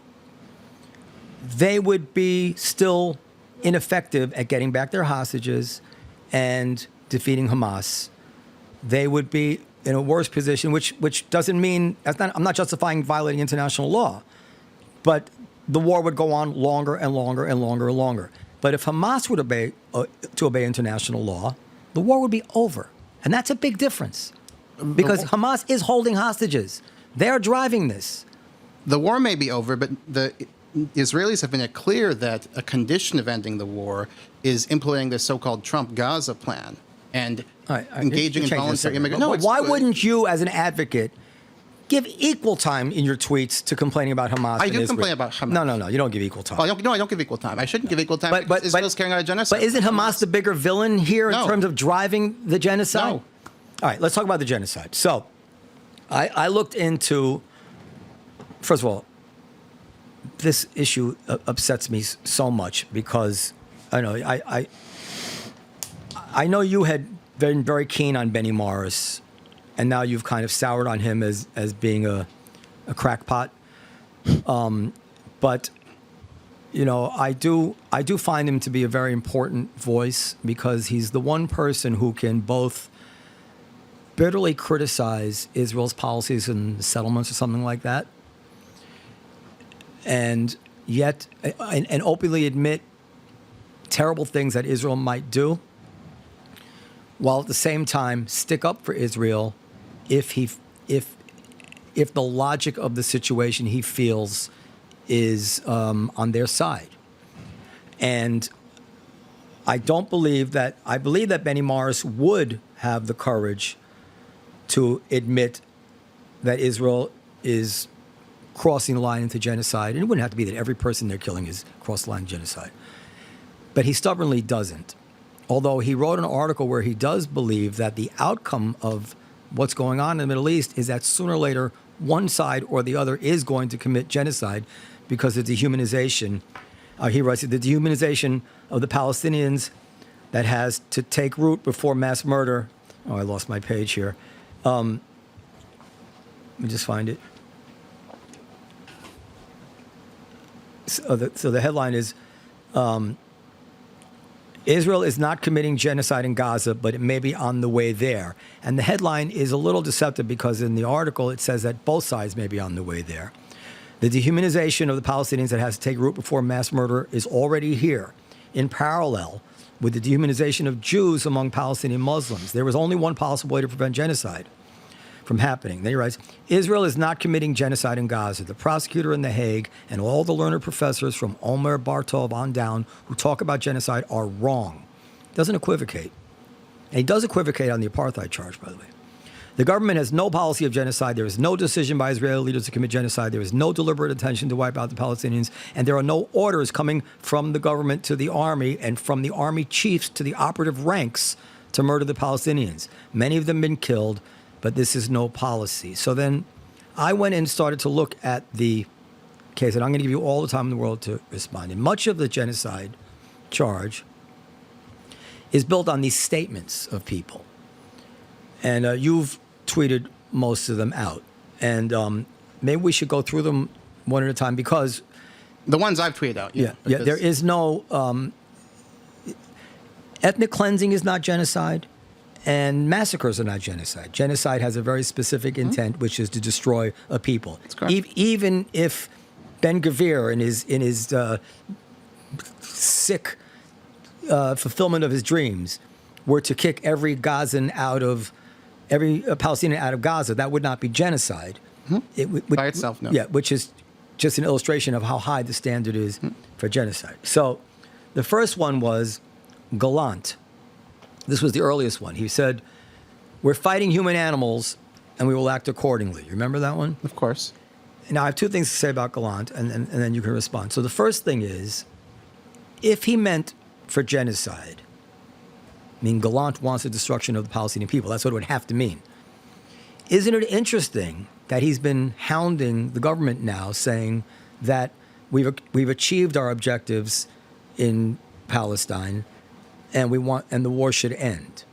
B: they would be still ineffective at getting back their hostages and defeating Hamas. They would be in a worse position, which doesn't mean, I'm not justifying violating international law, but the war would go on longer and longer and longer and longer. But if Hamas would obey international law, the war would be over. And that's a big difference, because Hamas is holding hostages. They're driving this.
C: The war may be over, but the Israelis have been clear that a condition of ending the war is implementing the so-called Trump Gaza plan and engaging in voluntary immigration. No,
B: why wouldn't you, as an advocate, give equal time in your tweets to complaining about Hamas?
C: I do complain about Hamas.
B: No, you don't give equal time.
C: I don't give equal time. I shouldn't give equal time because Israel's carrying out a genocide.
B: But isn't Hamas the bigger villain here in terms of driving the genocide?
C: No.
B: All right, let's talk about the genocide. So I looked into, first of all, this issue upsets me so much because I know you had been very keen on Benny Morris, and now you've kind of soured on him as being a crackpot. But I do find him to be a very important voice, because he's the one person who can both bitterly criticize Israel's policies and settlements or something like that, and yet and openly admit terrible things that Israel might do, while at the same time stick up for Israel if the logic of the situation he feels is on their side. And I believe that Benny Morris would have the courage to admit that Israel is crossing the line into genocide. And it wouldn't have to be that every person they're killing is crossed the line into genocide. But he stubbornly doesn't. Although he wrote an article where he does believe that the outcome of what's going on in the Middle East is that sooner or later, one side or the other is going to commit genocide because of dehumanization. He writes, the dehumanization of the Palestinians that has to take root before mass murder. Oh, I lost my page here. Let me just find it. So the headline is, Israel is not committing genocide in Gaza, but it may be on the way there. And the headline is a little deceptive because in the article it says that both sides may be on the way there. The dehumanization of the Palestinians that has to take root before mass murder is already here, in parallel with the dehumanization of Jews among Palestinian Muslims. There was only one possible way to prevent genocide. from happening. Then he writes, Israel is not committing genocide in Gaza. The prosecutor in The Hague and all the learned professors from Omer Bartov on down who talk about genocide are wrong. Doesn't equivocate. And he does equivocate on the apartheid charge, by the way. The government has no policy of genocide. There is no decision by Israeli leaders to commit genocide. There is no deliberate intention to wipe out the Palestinians. And there are no orders coming from the government to the army and from the army chiefs to the operative ranks to murder the Palestinians. Many of them have been killed, but this is no policy. So then I went and started to look at the case, and I'm going to give you all the time in the world to respond. And much of the genocide charge is built on these statements of people. And you've tweeted most of them out. And maybe we should go through them one at a time because...
C: The ones I've tweeted out.
B: Yeah, there is no... ethnic cleansing is not genocide, and massacres are not genocide. Genocide has a very specific intent, which is to destroy a people.
C: That's correct.
B: Even if Ben Gvir, in his sick fulfillment of his dreams, were to kick every Palestinian out of Gaza, that would not be genocide. It would,
C: By itself, no.
B: Yeah, which is just an illustration of how high the standard is for genocide. So the first one was Gallant. This was the earliest one. He said, we're fighting human animals and we will act accordingly. You remember that one?
C: Of course.
B: Now, I have two things to say about Gallant, and then you can respond. So the first thing is, if he meant for genocide, I mean, Gallant wants the destruction of the Palestinian people. That's what it would have to mean. Isn't it interesting that he's been hounding the government now, saying that we've achieved our objectives in Palestine, and the war should end?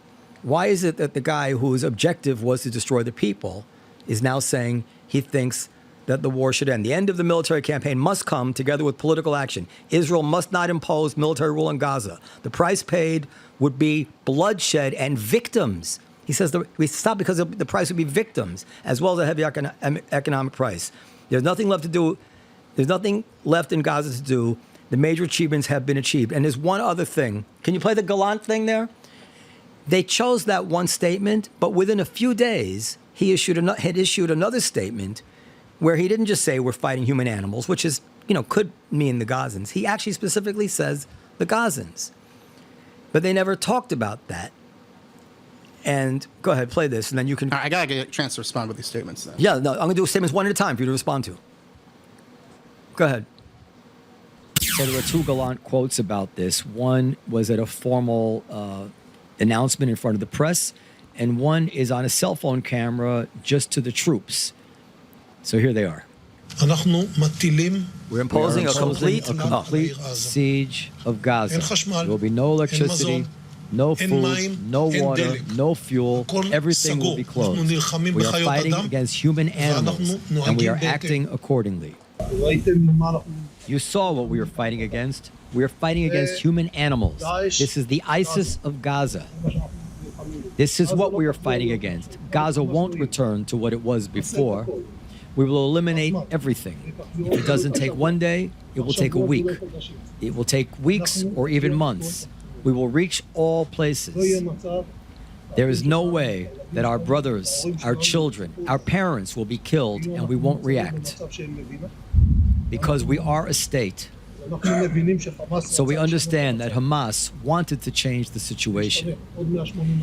B: Why is it that the guy whose objective was to destroy the people is now saying he thinks that the war should end? The end of the military campaign must come together with political action. Israel must not impose military rule in Gaza. The price paid would be bloodshed and victims. He says we stop because the price would be victims, as well as a heavy economic price. There's nothing left to do. There's nothing left in Gaza to do. The major achievements have been achieved. And there's one other thing. Can you play the Gallant thing there? They chose that one statement, but within a few days, he had issued another statement where he didn't just say we're fighting human animals, which is, could mean the Gazans. He actually specifically says the Gazans. But they never talked about that. And go ahead, play this, and then you can...
C: I got to get a chance to respond with these statements then.
B: Yeah, no, I'm going to do statements one at a time for you to respond to. Go ahead.
H: So there were two Gallant quotes about this. One was at a formal announcement in front of the press, and one is on a cell phone camera just to the troops. So here they are.
B: We're imposing a complete
H: siege of Gaza. There will be no electricity, no food, no water, no fuel. Everything will be closed. We are fighting against human animals, and we are acting accordingly. You saw what we are fighting against. We are fighting against human animals. This is the ISIS of Gaza. This is what we are fighting against. Gaza won't return to what it was before. We will eliminate everything. If it doesn't take one day, it will take a week. It will take weeks or even months. We will reach all places. There is no way that our brothers, our children, our parents will be killed and we won't react. Because we are a state. So we understand that Hamas wanted to change the situation.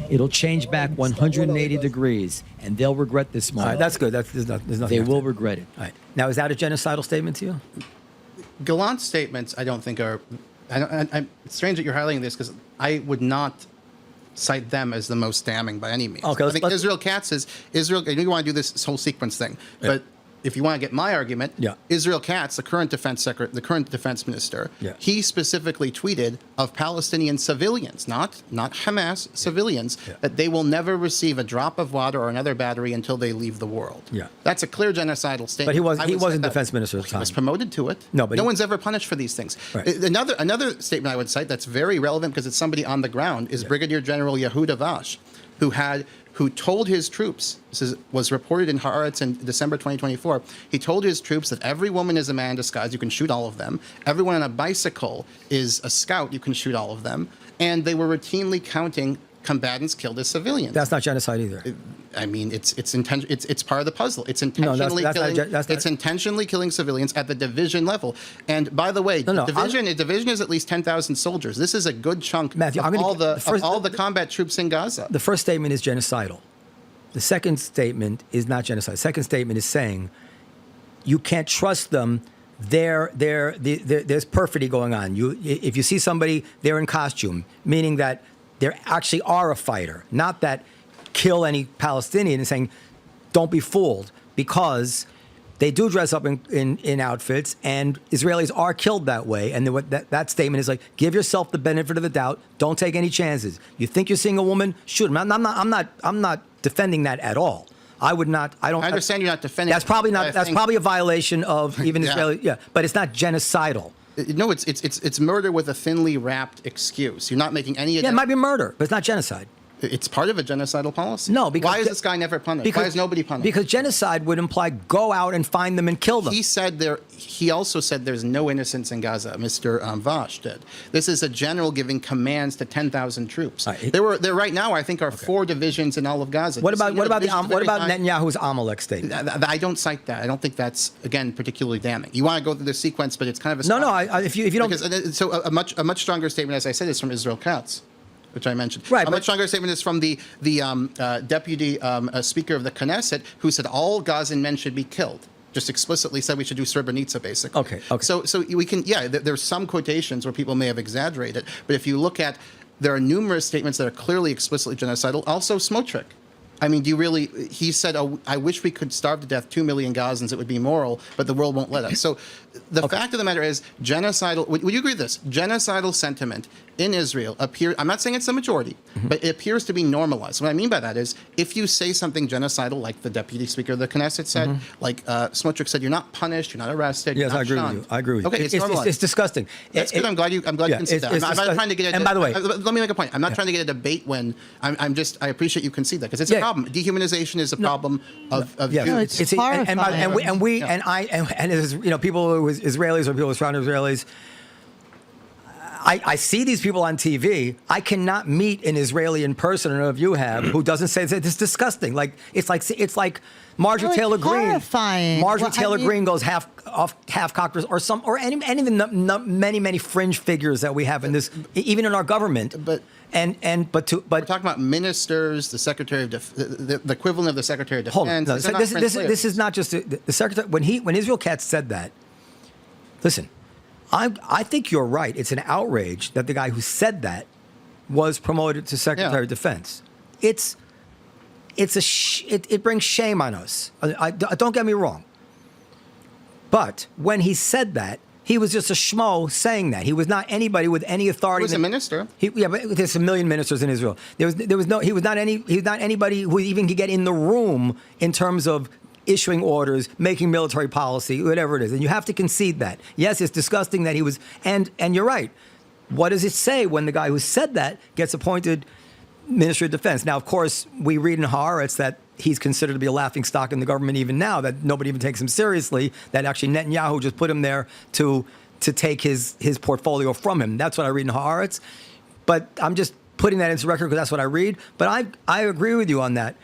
H: It'll change back 180 degrees, and they'll regret this moment.
B: All right, that's good. There's nothing
H: they will regret it.
B: All right. Now, is that a genocidal statement to you?
C: Gallant statements, I don't think are... it's strange that you're highlighting this because I would not cite them as the most damning by any means.
B: Okay,
C: I think Israel Katz is... I know you want to do this whole sequence thing, but... If you want to get my argument, Israel Katz, the current defense minister, he specifically tweeted of Palestinian civilians, not Hamas civilians, that they will never receive a drop of water or another battery until they leave the world.
B: Yeah,
C: that's a clear genocidal statement.
B: But he wasn't defense minister at the time.
C: He was promoted to it.
B: No, but
C: no one's ever punished for these things.
B: Right.
C: Another statement I would cite that's very relevant because it's somebody on the ground is Brigadier General Yehuda Vash, who told his troops, was reported in Haaretz in December 2024, he told his troops that every woman is a man in disguise, you can shoot all of them. Everyone on a bicycle is a scout, you can shoot all of them. And they were routinely counting combatants killed as civilians.
B: That's not genocide either.
C: I mean, it's part of the puzzle. It's intentionally intentionally killing civilians at the division level. And by the way, a division is at least 10,000 soldiers. This is a good chunk of all the combat troops in Gaza.
B: The first statement is genocidal. The second statement is not genocide. The second statement is saying you can't trust them. There's perfidy going on. If you see somebody, they're in costume, meaning that they actually are a fighter, not that kill any Palestinian, and saying don't be fooled, because they do dress up in outfits, and Israelis are killed that way. And that statement is like, give yourself the benefit of the doubt. Don't take any chances. You think you're seeing a woman? Shoot them. I'm not defending that at all. I would not. I
C: understand you're not defending.
B: That's probably not. That's probably a violation of even Israeli. Yeah, but it's not genocidal.
C: No, it's murder with a thinly wrapped excuse. You're not making any.
B: Yeah, it might be murder, but it's not genocide.
C: It's part of a genocidal policy.
B: No, because
C: why is this guy never punished? Why is nobody punished?
B: Because genocide would imply go out and find them and kill them.
C: He also said there's no innocents in Gaza. Mr. Vash did. This is a general giving commands to 10,000 troops. There right now, I think, are 4 divisions in all of Gaza.
B: What about Netanyahu's Amalek statement?
C: I don't cite that. I don't think that's, again, particularly damning. You want to go through the sequence, but it's kind of a
B: no. If you don't,
C: so a much stronger statement, as I said, is from Israel Katz, which I mentioned.
B: Right,
C: a much stronger statement is from the deputy speaker of the Knesset, who said all Gazan men should be killed. Just explicitly said we should do Srebrenica, basically.
B: Okay.
C: So we can, there's some quotations where people may have exaggerated, but if you look at, there are numerous statements that are clearly explicitly genocidal. Also, Smotrich. I mean, he said, I wish we could starve to death 2 million Gazans, it would be moral, but the world won't let us. So the fact of the matter is, genocidal, would you agree with this? Genocidal sentiment in Israel I'm not saying it's the majority, but it appears to be normalized. What I mean by that is, if you say something genocidal, like the deputy speaker of the Knesset said, like Smotrich said, you're not punished, you're not arrested,
B: yes,
C: you're not
B: I agree
C: shunned.
B: with you. I agree with you.
C: Okay, it's normalized.
B: It's disgusting.
C: That's good. I'm glad you can see that. I'm not trying to get
B: and by the way,
C: let me make a point. I'm not trying to get a debate when I appreciate you concede that, because it's a problem. Dehumanization is a problem of
B: yes.
A: No, it's horrifying.
B: And as people who Israelis or people who surround Israelis, I see these people on TV. I cannot meet an Israeli in person, or if you have, who doesn't say it's disgusting. Like it's like Marjorie Taylor Greene.
A: Horrifying.
B: Greene goes half cocked or any of the many fringe figures that we have in this, even in our government.
C: But we're talking about ministers, the Secretary of the equivalent of the Secretary of Defense.
B: This is not just the Secretary. When Israel Katz said that, listen, I think you're right. It's an outrage that the guy who said that was promoted to Secretary of Defense. It brings shame on us. Don't get me wrong. But when he said that, he was just a schmo saying that. He was not anybody with any authority.
C: He was a minister.
B: But there's a million ministers in Israel. He was not anybody who even could get in the room in terms of issuing orders, making military policy, whatever it is. And you have to concede that. Yes, it's disgusting that he was, and you're right. What does it say when the guy who said that gets appointed Ministry of Defense? Now, of course, we read in Haaretz that he's considered to be a laughingstock in the government even now, that nobody even takes him seriously, that actually Netanyahu just put him there to take his portfolio from him. That's what I read in Haaretz. But I'm just putting that into record because that's what I read. But I agree with you on that.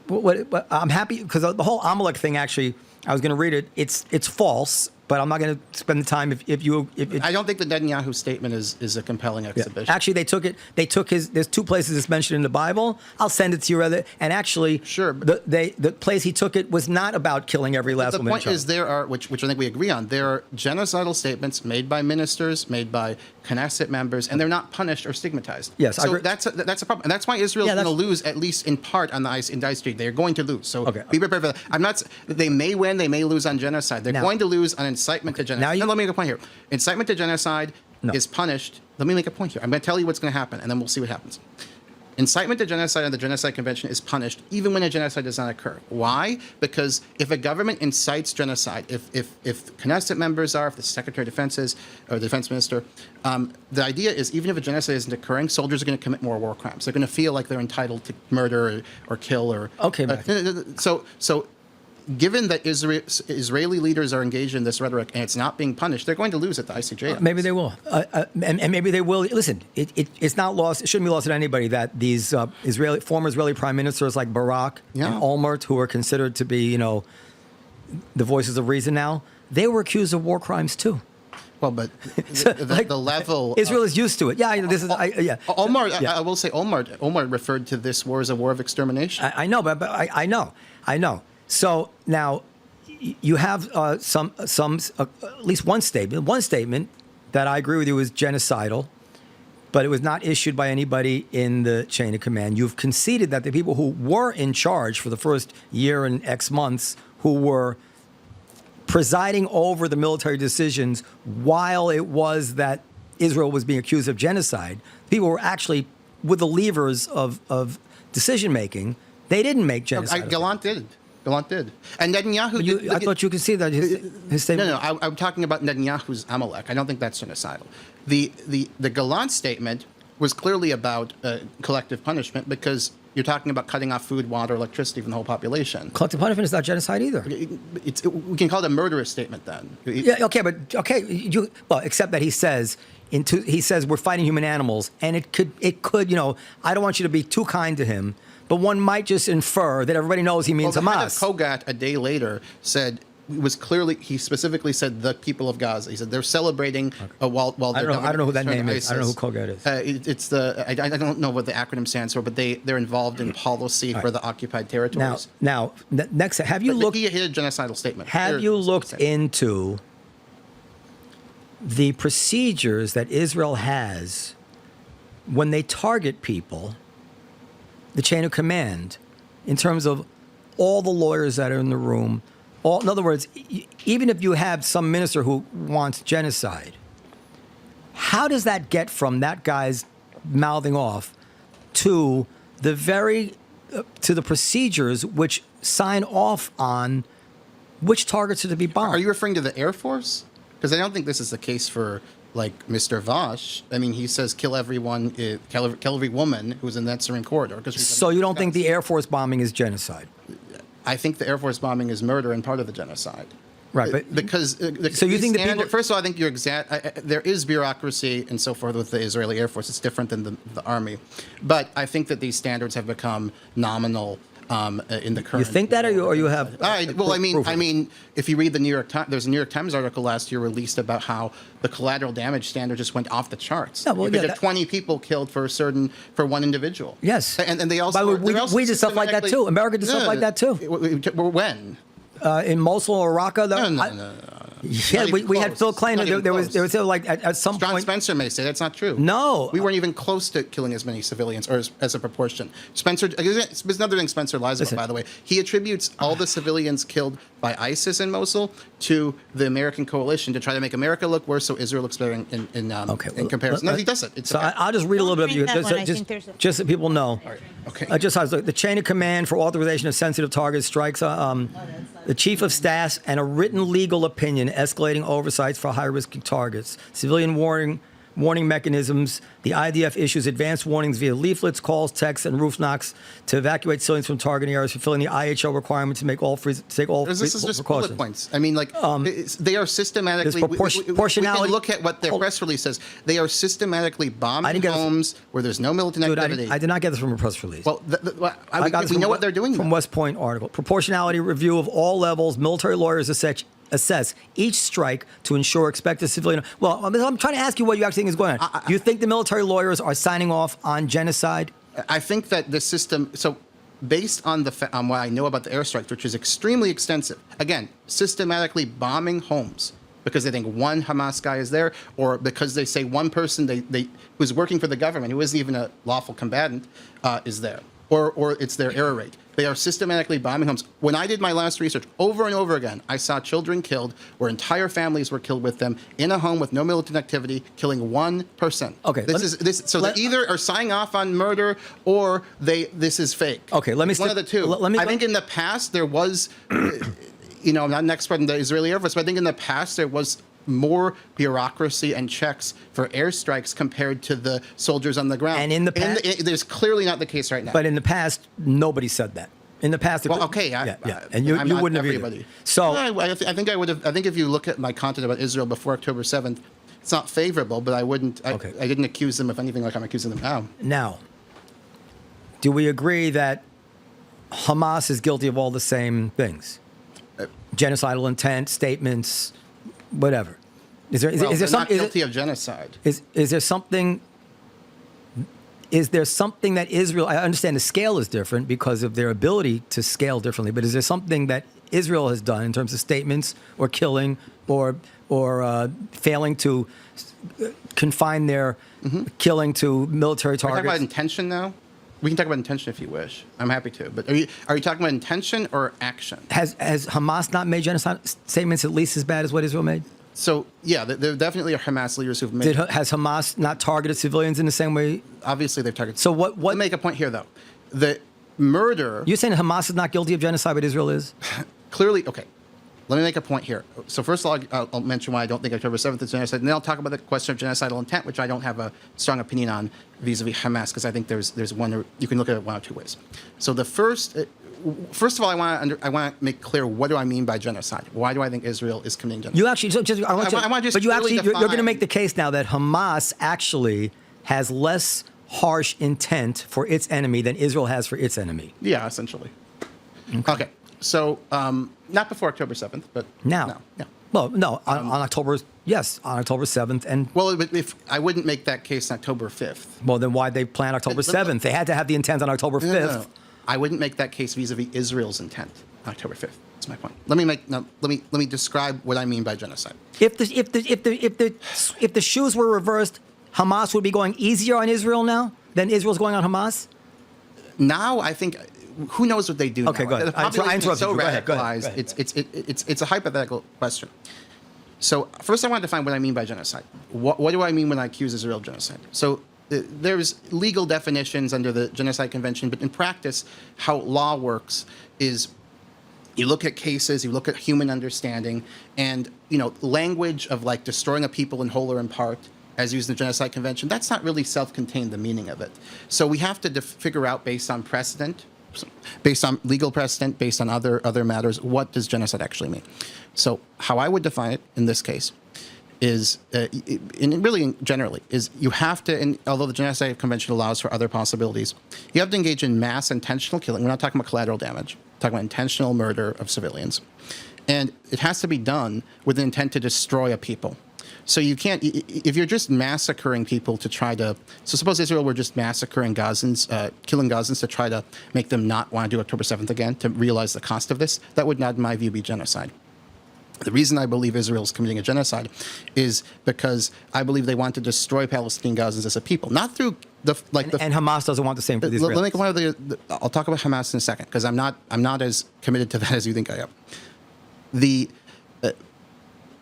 B: But I'm happy because the whole Amalek thing, actually, I was going to read it. It's false, but I'm not going to spend the time if
C: I don't think the Netanyahu statement is a compelling exhibition.
B: Yeah. Actually, they took his. There's 2 places it's mentioned in the Bible. I'll send it to you. And actually,
C: sure.
B: The place he took it was not about killing every last woman.
C: The point is there are, which I think we agree on, there are genocidal statements made by ministers, made by Knesset members, and they're not punished or stigmatized.
B: Yes, I agree.
C: That's a problem, and that's why Israel is going to lose, at least in part, on the ice in Dice Street. They're going to lose. So be prepared for that. They may win, they may lose on genocide. They're going to lose on incitement to genocide. Now let me make a point here. Incitement to genocide is punished. Let me make a point here. I'm going to tell you what's going to happen, and then we'll see what happens. Incitement to genocide under the Genocide Convention is punished even when a genocide does not occur. Why? Because if a government incites genocide, if Knesset members are, if the Secretary of Defense is, or the Defense Minister, the idea is even if a genocide isn't occurring, soldiers are going to commit more war crimes. They're going to feel like they're entitled to murder or kill or...
B: Okay,
C: so given that Israeli leaders are engaged in this rhetoric and it's not being punished, they're going to lose at the ICJ.
B: Maybe they will, and maybe they will. Listen, it's not lost. It shouldn't be lost on anybody that these former Israeli prime ministers like Barak and Olmert, who are considered to be, the voices of reason now, they were accused of war crimes too.
C: Well, but the level
B: Israel is used to it. Yeah, this is
C: Olmert. I will say Olmert referred to this war as a war of extermination.
B: I know, but I know. So now you have at least one statement that I agree with you is genocidal, but it was not issued by anybody in the chain of command. You've conceded that the people who were in charge for the first year and X months, who were presiding over the military decisions while it was that Israel was being accused of genocide, people were actually with the levers of decision making. They didn't make genocide.
C: Gallant did. And Netanyahu.
B: I thought you could see that his statement.
C: No. I'm talking about Netanyahu's Amalek. I don't think that's genocidal. The Gallant statement was clearly about collective punishment because you're talking about cutting off food, water, electricity from the whole population.
B: Collective punishment is not genocide either.
C: We can call it a murderous statement then.
B: Except that he says we're fighting human animals, and it could. I don't want you to be too kind to him, but one might just infer that everybody knows he means
C: the
B: Hamas.
C: Head of Kogat a day later said. He specifically said the people of Gaza. He said they're celebrating while
B: I don't know who that name is. I don't know who Kogat is.
C: I don't know what the acronym stands for, but they're involved in policy for the occupied territories.
B: Now, next, have you looked?
C: He hit a genocidal statement.
B: Have you looked into the procedures that Israel has when they target people, the chain of command, in terms of all the lawyers that are in the room? In other words, even if you have some minister who wants genocide, how does that get from that guy's mouthing off to the procedures which sign off on which targets are to be bombed?
C: Are you referring to the Air Force? Because I don't think this is the case for Mr. Vosh. I mean, he says kill everyone, kill every woman who's in that Syrian corridor.
B: So you don't think the Air Force bombing is genocide?
C: I think the Air Force bombing is murder and part of the genocide.
B: Right, but
C: because
B: so you think
C: first of all, I think you're there is bureaucracy and so forth with the Israeli Air Force. It's different than the army, but I think that these standards have become nominal in the current.
B: You think that, or you have?
C: All right. Well, I mean, if you read the New York Times, there's a New York Times article last year released about how the collateral damage standard just went off the charts.
B: Yeah, well,
C: you had 20 people killed for one individual.
B: Yes,
C: and they also.
B: We did stuff like that too. America did stuff like that too.
C: When?
B: In Mosul or Raqqa?
C: No.
B: Yeah, we had Phil Klein. There was like at some point.
C: John Spencer may say that's not true.
B: No,
C: we weren't even close to killing as many civilians, or as a proportion. Spencer, there's another thing Spencer lies about, by the way. He attributes all the civilians killed by ISIS in Mosul to the American coalition to try to make America look worse, so Israel looks better in comparison. No, he does it.
B: I'll just read a little bit of you, just so people know.
C: Right. Okay.
B: Just the chain of command for authorization of sensitive targets strikes. The chief of staff and a written legal opinion escalating oversights for high-risk targets. Civilian warning mechanisms. The IDF issues advanced warnings via leaflets, calls, texts, and roof knocks to evacuate civilians from targeting areas, fulfilling the IHO requirement to take all
C: This is just bullet points. I mean, they are systematically.
B: Proportionality.
C: We can look at what their press release says. They are systematically bombing homes where there's no militant activity.
B: I did not get this from a press release.
C: Well, we know what they're doing.
B: From West Point article. Proportionality review of all levels. Military lawyers assess each strike to ensure expected civilian. Well, I'm trying to ask you what you actually think is going on. Do you think the military lawyers are signing off on genocide?
C: I think that the system. So, based on what I know about the airstrikes, which is extremely extensive, again, systematically bombing homes because they think one Hamas guy is there, or because they say one person who's working for the government, who isn't even a lawful combatant, is there, or it's their error rate. They are systematically bombing homes. When I did my last research, over and over again, I saw children killed where entire families were killed with them in a home with no militant activity, killing one person.
B: Okay.
C: They either are signing off on murder or this is fake.
B: Okay, let me.
C: One of the two. I think in the past there was, I'm not an expert in the Israeli Air Force, but I think in the past there was more bureaucracy and checks for airstrikes compared to the soldiers on the ground.
B: And in the past,
C: there's clearly not the case right now.
B: But in the past, nobody said that. In the past,
C: Well, okay,
B: and you
C: I'm
B: you
C: not
B: wouldn't
C: everybody.
B: have either. So
C: I think I would have. I think if you look at my content about Israel before October 7th, it's not favorable, but I wouldn't. I didn't accuse them of anything like I'm accusing them now.
B: now, do we agree that Hamas is guilty of all the same things? Genocidal intent, statements, whatever. Is there
C: Well,
B: is there
C: they're not
B: something
C: guilty of genocide?
B: is there something? Is there something that Israel? I understand the scale is different because of their ability to scale differently. But is there something that Israel has done in terms of statements or killing or failing to confine their killing to military
C: Are you talking
B: targets?
C: about intention now? We can talk about intention if you wish. I'm happy to. But are you talking about intention or action?
B: Has Hamas not made genocide statements at least as bad as what Israel made?
C: So yeah, there definitely are Hamas leaders who've made.
B: Has Hamas not targeted civilians in the same way?
C: Obviously, they've targeted.
B: So what?
C: Let me make a point here, though. The murder.
B: You're saying Hamas is not guilty of genocide, but Israel is?
C: Clearly, okay. Let me make a point here. So first of all, I'll mention why I don't think October 7th is genocide, and then I'll talk about the question of genocidal intent, which I don't have a strong opinion on vis-a-vis Hamas, because I think there's one, or you can look at it one or two ways. So the first of all, I want to make clear, what do I mean by genocide? Why do I think Israel is committing genocide?
B: You actually, you're going to make the case now that Hamas actually has less harsh intent for its enemy than Israel has for its enemy.
C: Yeah, essentially. Okay. So, not before October 7th, but
B: now.
C: No, yeah.
B: Well, no, on October 7th. And
C: well, if I wouldn't make that case on October 5th.
B: Well, then why'd they plan October 7th? They had to have the intent on October 5th.
C: No. I wouldn't make that case vis-a-vis Israel's intent on October 5th. That's my point. Let me describe what I mean by genocide.
B: If the shoes were reversed, Hamas would be going easier on Israel now than Israel's going on Hamas?
C: Now, I think, who knows what they do
B: Okay,
C: now?
B: go ahead.
C: The population is so
B: Go ahead.
C: radicalized, it's a hypothetical question. So first I want to define what I mean by genocide. What do I mean when I accuse Israel of genocide? So there's legal definitions under the Genocide Convention, but in practice, how law works is you look at cases, you look at human understanding, and language of like destroying a people in whole or in part, as used in the Genocide Convention, that's not really self-contained, the meaning of it. So we have to figure out, based on precedent, based on legal precedent, based on other matters, what does genocide actually mean? So how I would define it in this case is, generally, is you have to, and although the Genocide Convention allows for other possibilities, you have to engage in mass intentional killing. We're not talking about collateral damage. We're talking about intentional murder of civilians. And it has to be done with the intent to destroy a people. So you can't, if you're just massacring people to try to, so suppose Israel were just massacring Gazans, killing Gazans to try to make them not want to do October 7th again, to realize the cost of this, that would not, in my view, be genocide. The reason I believe Israel is committing a genocide is because I believe they want to destroy Palestinian Gazans as a people, not through and
B: Hamas doesn't want the same for the Israelis.
C: I'll talk about Hamas in a second, because I'm not as committed to that as you think I am. The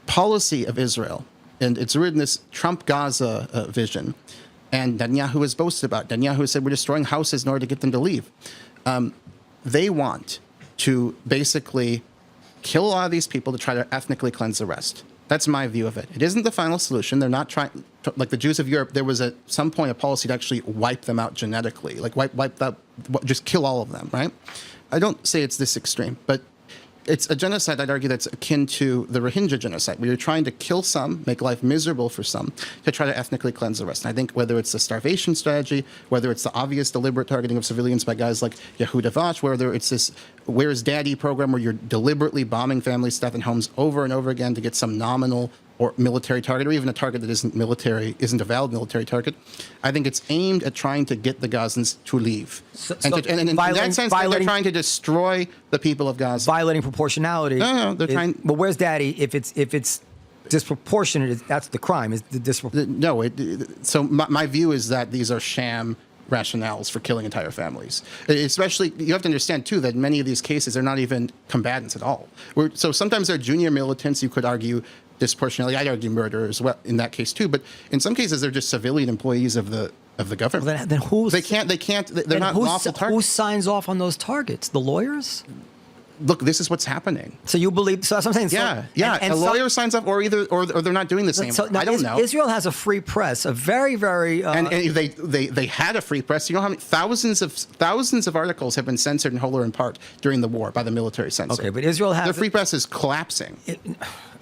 C: policy of Israel, and it's written this Trump Gaza vision, and Netanyahu has boasted about. Netanyahu said we're destroying houses in order to get them to leave. They want to basically kill a lot of these people to try to ethnically cleanse the rest. That's my view of it. It isn't the final solution. They're not trying, like the Jews of Europe, there was at some point a policy to actually wipe them out genetically, like wipe that, just kill all of them, right? I don't say it's this extreme, but it's a genocide, I'd argue, that's akin to the Rohingya genocide, where you're trying to kill some, make life miserable for some, to try to ethnically cleanse the rest. And I think whether it's the starvation strategy, whether it's the obvious deliberate targeting of civilians by guys like Yehuda Vash, whether it's this Where's Daddy program where you're deliberately bombing families, death, and homes over and over again to get some nominal or military target, or even a target that isn't a valid military target. I think it's aimed at trying to get the Gazans to leave. And in that sense, they're trying to destroy the people of Gaza.
B: Violating proportionality.
C: No, they're trying.
B: But where's Daddy? If it's disproportionate, that's the crime. Is the disproportionate?
C: No. So my view is that these are sham rationales for killing entire families. Especially, you have to understand, too, that many of these cases are not even combatants at all. So sometimes they're junior militants. You could argue disproportionately. I'd argue murder as well in that case, too. But in some cases, they're just civilian employees of the government.
B: Well, then who's...
C: They're not lawful targets.
B: Who signs off on those targets? The lawyers?
C: look, this is what's happening.
B: So you believe? So that's what I'm saying.
C: Yeah,
B: so,
C: yeah.
B: And
C: a lawyer signs up, or they're not doing the same.
B: So now
C: I don't know.
B: Israel has a free press, a very, very.
C: And they had a free press. You know how many thousands of articles have been censored in whole or in part during the war by the military censor.
B: Okay, but Israel has
C: their free press is collapsing.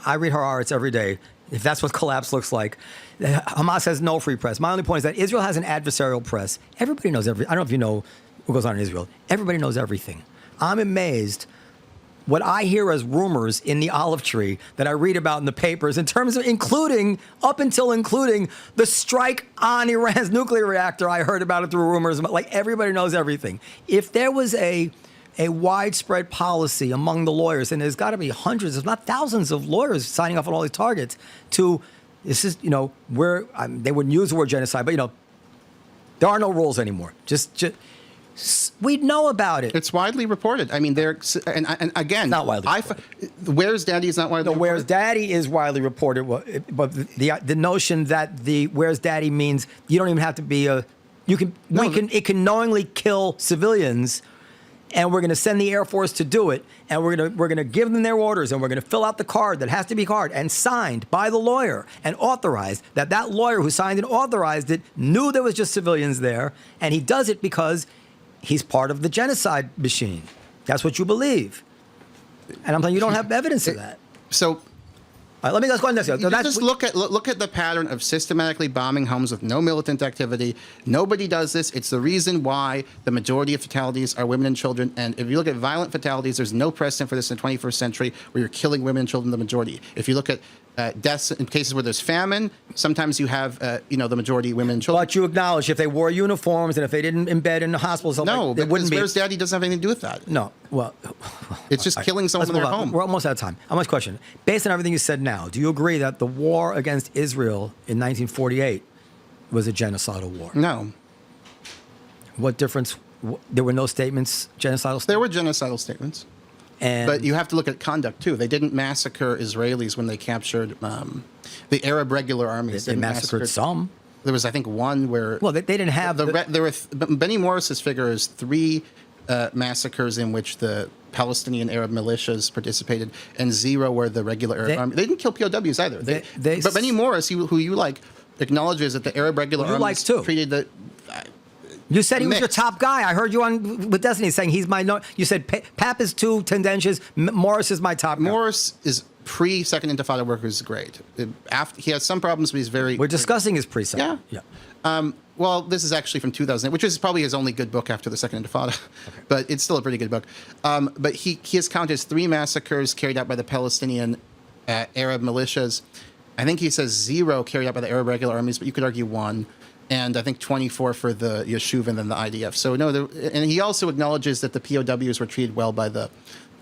B: I read Haaretz every day. If that's what collapse looks like, Hamas has no free press. My only point is that Israel has an adversarial press. Everybody knows everything. I don't know if you know what goes on in Israel. Everybody knows everything. I'm amazed. What I hear as rumors in the olive tree that I read about in the papers, in terms of including the strike on Iran's nuclear reactor, I heard about it through rumors. Like, everybody knows everything. If there was a widespread policy among the lawyers, and there's got to be hundreds, if not thousands, of lawyers signing off on all these targets this is, where they wouldn't use the word genocide, but, there are no rules anymore. Just we'd know about it.
C: It's widely reported. I mean, and again,
B: not widely reported.
C: Where's Daddy is not widely reported.
B: Where's Daddy is widely reported, but the notion that the Where's Daddy means you don't even have to be it can knowingly kill civilians, and we're going to send the Air Force to do it, and we're going to give them their orders, and we're going to fill out the card that has to be card and signed by the lawyer and authorized, that lawyer who signed and authorized it knew there was just civilians there, and he does it because he's part of the genocide machine. That's what you believe. And I'm saying you don't have evidence of that.
C: So
B: let me just go on this.
C: Just look at the pattern of systematically bombing homes with no militant activity. Nobody does this. It's the reason why the majority of fatalities are women and children. And if you look at violent fatalities, there's no precedent for this in the 21st century where you're killing women and children the majority. If you look at deaths in cases where there's famine, sometimes you have the majority women and children.
B: But you acknowledge if they wore uniforms and if they didn't embed in the hospitals,
C: no,
B: they wouldn't be.
C: Where's Daddy doesn't have anything to do with that.
B: No, well,
C: it's just killing someone in their home.
B: We're almost out of time. I want to question, based on everything you said now, do you agree that the war against Israel in 1948 was a genocidal war?
C: No.
B: What difference? There were no statements, genocidal statements?
C: There were genocidal statements. But you have to look at conduct, too. They didn't massacre Israelis when they captured the Arab regular armies.
B: They massacred some.
C: There was, I think, one where...
B: Well, they didn't have...
C: There were Benny Morris's figure is 3 massacres in which the Palestinian Arab militias participated, and 0 were the regular Arab army. They didn't kill POWs either. But Benny Morris, who you like, acknowledges that the Arab regular armies treated the...
B: You said he was your top guy. I heard you on with Destiny saying he's my... You said Pap is too tendentious. Morris is my top guy.
C: Morris is pre-Second Intifada work who's great. He has some problems, but he's very...
B: We're discussing his pre-Second.
C: Yeah. Well, this is actually from 2008, which is probably his only good book after the Second Intifada. Okay. But it's still a pretty good book. But he has counted as 3 massacres carried out by the Palestinian Arab militias. I think he says 0 carried out by the Arab regular armies, but you could argue 1. And I think 24 for the Yeshuv and then the IDF. So and he also acknowledges that the POWs were treated well by the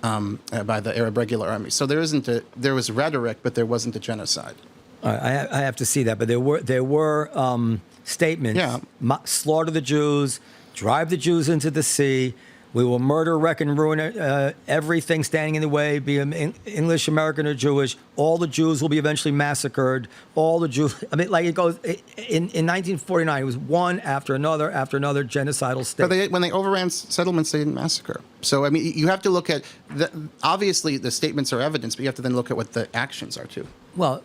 C: Arab regular army. So there was rhetoric, but there wasn't a genocide.
B: I have to see that, but there were statements.
C: Yeah.
B: Slaughter the Jews, drive the Jews into the sea. We will murder, wreck, and ruin everything standing in the way, be English, American, or Jewish. All the Jews will be eventually massacred. All the Jews. I mean, like it goes in 1949. It was one after another genocidal state.
C: But when they overran settlements, they didn't massacre. So I mean, you have to look at obviously the statements are evidence, but you have to then look at what the actions are too.
B: Well,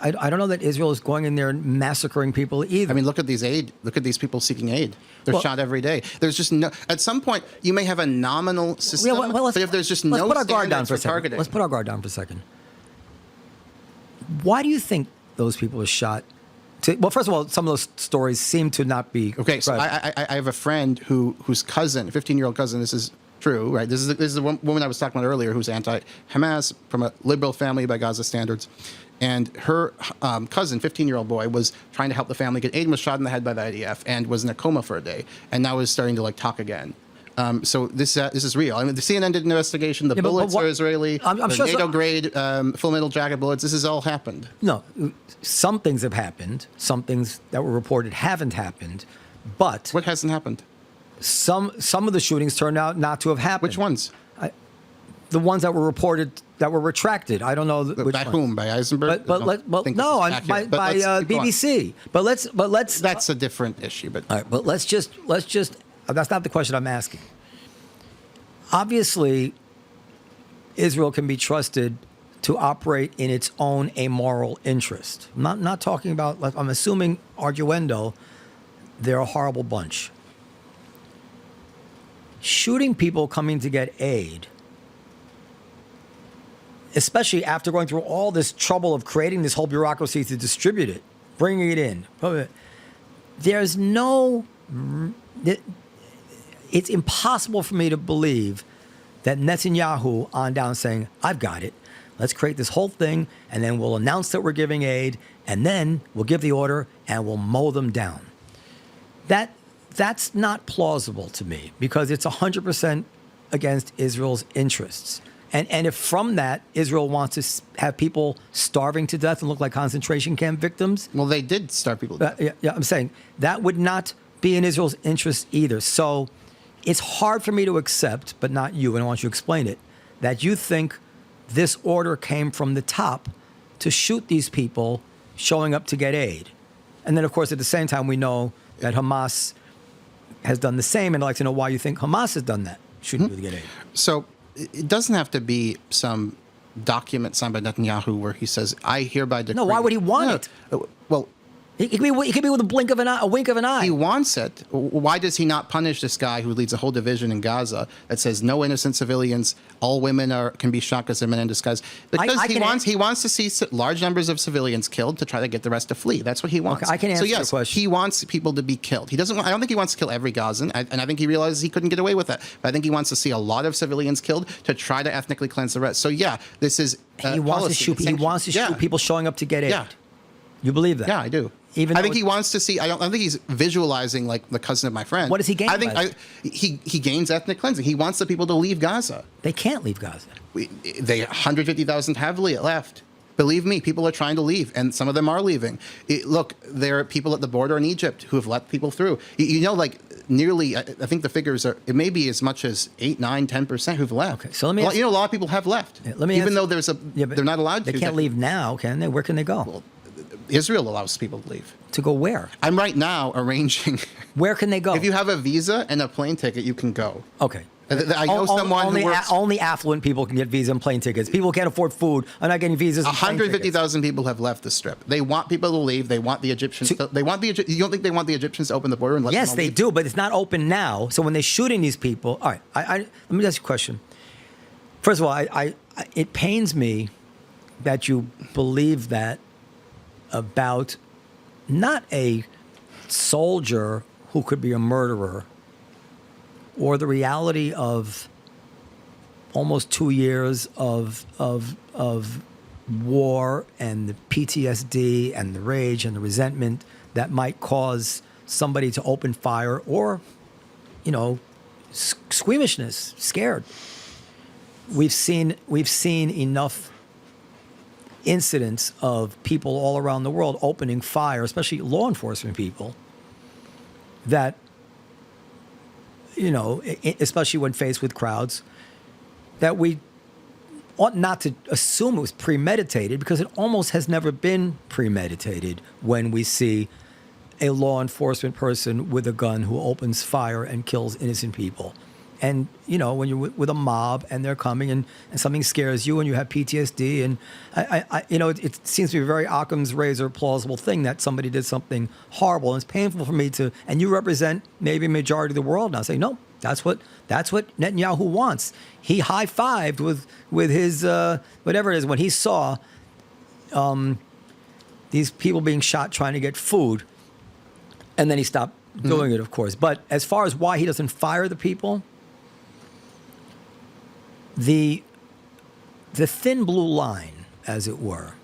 B: I don't know that Israel is going in there and massacring people either.
C: I mean, look at these people seeking aid. They're shot every day. There's just no. At some point, you may have a nominal system, but if there's just no standards for targeting.
B: Let's put our guard down for a second. Why do you think those people are shot? Well, first of all, some of those stories seem to not be
C: okay. So I have a friend whose cousin, 15-year-old cousin. This is true, right? This is the woman I was talking about earlier, who's anti-Hamas from a liberal family by Gaza standards. And her cousin, 15-year-old boy, was trying to help the family get aid and was shot in the head by the IDF and was in a coma for a day, and now is starting to talk again. So this is real. I mean, the CNN did an investigation. The bullets are Israeli. I'm sure NATO-grade full metal jacket bullets. This has all happened.
B: No, some things have happened. Some things that were reported haven't happened. But
C: what hasn't happened?
B: Some of the shootings turned out not to have happened.
C: Which ones?
B: The ones that were reported that were retracted. I don't know which
C: by whom? By Eisenberg?
B: By BBC. But let's.
C: That's a different issue. But
B: all right. But let's just. That's not the question I'm asking. Obviously, Israel can be trusted to operate in its own amoral interest. I'm not talking about, like, I'm assuming arguendo, they're a horrible bunch. Shooting people coming to get aid, especially after going through all this trouble of creating this whole bureaucracy to distribute it, bringing it in. There's no, it's impossible for me to believe that Netanyahu on down saying, I've got it. Let's create this whole thing, and then we'll announce that we're giving aid, and then we'll give the order, and we'll mow them down. That's not plausible to me, because it's 100% against Israel's interests. And if from that, Israel wants to have people starving to death and look like concentration camp victims.
C: Well, they did starve people to death.
B: Yeah, I'm saying that would not be in Israel's interest either. So it's hard for me to accept, but not you, and I want you to explain it, that you think this order came from the top to shoot these people showing up to get aid. And then, of course, at the same time, we know that Hamas has done the same, and I'd like to know why you think Hamas has done that, shooting people to get aid.
C: So it doesn't have to be some document signed by Netanyahu where he says, I hereby decree.
B: No, why would he want it?
C: Well,
B: It could be with a blink of an eye, a wink of an eye.
C: he wants it. Why does he not punish this guy who leads a whole division in Gaza that says no innocent civilians, all women can be shot because they're men in disguise? Because he wants to see large numbers of civilians killed to try to get the rest to flee. That's what he wants.
B: Okay, I can answer
C: your
B: question.
C: He wants people to be killed. He doesn't. I don't think he wants to kill every Gazan, and I think he realizes he couldn't get away with that. But I think he wants to see a lot of civilians killed to try to ethnically cleanse the rest. So yeah, this is
B: he wants to shoot. He wants to shoot people showing up to get aid.
C: Yeah.
B: You believe that?
C: Yeah, I do.
B: Even
C: I think he wants to see. I don't think he's visualizing like the cousin of my friend.
B: What does he gain?
C: I think he gains ethnic cleansing. He wants the people to leave Gaza.
B: They can't leave Gaza.
C: They 150,000 have left. Believe me, people are trying to leave, and some of them are leaving. Look, there are people at the border in Egypt who have let people through. You know, like nearly, I think the figures are, it may be as much as 8, 9, 10% who've left.
B: Okay, so let me
C: a lot of people have left.
B: Yeah, let me
C: even
B: answer,
C: though they're not allowed to.
B: They can't leave now, can they? Where can they go?
C: Well, Israel allows people to leave.
B: To go where?
C: I'm right now arranging.
B: Where can they go?
C: If you have a visa and a plane ticket, you can go.
B: Okay.
C: I know someone who works.
B: Only affluent people can get visa and plane tickets. People who can't afford food are not getting visas.
C: 150,000 people have left the strip. They want people to leave. They want the Egyptians. You don't think they want the Egyptians to open the border and let them all
B: Yes, they
C: leave?
B: do, but it's not open now. So when they're shooting these people, all right. Let me ask you a question. First of all, it pains me that you believe that about not a soldier who could be a murderer, or the reality of almost 2 years of war and the PTSD and the rage and the resentment that might cause somebody to open fire, or, squeamishness, scared. We've seen enough incidents of people all around the world opening fire, especially law enforcement people, that, especially when faced with crowds, that we ought not to assume it was premeditated, because it almost has never been premeditated when we see a law enforcement person with a gun who opens fire and kills innocent people. And, when you're with a mob and they're coming and something scares you and you have PTSD, and it seems to be a very Occam's razor plausible thing that somebody did something horrible, and it's painful for me to, and you represent maybe a majority of the world now, say, no, that's what Netanyahu wants. He high-fived with his, whatever it is, when he saw these people being shot trying to get food, and then he stopped doing it, of course. But as far as why he doesn't fire the people, the thin blue line, as it were,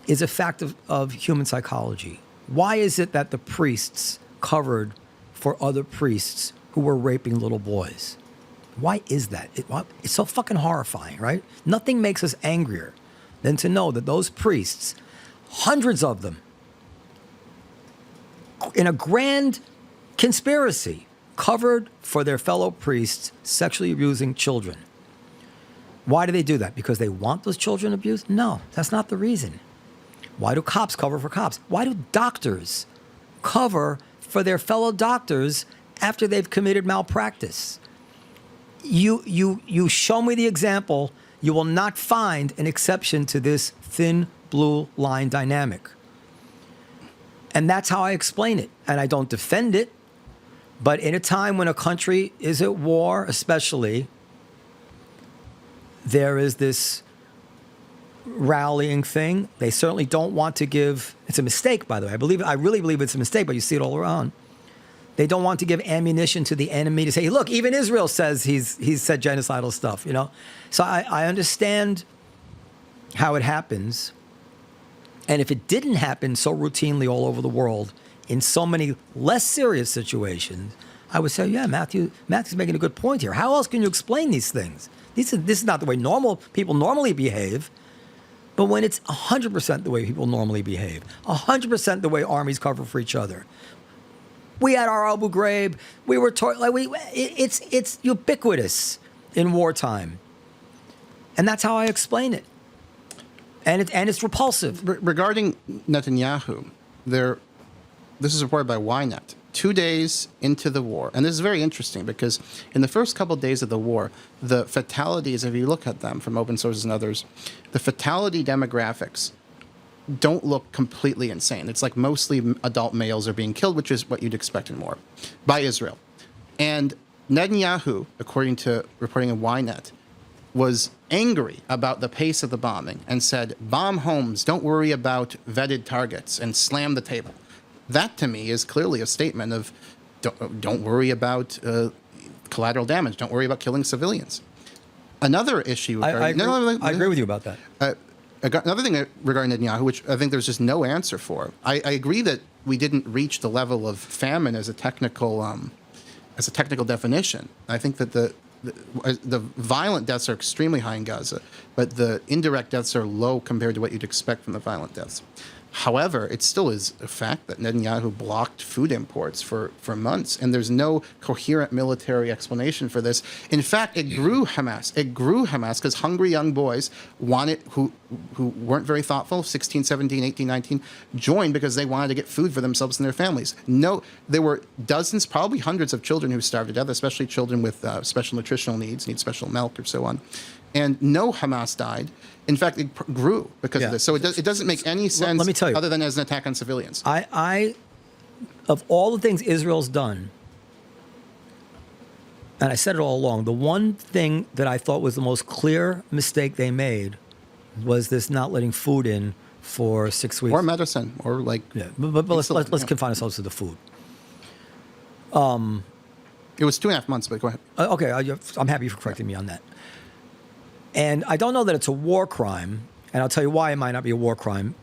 B: is a fact of human psychology. Why is it that the priests covered for other priests who were raping little boys? Why is that? It's so fucking horrifying, right? Nothing makes us angrier than to know that those priests, hundreds of them, in a grand conspiracy, covered for their fellow priests sexually abusing children. Why do they do that? Because they want those children abused? No, that's not the reason. Why do cops cover for cops? Why do doctors cover for their fellow doctors after they've committed malpractice? You show me the example You will not find an exception to this thin blue line dynamic. And that's how I explain it. And I don't defend it. But in a time when a country is at war, especially, there is this rallying thing. They certainly don't want to give, it's a mistake, by the way. I really believe it's a mistake, but you see it all around. They don't want to give ammunition to the enemy to say, hey, look, even Israel says he's said genocidal stuff, you know? So I understand how it happens. And if it didn't happen so routinely all over the world in so many less serious situations, I would say, yeah, Matthew's making a good point here. How else can you explain these things? This is not the way people normally behave. But when it's 100% the way people normally behave, 100% the way armies cover for each other. We had our Abu Ghraib. We were it's ubiquitous in wartime, and that's how I explain it. And it's repulsive.
C: Regarding Netanyahu, this is reported by Ynet. 2 days into the war, and this is very interesting because in the first couple of days of the war, the fatalities, if you look at them from open sources and others, the fatality demographics don't look completely insane. It's like mostly adult males are being killed, which is what you'd expect in war, by Israel. And Netanyahu, according to reporting in Ynet, was angry about the pace of the bombing and said, bomb homes, don't worry about vetted targets, and slam the table. That, to me, is clearly a statement of don't worry about collateral damage. Don't worry about killing civilians. Another issue...
B: I agree with you about that.
C: Another thing regarding Netanyahu, which I think there's just no answer for. I agree that we didn't reach the level of famine as a technical definition. I think that the violent deaths are extremely high in Gaza, but the indirect deaths are low compared to what you'd expect from the violent deaths. However, it still is a fact that Netanyahu blocked food imports for months, and there's no coherent military explanation for this. In fact, it grew Hamas. It grew Hamas because hungry young boys who weren't very thoughtful, 16, 17, 18, 19, joined because they wanted to get food for themselves and their families. No, there were dozens, probably hundreds of children who starved to death, especially children with special nutritional needs, need special milk or so on. And no Hamas died. In fact, it grew because of this. So it doesn't make any sense
B: let me tell you,
C: other than as an attack on civilians.
B: Of all the things Israel's done, and I said it all along, the one thing that I thought was the most clear mistake they made was this not letting food in for 6 weeks.
C: Or medicine, or like...
B: Yeah, but let's confine ourselves to the food.
C: It was 2.5 months, but go ahead.
B: Okay, I'm happy for correcting me on that. And I don't know that it's a war crime, and I'll tell you why it might not be a war crime.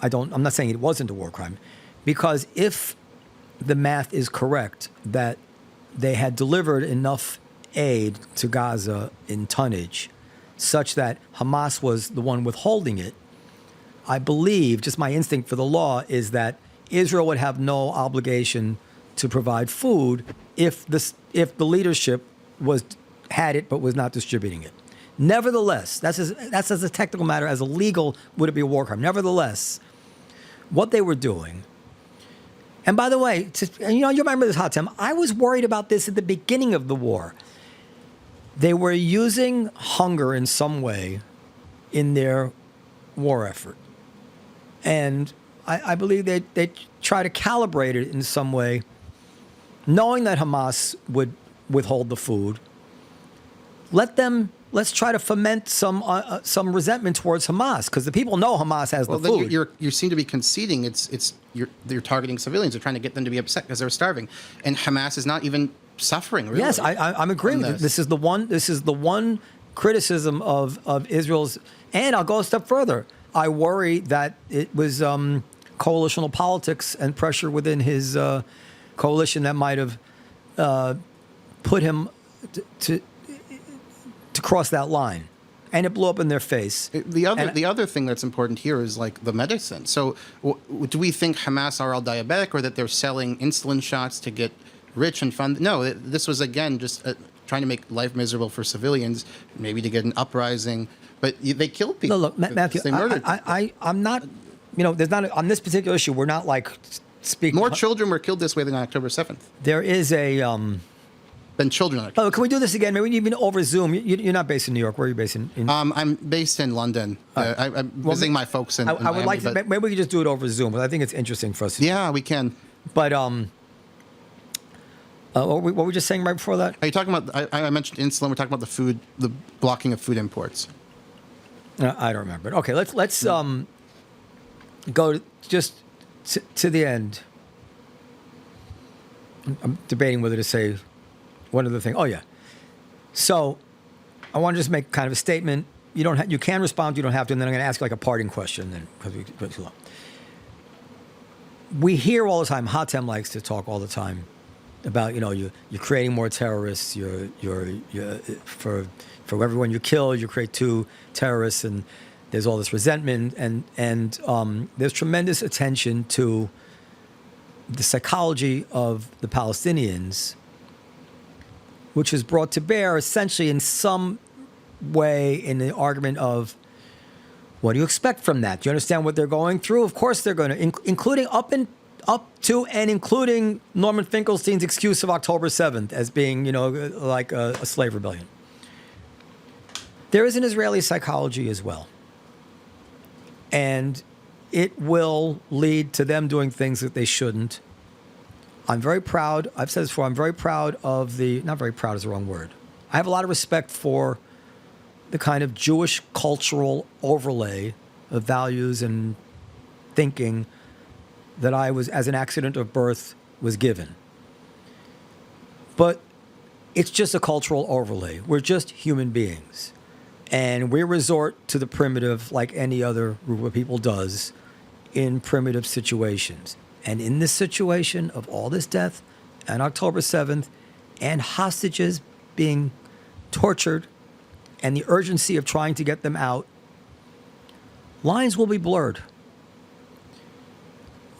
B: I'm not saying it wasn't a war crime, because if the math is correct that they had delivered enough aid to Gaza in tonnage such that Hamas was the one withholding it, I believe, just my instinct for the law is that Israel would have no obligation to provide food if the leadership had it but was not distributing it. Nevertheless, that's as a technical matter, as a legal, would it be a war crime? Nevertheless, what they were doing, and by the way, you remember this, Hatem, I was worried about this at the beginning of the war. They were using hunger in some way in their war effort. And I believe they try to calibrate it in some way, knowing that Hamas would withhold the food. Let's try to foment some resentment towards Hamas, because the people know Hamas has the food.
C: You seem to be conceding you're targeting civilians. You're trying to get them to be upset because they're starving, and Hamas is not even suffering. Really,
B: yes, I'm agreeing with you. This is the one criticism of Israel's. And I'll go a step further. I worry that it was coalitional politics and pressure within his coalition that might have put him to cross that line, and it blew up in their face.
C: The other thing that's important here is like the medicine. So do we think Hamas are all diabetic, or that they're selling insulin shots to get rich and fund? No, this was again just trying to make life miserable for civilians, maybe to get an uprising. But they killed people.
B: No, look, Matthew,
C: they murdered
B: I'm not. There's not on this particular issue. We're not like speaking.
C: More children were killed this way than on October 7th.
B: There is a
C: been children.
B: Oh, can we do this again? Maybe even over Zoom. You're not based in New York. Where are you based in?
C: I'm based in London. I'm visiting my folks in
B: I would
C: Miami,
B: like to. Maybe we could just do it over Zoom. But I think it's interesting for us.
C: Yeah, we can.
B: But what were we just saying right before that?
C: Are you talking about? I mentioned insulin. We're talking about the blocking of food imports.
B: I don't remember. Okay, let's go just to the end. I'm debating whether to say one other thing. Oh yeah. So I want to just make kind of a statement. You can respond. You don't have to. And then I'm going to ask you like a parting question. Then because we go too long. We hear all the time. Hatem likes to talk all the time about you're creating more terrorists. For everyone you kill, you create 2 terrorists, and there's all this resentment, and there's tremendous attention to the psychology of the Palestinians, which is brought to bear essentially in some way in the argument of, what do you expect from that? Do you understand what they're going through? Of course they're going to, including up to and including Norman Finkelstein's excuse of October 7th as being, like a slave rebellion. There is an Israeli psychology as well. And it will lead to them doing things that they shouldn't. I'm very proud. I've said this before. I'm very proud of not very proud is the wrong word. I have a lot of respect for the kind of Jewish cultural overlay of values and thinking that I was, as an accident of birth, was given. But it's just a cultural overlay. We're just human beings. And we resort to the primitive like any other group of people does in primitive situations. And in this situation of all this death and October 7th and hostages being tortured and the urgency of trying to get them out, lines will be blurred.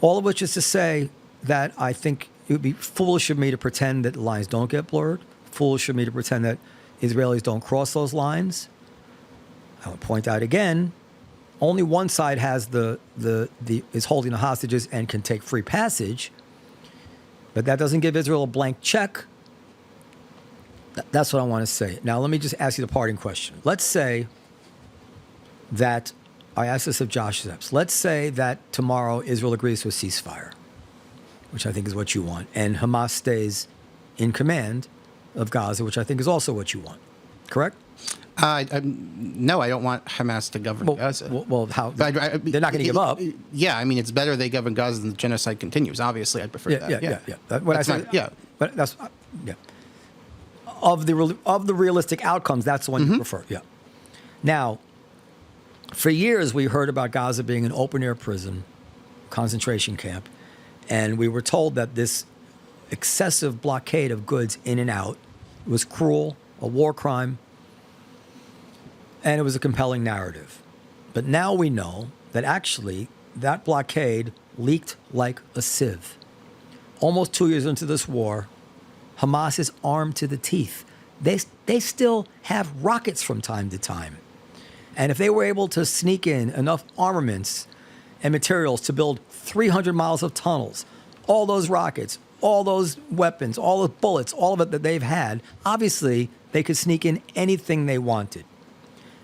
B: All of which is to say that I think it would be foolish of me to pretend that lines don't get blurred, foolish of me to pretend that Israelis don't cross those lines. I would point out again, only one side has is holding the hostages and can take free passage, but that doesn't give Israel a blank check. That's what I want to say. Now, let me just ask you the parting question. Let's say that, I asked this of Josh Zepps, let's say that tomorrow Israel agrees to a ceasefire, which I think is what you want, and Hamas stays in command of Gaza, which I think is also what you want. Correct?
C: No, I don't want Hamas to govern Gaza.
B: Well, how? They're not going to give up.
C: Yeah, I mean, it's better they govern Gaza than the genocide continues. Obviously, I'd prefer that.
B: Yeah. But that's of the realistic outcomes. That's the one you prefer. Yeah. Now, for years we heard about Gaza being an open-air prison, concentration camp, and we were told that this excessive blockade of goods in and out was cruel, a war crime, and it was a compelling narrative. But now we know that actually that blockade leaked like a sieve. Almost 2 years into this war, Hamas is armed to the teeth. They still have rockets from time to time. And if they were able to sneak in enough armaments and materials to build 300 miles of tunnels, all those rockets, all those weapons, all the bullets, all of it that they've had, obviously they could sneak in anything they wanted.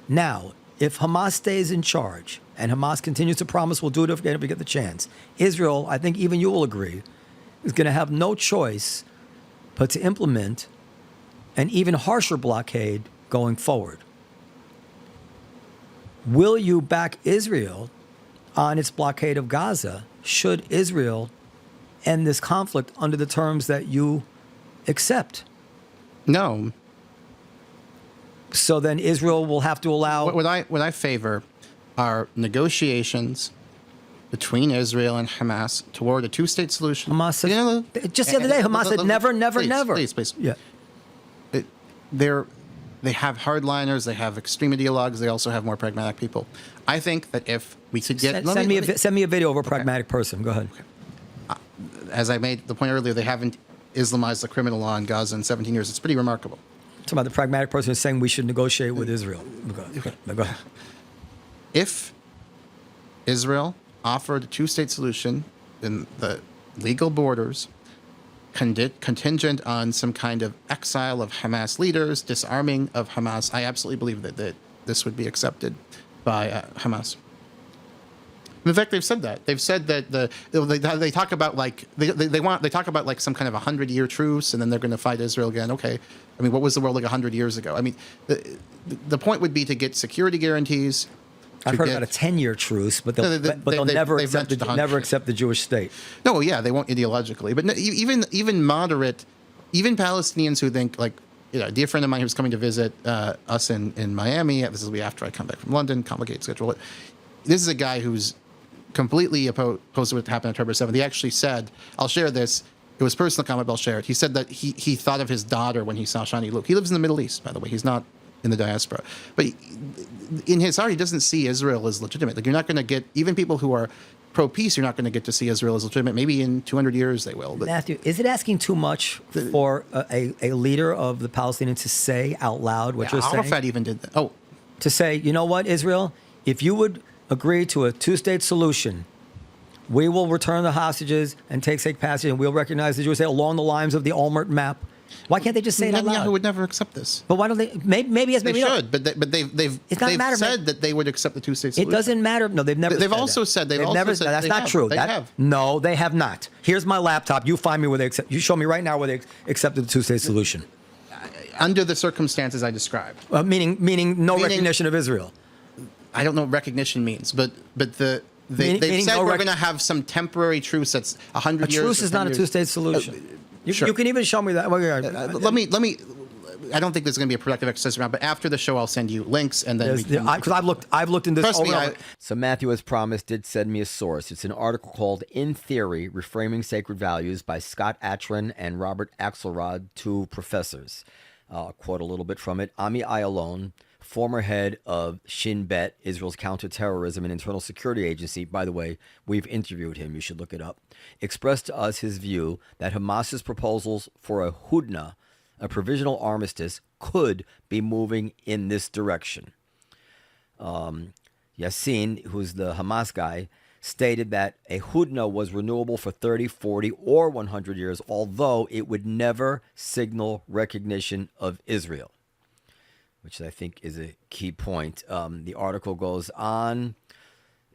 B: Now, if Hamas stays in charge and Hamas continues to promise we'll do it again if we get the chance, Israel, I think even you will agree, is going to have no choice but to implement an even harsher blockade going forward. Will you back Israel on its blockade of Gaza should Israel end this conflict under the terms that you accept?
C: No.
B: So then Israel will have to allow...
C: What I favor are negotiations between Israel and Hamas toward a two-state solution.
B: Hamas said, just the other day, Hamas said never, never, never.
C: Please.
B: Yeah.
C: They have hardliners, they have extreme ideologues, they also have more pragmatic people. I think that if we could get...
B: Send me a video of a pragmatic person. Go ahead.
C: Okay. As I made the point earlier, they haven't Islamized the criminal law in Gaza in 17 years. It's pretty remarkable.
B: Talking about the pragmatic person who's saying we should negotiate with Israel. Go ahead.
C: If Israel offered a two-state solution in the legal borders contingent on some kind of exile of Hamas leaders, disarming of Hamas, I absolutely believe that this would be accepted by Hamas. In fact, they've said that. They've said that they talk about like they talk about like some kind of 100-year truce, and then they're going to fight Israel again. Okay, I mean, what was the world like 100 years ago? I mean, the point would be to get security guarantees.
B: I've heard about a 10-year truce, but they'll never accept the Jewish state.
C: No, yeah, they won't ideologically, but no, even moderate, even Palestinians who think like, a dear friend of mine who's coming to visit us in Miami. This will be after I come back from London. Complicated schedule. This is a guy who's completely opposed to what happened on October 7th. He actually said, I'll share this. It was personal comment, but I'll share it. He said that he thought of his daughter when he saw Shani Luke. He lives in the Middle East, by the way. He's not in the diaspora. But in his heart, he doesn't see Israel as legitimate. Like, you're not going to get, even people who are pro-peace, you're not going to get to see Israel as legitimate. Maybe in 200 years they will. But
B: Matthew, is it asking too much for a leader of the Palestinians to say out loud what you're saying?
C: Arafat even did that. Oh.
B: To say, you know what, Israel, if you would agree to a two-state solution, we will return the hostages and take safe passage, and we'll recognize the Jewish state along the lines of the Olmert map. Why can't they just say it out loud?
C: Netanyahu would never accept this.
B: But why don't they? Maybe yes, maybe
C: they should. But they've said that they would accept the two-state solution.
B: It doesn't matter. No, they've never.
C: They've also said
B: that's not true.
C: They have.
B: No, they have not. Here's my laptop. You find me where they accept. You show me right now where they accepted the two-state solution.
C: Under the circumstances I described.
B: Meaning no recognition of Israel.
C: I don't know what recognition means, but they've said we're going to have some temporary truce that's 100 years.
B: A truce is not a two-state solution.
C: Sure.
B: You can even show me that.
C: Let me. I don't think there's going to be a productive exercise around, but after the show, I'll send you links, and then
B: because I've looked into this.
C: Trust me.
F: So Matthew, as promised, did send me a source. It's an article called "In Theory: Reframing Sacred Values" by Scott Atran and Robert Axelrod, two professors. I'll quote a little bit from it. Ami Ayalon, former head of Shin Bet, Israel's counterterrorism and internal security agency. By the way, we've interviewed him. You should look it up. Expressed to us his view that Hamas's proposals for a hudna, a provisional armistice, could be moving in this direction. Yassin, who's the Hamas guy, stated that a hudna was renewable for 30, 40, or 100 years, although it would never signal recognition of Israel, which I think is a key point. The article goes on.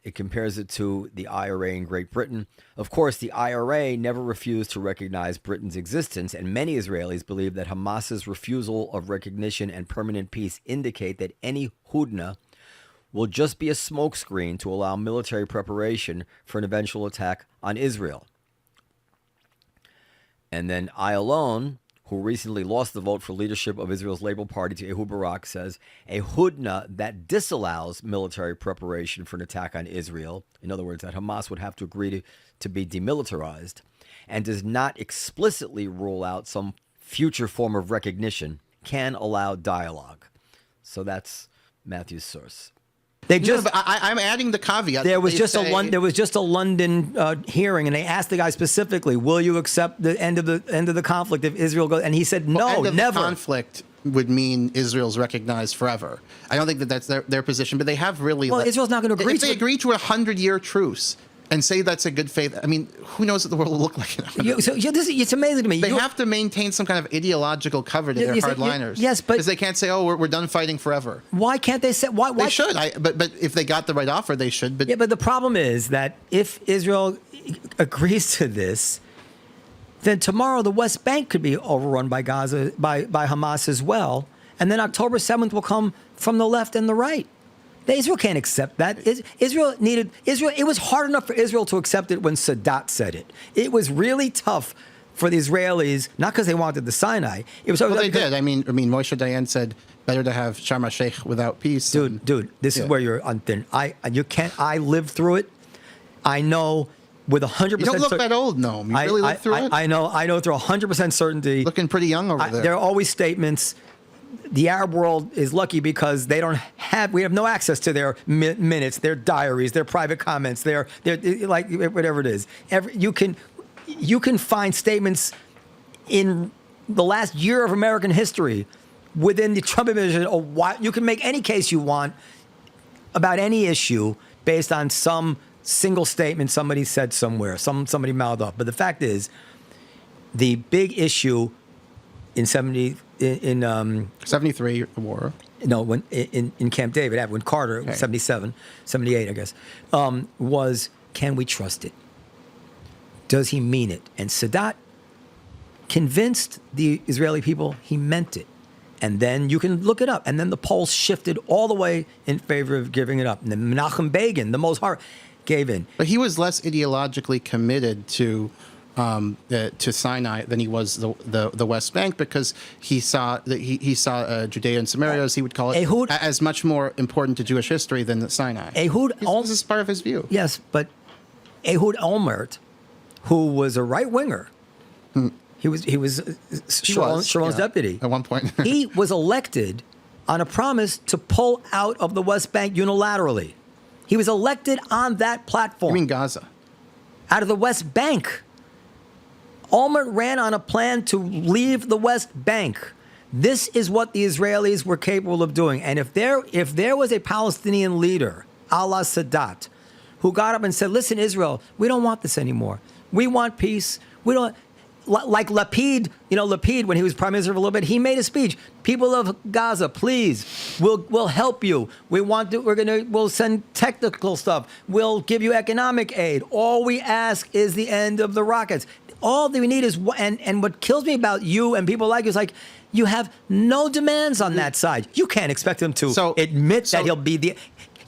F: It compares it to the IRA in Great Britain. Of course, the IRA never refused to recognize Britain's existence, and many Israelis believe that Hamas's refusal of recognition and permanent peace indicate that any hudna will just be a smokescreen to allow military preparation for an eventual attack on Israel. And then Ayalon, who recently lost the vote for leadership of Israel's Labour Party to Ehud Barak, says a hudna that disallows military preparation for an attack on Israel, in other words, that Hamas would have to agree to be demilitarized, and does not explicitly rule out some future form of recognition, can allow dialogue. So that's Matthew's source.
C: I'm adding the caveat.
B: There was just a London hearing, and they asked the guy specifically, "Will you accept the end of the conflict if Israel goes?" And he said, "No, never."
C: The conflict would mean Israel's recognized forever. I don't think that's their position, but they have really.
B: Well, Israel's not going to agree.
C: If they agree to a 100-year truce and say that's a good faith, I mean, who knows what the world will look like?
B: It's amazing to me.
C: They have to maintain some kind of ideological cover to their hardliners.
B: Yes, but
C: because they can't say, "Oh, we're done fighting forever."
B: Why can't they say? Why
C: they should? But if they got the right offer, they should. But
B: but the problem is that if Israel agrees to this, then tomorrow the West Bank could be overrun by Gaza by Hamas as well, and then October 7th will come from the left and the right. Israel can't accept that. Israel. It was hard enough for Israel to accept it when Sadat said it. It was really tough for the Israelis, not because they wanted the Sinai. It was.
C: Well, they did. I mean, Moshe Dayan said, "Better to have Sharm el-Sheikh without peace."
B: Dude, this is where you're on thin. You can't. I lived through it. I know with 100%.
C: You don't look that old, Noam. You really lived through it.
B: I know through 100% certainty.
C: Looking pretty young over there.
B: There are always statements. The Arab world is lucky because we have no access to their minutes, their diaries, their private comments, their like whatever it is. You can find statements in the last year of American history within the Trump administration. You can make any case you want about any issue based on some single statement somebody said somewhere, somebody mouthed off. But the fact is, the big issue in 73,
C: the war.
B: No, when in Camp David, when Carter,
C: Okay.
B: 77, 78, I guess, was, can we trust it? Does he mean it? And Sadat convinced the Israeli people he meant it. And then you can look it up. And then the polls shifted all the way in favor of giving it up. And then Menachem Begin, the most hard, gave in.
C: But he was less ideologically committed to Sinai than he was the West Bank, because he saw Judea and Samaria, as he would call it,
B: Ehud,
C: as much more important to Jewish history than the Sinai. This is part of his view.
B: Yes, but Ehud Olmert, who was a right winger, he was Sharon's deputy
C: at one point.
B: He was elected on a promise to pull out of the West Bank unilaterally. He was elected on that platform.
C: You mean Gaza?
B: Out of the West Bank. Olmert ran on a plan to leave the West Bank. This is what the Israelis were capable of doing. And if there was a Palestinian leader, a la Sadat, who got up and said, listen, Israel, we don't want this anymore. We want peace. We don't... Like Lapid, Lapid, when he was prime minister for a little bit, he made a speech. People of Gaza, please, we'll help you. We'll send technical stuff. We'll give you economic aid. All we ask is the end of the rockets. All that we need is, and what kills me about you and people like you is like, you have no demands on that side. You can't expect him to admit that he'll be the...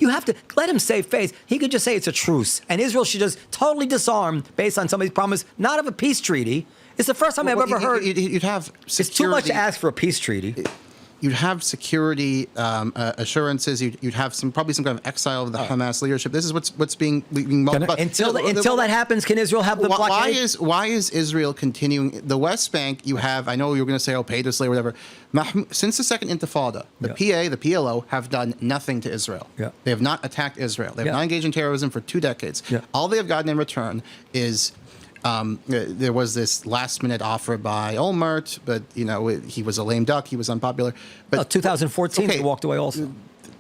B: You have to let him save face. He could just say it's a truce. And Israel should just totally disarm based on somebody's promise, not of a peace treaty. It's the first time I've ever heard.
C: You'd have security.
B: It's too much to ask for a peace treaty.
C: You'd have security assurances. You'd have probably some kind of exile of the Hamas leadership. This is what's being
B: until that happens. Can Israel have the blockade?
C: Why is Israel continuing the West Bank? You have. I know you're going to say, pay to slay, whatever. Since the Second Intifada, the PA, the PLO have done nothing to Israel.
B: Yeah.
C: They have not attacked Israel. They have not engaged in terrorism for 2 decades. Yeah. All they have gotten in return is. There was this last-minute offer by Olmert, but he was a lame duck. He was unpopular. But
B: 2014, he walked away also.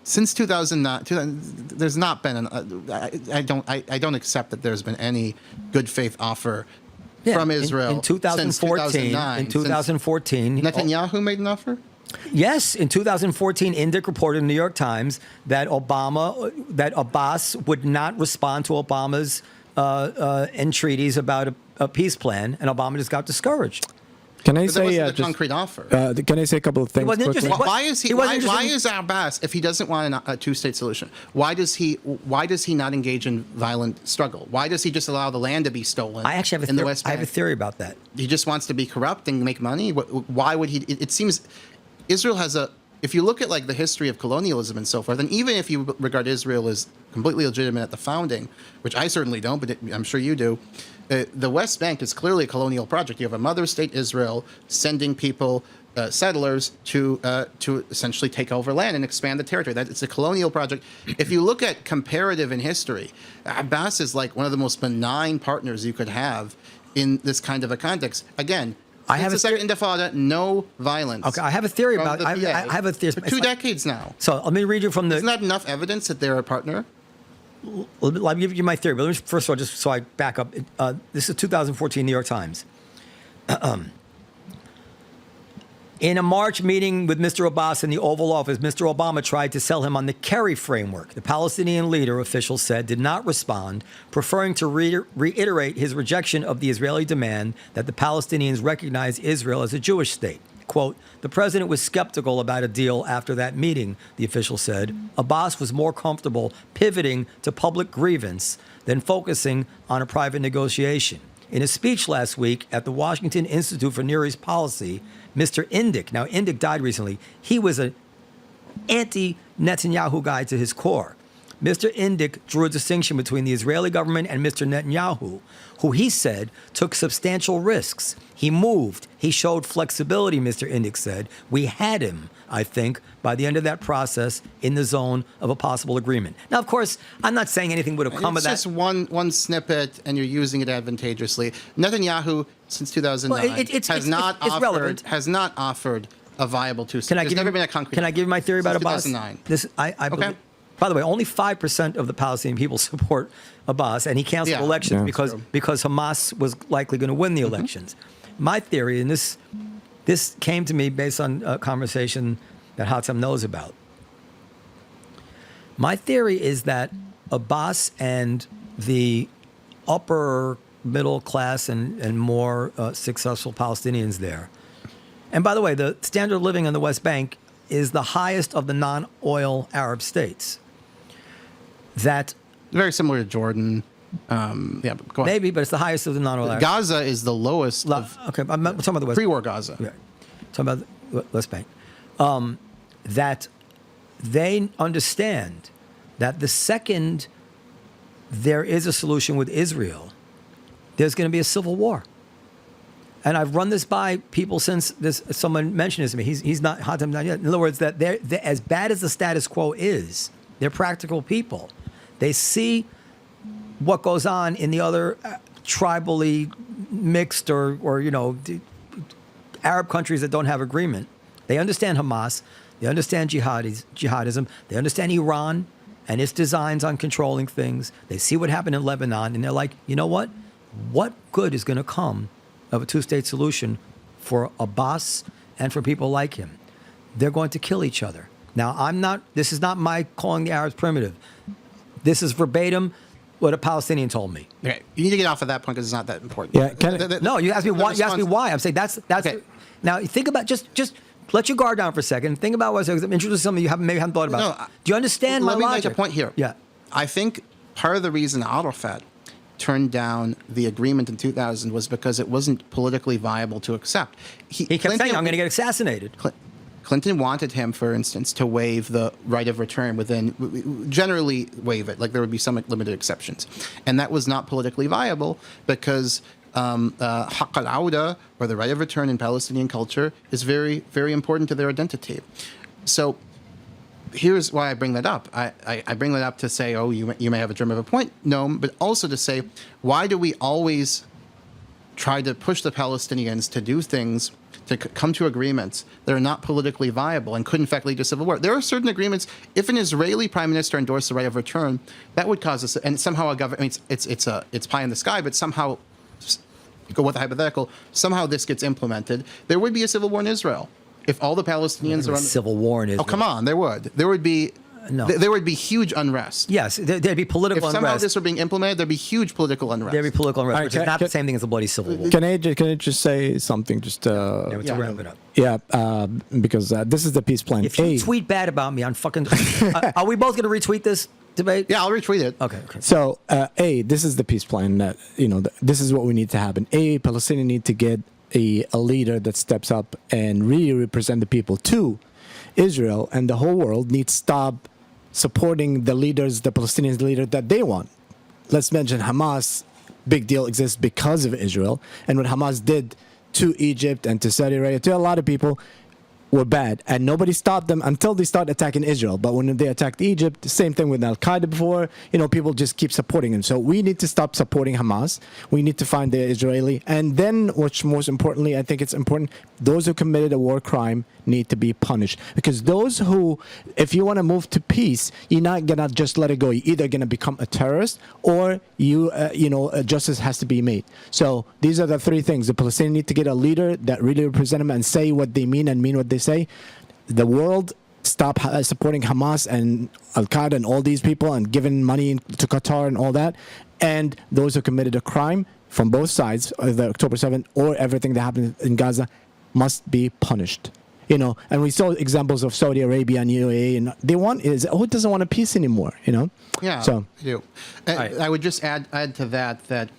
C: Since 2009, there's not been. I don't accept that there's been any good faith offer from Israel
B: in 2014.
C: Since 2009.
B: In 2014,
C: Netanyahu made an offer.
B: Yes, in 2014, Indyk reported in the New York Times that Abbas would not respond to Obama's entreaties about a peace plan, and Obama just got discouraged.
D: Can I say
C: a concrete offer?
D: Can I say a couple of things?
C: Why is Abbas, if he doesn't want a 2-state solution, why does he not engage in violent struggle? Why does he just allow the land to be stolen?
B: I actually have
C: the West Bank?
B: I have a theory about that.
C: He just wants to be corrupt and make money. Why would he? It seems Israel has a. If you look at the history of colonialism and so forth, and even if you regard Israel as completely legitimate at the founding, which I certainly don't, but I'm sure you do, the West Bank is clearly a colonial project. You have a mother state, Israel, sending people, settlers, to essentially take over land and expand the territory. It's a colonial project. If you look at comparative in history, Abbas is like one of the most benign partners you could have in this kind of a context. Again, since the Second Intifada, no violence.
B: Okay, I have a theory about it. I have a theory.
C: For 2 decades now.
B: So let me read you from the...
C: Isn't that enough evidence that they're a partner?
B: Let me give you my theory. But let me, first of all, just so I back up, this is 2014 New York Times. In a March meeting with Mr. Abbas in the Oval Office, Mr. Obama tried to sell him on the Kerry framework. The Palestinian leader, officials said, did not respond, preferring to reiterate his rejection of the Israeli demand that the Palestinians recognize Israel as a Jewish state. Quote, the president was skeptical about a deal after that meeting, the official said. Abbas was more comfortable pivoting to public grievance than focusing on a private negotiation. In a speech last week at the Washington Institute for Near East Policy, Mr. Indyk, now Indyk died recently, he was an anti-Netanyahu guy to his core. Mr. Indyk drew a distinction between the Israeli government and Mr. Netanyahu, who he said took substantial risks. He moved. He showed flexibility, Mr. Indyk said. We had him, I think, by the end of that process in the zone of a possible agreement. Now, of course, I'm not saying anything would have come of that.
C: It's just one snippet, and you're using it advantageously. Netanyahu, since 2009, has not offered a viable 2-state. There's never been a concrete.
B: Can I give you my theory about Abbas?
C: 2009.
B: I believe, by the way, only 5% of the Palestinian people support Abbas, and he canceled elections because Hamas was likely going to win the elections. my theory, and this came to me based on a conversation that Hatem knows about. My theory is that Abbas and the upper middle class and more successful Palestinians there. And by the way, the standard of living in the West Bank is the highest of the non-oil Arab states. That
C: very similar to Jordan. Yeah, but go ahead.
B: Maybe, but it's the highest of the non-oil Arab.
C: Gaza is the lowest.
B: Okay, I'm talking about the West.
C: Pre-war Gaza.
B: Yeah, talking about the West Bank. That they understand that the second there is a solution with Israel, there's going to be a civil war. And I've run this by people since someone mentioned this to me. He's not Hatem not yet. In other words, that they're as bad as the status quo is, they're practical people. They see what goes on in the other tribally mixed or Arab countries that don't have agreement. They understand Hamas. They understand jihadism. They understand Iran and its designs on controlling things. They see what happened in Lebanon, and they're like, you know what? What good is going to come of a two-state solution for Abbas and for people like him? They're going to kill each other. Now, this is not my calling the Arabs primitive. This is verbatim what a Palestinian told me.
C: Okay, you need to get off of that point because it's not that important.
D: Yeah,
B: no, you asked me why. You asked me why. I'm saying that's. Okay. Now think about just let your guard down for a second. Think about what I said. I'm interested in something you maybe haven't thought about.
C: No,
B: do you understand my logic?
C: Let me make a point here.
B: Yeah,
C: I think part of the reason Arafat turned down the agreement in 2000 was because it wasn't politically viable to accept.
B: He kept saying, "I'm going to get assassinated."
C: Clinton wanted him, for instance, to waive the right of return generally waive it, like there would be some limited exceptions. And that was not politically viable because haqq al-awda, or the right of return in Palestinian culture, is very, very important to their identity. So here's why I bring that up. I bring that up to say, oh, you may have a germ of a point, Noam, but also to say, why do we always try to push the Palestinians to do things, to come to agreements that are not politically viable and could in fact lead to civil war? There are certain agreements. If an Israeli prime minister endorsed the right of return, that would cause us, and somehow a government. I mean, it's pie in the sky, but somehow, go with the hypothetical. Somehow this gets implemented. There would be a civil war in Israel if all the Palestinians are on
B: civil war in Israel.
C: Oh, come on, there would. There would be.
B: No.
C: There would be huge unrest.
B: Yes, there'd be political unrest.
C: If somehow this were being implemented, there'd be huge political unrest.
B: There'd be political unrest,
D: All right,
B: which is not the same thing as a bloody civil war.
D: Can I just say something? Just
B: to wrap it up.
D: Yeah, because this is the peace plan.
B: If you tweet bad about me, I'm fucking. Are we both going to retweet this debate?
C: Yeah, I'll retweet it.
B: Okay.
D: So, this is the peace plan that this is what we need to happen. Palestinians need to get a leader that steps up and really represent the people. 2, Israel and the whole world need to stop supporting the leaders, the Palestinian leader that they want. Let's mention Hamas. Big deal exists because of Israel. And what Hamas did to Egypt and to Saudi Arabia, to a lot of people, were bad. And nobody stopped them until they start attacking Israel. But when they attacked Egypt, the same thing with Al-Qaeda before, people just keep supporting them. So we need to stop supporting Hamas. We need to find the Israeli. And then, which most importantly, I think it's important, those who committed a war crime need to be punished. Because those who, if you want to move to peace, you're not going to just let it go. You're either going to become a terrorist or justice has to be made. So these are the 3 things. The Palestinians need to get a leader that really represents them and say what they mean and mean what they say. The world stop supporting Hamas and Al-Qaeda and all these people and giving money to Qatar and all that. And those who committed a crime from both sides, the October 7th or everything that happened in Gaza, must be punished. And we saw examples of Saudi Arabia and UAE, and who doesn't want a peace anymore,
C: Yeah,
D: so
C: I do. I would just add to that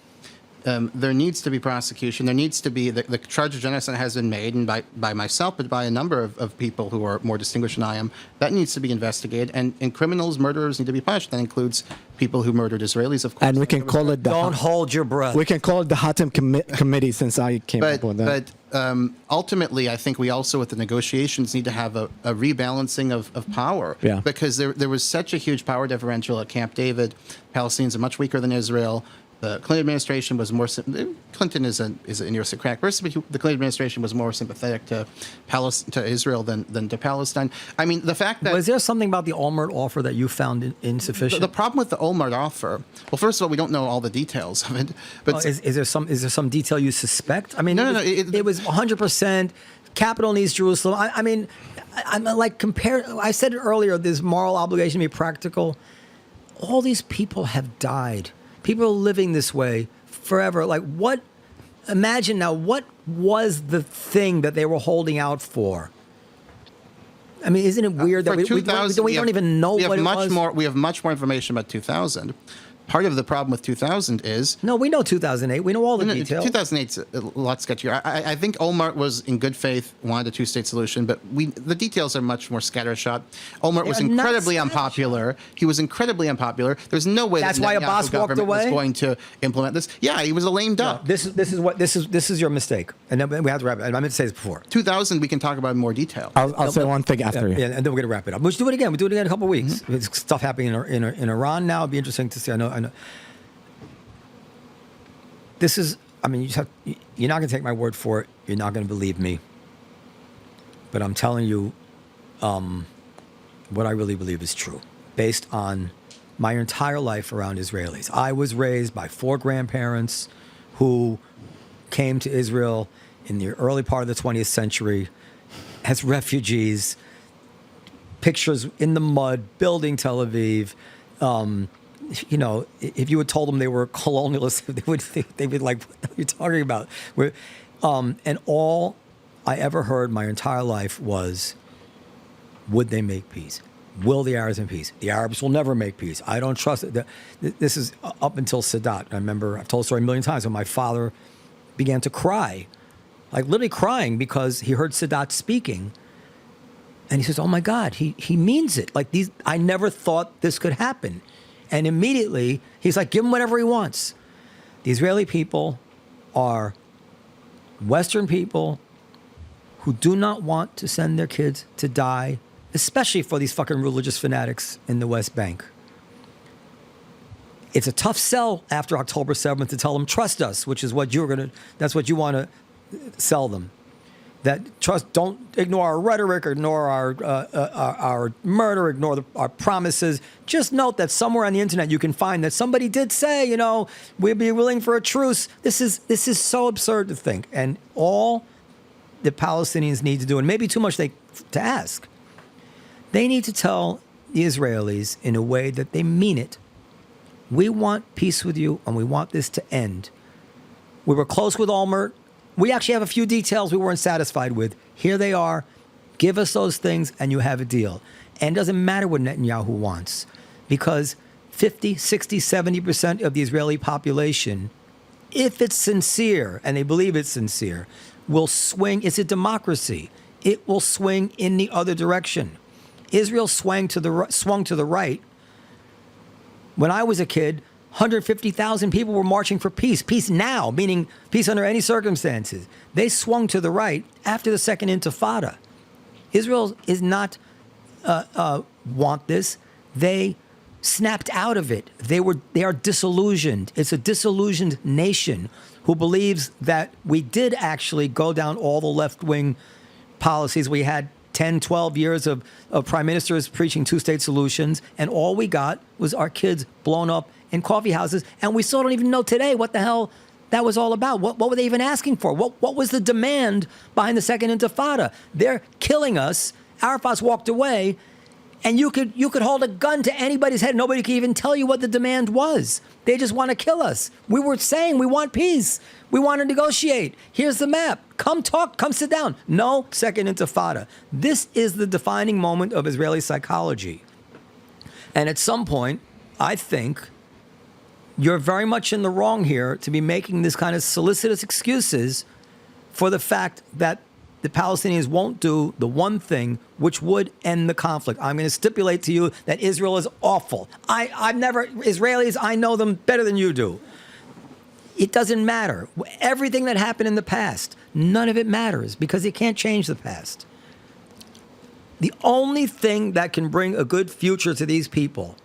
C: there needs to be prosecution. There needs to be the charge of genocide has been made, and by myself, but by a number of people who are more distinguished than I am. That needs to be investigated, and criminals, murderers need to be punished. That includes people who murdered Israelis, of course.
D: And we can call it
B: Don't hold your breath.
D: We can call it the Hatem committee since I came up with that.
C: But ultimately, I think we also, with the negotiations, need to have a rebalancing of power.
D: Yeah.
C: Because there was such a huge power differential at Camp David. Palestinians are much weaker than Israel. the Clinton administration was more. Clinton is an idiosyncratic person, but the Clinton administration was more sympathetic to Israel than to Palestine. I mean, the fact that
B: was there something about the Olmert offer that you found insufficient?
C: The problem with the Olmert offer. Well, first of all, we don't know all the details of it. But
B: is there some detail you suspect? I mean,
C: No.
B: It was 100%. Capital needs Jerusalem. I mean, I'm like compare. I said it earlier. There's moral obligation to be practical. All these people have died. People are living this way forever. Like what? Imagine now. What was the thing that they were holding out for? I mean, isn't it weird that we don't even know what it was?
C: We have much more information about 2000. Part of the problem with 2000 is...
B: No, we know 2008. We know all the details.
C: 2008's a lot sketchier. I think Olmert was, in good faith, wanted a two-state solution, but the details are much more scattershot. Olmert was incredibly unpopular. He was incredibly unpopular. There's no way
B: that's why Abbas walked away?
C: was going to implement this. Yeah, he was a lame duck.
B: No, this is your mistake. And then we have to wrap it. I meant to say this before.
C: 2000, we can talk about in more detail.
D: I'll say one thing after you.
B: Yeah, and then we're going to wrap it up. We'll do it again. We'll do it again in a couple of weeks. There's stuff happening in Iran now. It'll be interesting to see. I know. This is, I mean, you're not going to take my word for it. You're not going to believe me. But I'm telling you what I really believe is true, based on my entire life around Israelis. I was raised by 4 grandparents who came to Israel in the early part of the 20th century as refugees, pictures in the mud, building Tel Aviv. You know, if you had told them they were colonialists, they'd be like, what are you talking about? And all I ever heard my entire life was, would they make peace? Will the Arabs make peace? The Arabs will never make peace. I don't trust it. This is up until Sadat. I remember, I've told the story a million times, when my father began to cry, like literally crying because he heard Sadat speaking. And he says, oh my God, he means it. Like I never thought this could happen. And immediately, he's like, give him whatever he wants. The Israeli people are Western people who do not want to send their kids to die, especially for these fucking religious fanatics in the West Bank. It's a tough sell after October 7th to tell them, trust us, which is what that's what you want to sell them. That trust, don't ignore our rhetoric, ignore our murder, ignore our promises. Just note that somewhere on the internet you can find that somebody did say, you know, we'd be willing for a truce. This is so absurd to think. And all the Palestinians need to do, and maybe too much to ask, they need to tell the Israelis in a way that they mean it. We want peace with you, and we want this to end. We were close with Olmert. We actually have a few details we weren't satisfied with. Here they are. Give us those things and you have a deal. And it doesn't matter what Netanyahu wants, because 50, 60, 70% of the Israeli population, if it's sincere, and they believe it's sincere, will swing. It's a democracy. It will swing in the other direction. Israel swung to the right. When I was a kid, 150,000 people were marching for peace. Peace now, meaning peace under any circumstances. They swung to the right after the Second Intifada. Israel is not want this. They snapped out of it. They are disillusioned. It's a disillusioned nation who believes that we did actually go down all the left-wing policies. We had 10, 12 years of prime ministers preaching two-state solutions, and all we got was our kids blown up in coffee houses, and we still don't even know today what the hell that was all about. What were they even asking for? What was the demand behind the Second Intifada? They're killing us. Arafat's walked away, and you could hold a gun to anybody's head. Nobody could even tell you what the demand was. They just want to kill us. We were saying we want peace. We want to negotiate. Here's the map. Come talk. Come sit down. No Second Intifada. This is the defining moment of Israeli psychology. And at some point, I think you're very much in the wrong here to be making this kind of solicitous excuses for the fact that the Palestinians won't do the one thing which would end the conflict. I'm going to stipulate to you that Israel is awful. Israelis, I know them better than you do. It doesn't matter. Everything that happened in the past, none of it matters because you can't change the past. The only thing that can bring a good future to these people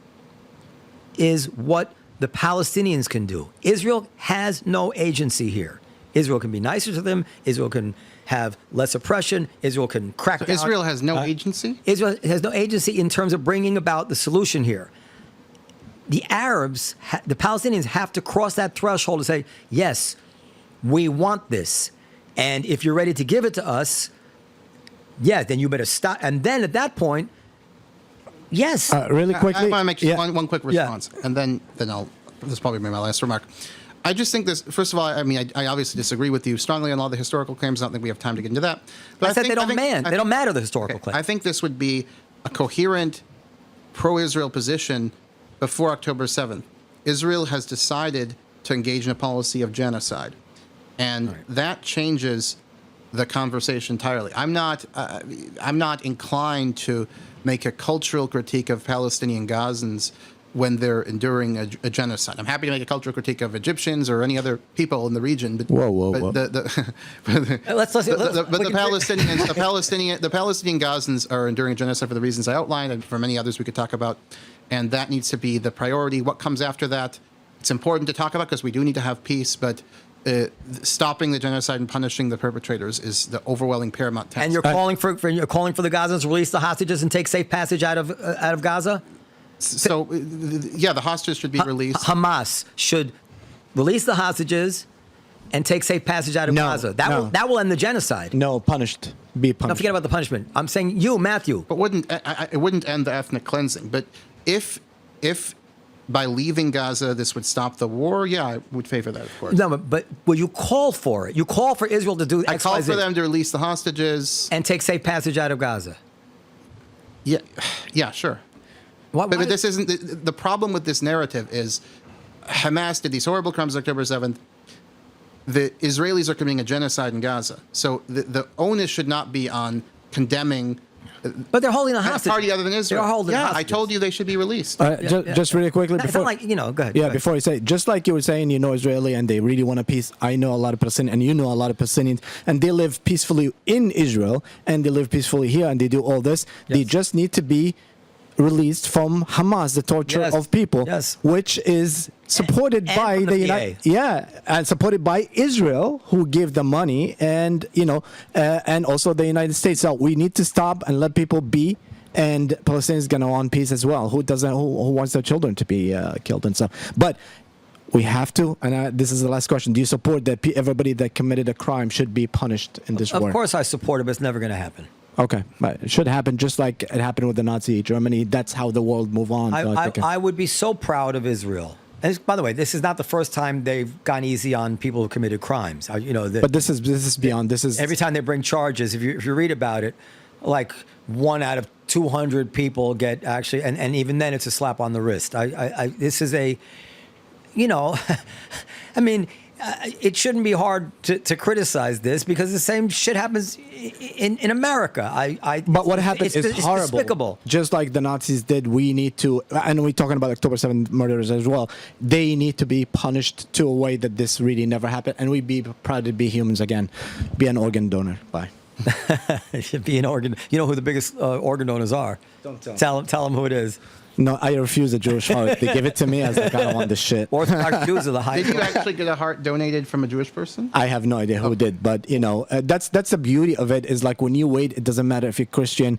B: is what the Palestinians can do. Israel has no agency here. Israel can be nicer to them. Israel can have less oppression. Israel can crack down.
C: Israel has no agency?
B: Israel has no agency in terms of bringing about the solution here. The Arabs, the Palestinians have to cross that threshold and say, yes, we want this. And if you're ready to give it to us, yeah, then you better stop. And then at that point, yes.
D: Really quickly.
C: I want to make just one quick response, and then I'll. This will probably be my last remark. I just think this. First of all, I mean, I obviously disagree with you strongly on all the historical claims. I don't think we have time to get into that. But
B: I said they don't matter, the historical claims.
C: I think this would be a coherent pro-Israel position before October 7th. Israel has decided to engage in a policy of genocide, and that changes the conversation entirely. I'm not inclined to make a cultural critique of Palestinian Gazans when they're enduring a genocide. I'm happy to make a cultural critique of Egyptians or any other people in the region. But,
D: Whoa.
C: The Palestinian Gazans are enduring a genocide for the reasons I outlined, and for many others we could talk about. And that needs to be the priority. What comes after that, it's important to talk about because we do need to have peace, but stopping the genocide and punishing the perpetrators is the overwhelming paramount task.
B: And you're calling for the Gazans to release the hostages and take safe passage out of Gaza?
C: So, yeah, the hostages should be released.
B: Hamas should release the hostages and take safe passage out of Gaza. That will end the genocide.
D: No, be punished.
B: Don't forget about the punishment. I'm saying you, Matthew.
C: But it wouldn't end the ethnic cleansing. But if by leaving Gaza this would stop the war, yeah, I would favor that, of course.
B: No, but you call for it. You call for Israel to do X,
C: I call
B: Y, Z,
C: for them to release the hostages
B: and take safe passage out of Gaza.
C: Yeah, sure.
B: Why
C: But this isn't the problem with this narrative is Hamas did these horrible crimes on October 7th. The Israelis are committing a genocide in Gaza. So the onus should not be on condemning
B: But they're holding a
C: a
B: hostage.
C: party other than Israel.
B: They're holding
C: I
B: hostages.
C: told you they should be released.
D: Just really quickly
B: It's
D: before.
B: not like, go ahead.
D: Yeah, before I say, just like you were saying, Israeli and they really want a peace. I know a lot of Palestinians, and you know a lot of Palestinians, and they live peacefully in Israel, and they live peacefully here, and they do all this.
B: Yes.
D: They just need to be released from Hamas, the torture of people, which is supported by
B: from
D: the
B: the
D: United,
B: PA.
D: and supported by Israel, who give the money, and and also the United States. So we need to stop and let people be. And Palestinians gonna want peace as well. Who doesn't? Who wants their children to be killed and stuff? But we have to. And this is the last question: do you support that everybody that committed a crime should be punished in this war?
B: Of course, I support it, but it's never going to happen.
D: Okay, but it should happen just like it happened with the Nazi Germany. That's how the world move on.
B: I would be so proud of Israel. And by the way, this is not the first time they've gone easy on people who committed crimes.
D: But this is beyond. This is
B: every time they bring charges. If you read about it, like 1 out of 200 people get actually, and even then it's a slap on the wrist. This is a, I mean. It shouldn't be hard to criticize this because the same shit happens in America.
D: But what happened is horrible.
B: Despicable.
D: Just like the Nazis did, we need to, and we're talking about October 7th murderers as well, they need to be punished to a way that this really never happened. And we'd be proud to be humans again. Be an organ donor. Bye.
B: Be an organ. You know who the biggest organ donors are?
D: Don't
B: tell them who it is.
D: No, I refuse a Jewish heart. They give it to me. I was like, I don't want this shit.
B: Orthodox Jews are the highest.
C: Did you actually get a heart donated from a Jewish person?
D: I have no idea who did, but that's the beauty of it. Is like when you wait, it doesn't matter if you're Christian,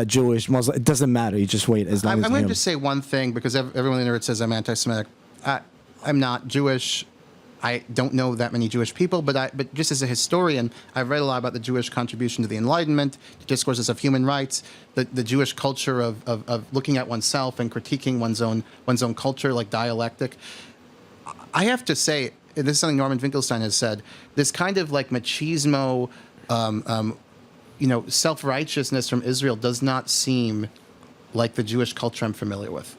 D: Jewish, Muslim. It doesn't matter. You just wait as long as.
C: I'm going to just say one thing because everyone in there says I'm anti-Semitic. I'm not Jewish. I don't know that many Jewish people, but just as a historian, I've read a lot about the Jewish contribution to the Enlightenment, the discourses of human rights, the Jewish culture of looking at oneself and critiquing one's own culture, like dialectic. I have to say, this is something Norman Finkelstein has said. This kind of like machismo, self-righteousness from Israel does not seem like the Jewish culture I'm familiar with.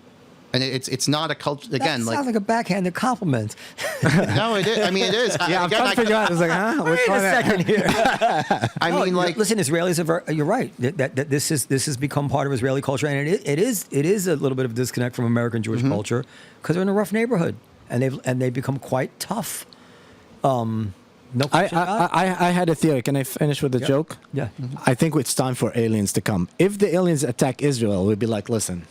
C: And it's not a culture, again,
B: that sounds like a backhanded compliment.
C: No, it is. I mean, it is.
D: Yeah, I'm trying to figure out. It's like, huh?
B: Wait a second here.
C: Listen,
B: Israelis you're right. That this has become part of Israeli culture, and it is a little bit of a disconnect from American Jewish culture because they're in a rough neighborhood, and they've become quite tough. No question about it.
D: I had a theory. Can I finish with the joke?
B: Yeah.
D: I think it's time for aliens to come. If the aliens attack Israel, we'd be like, listen,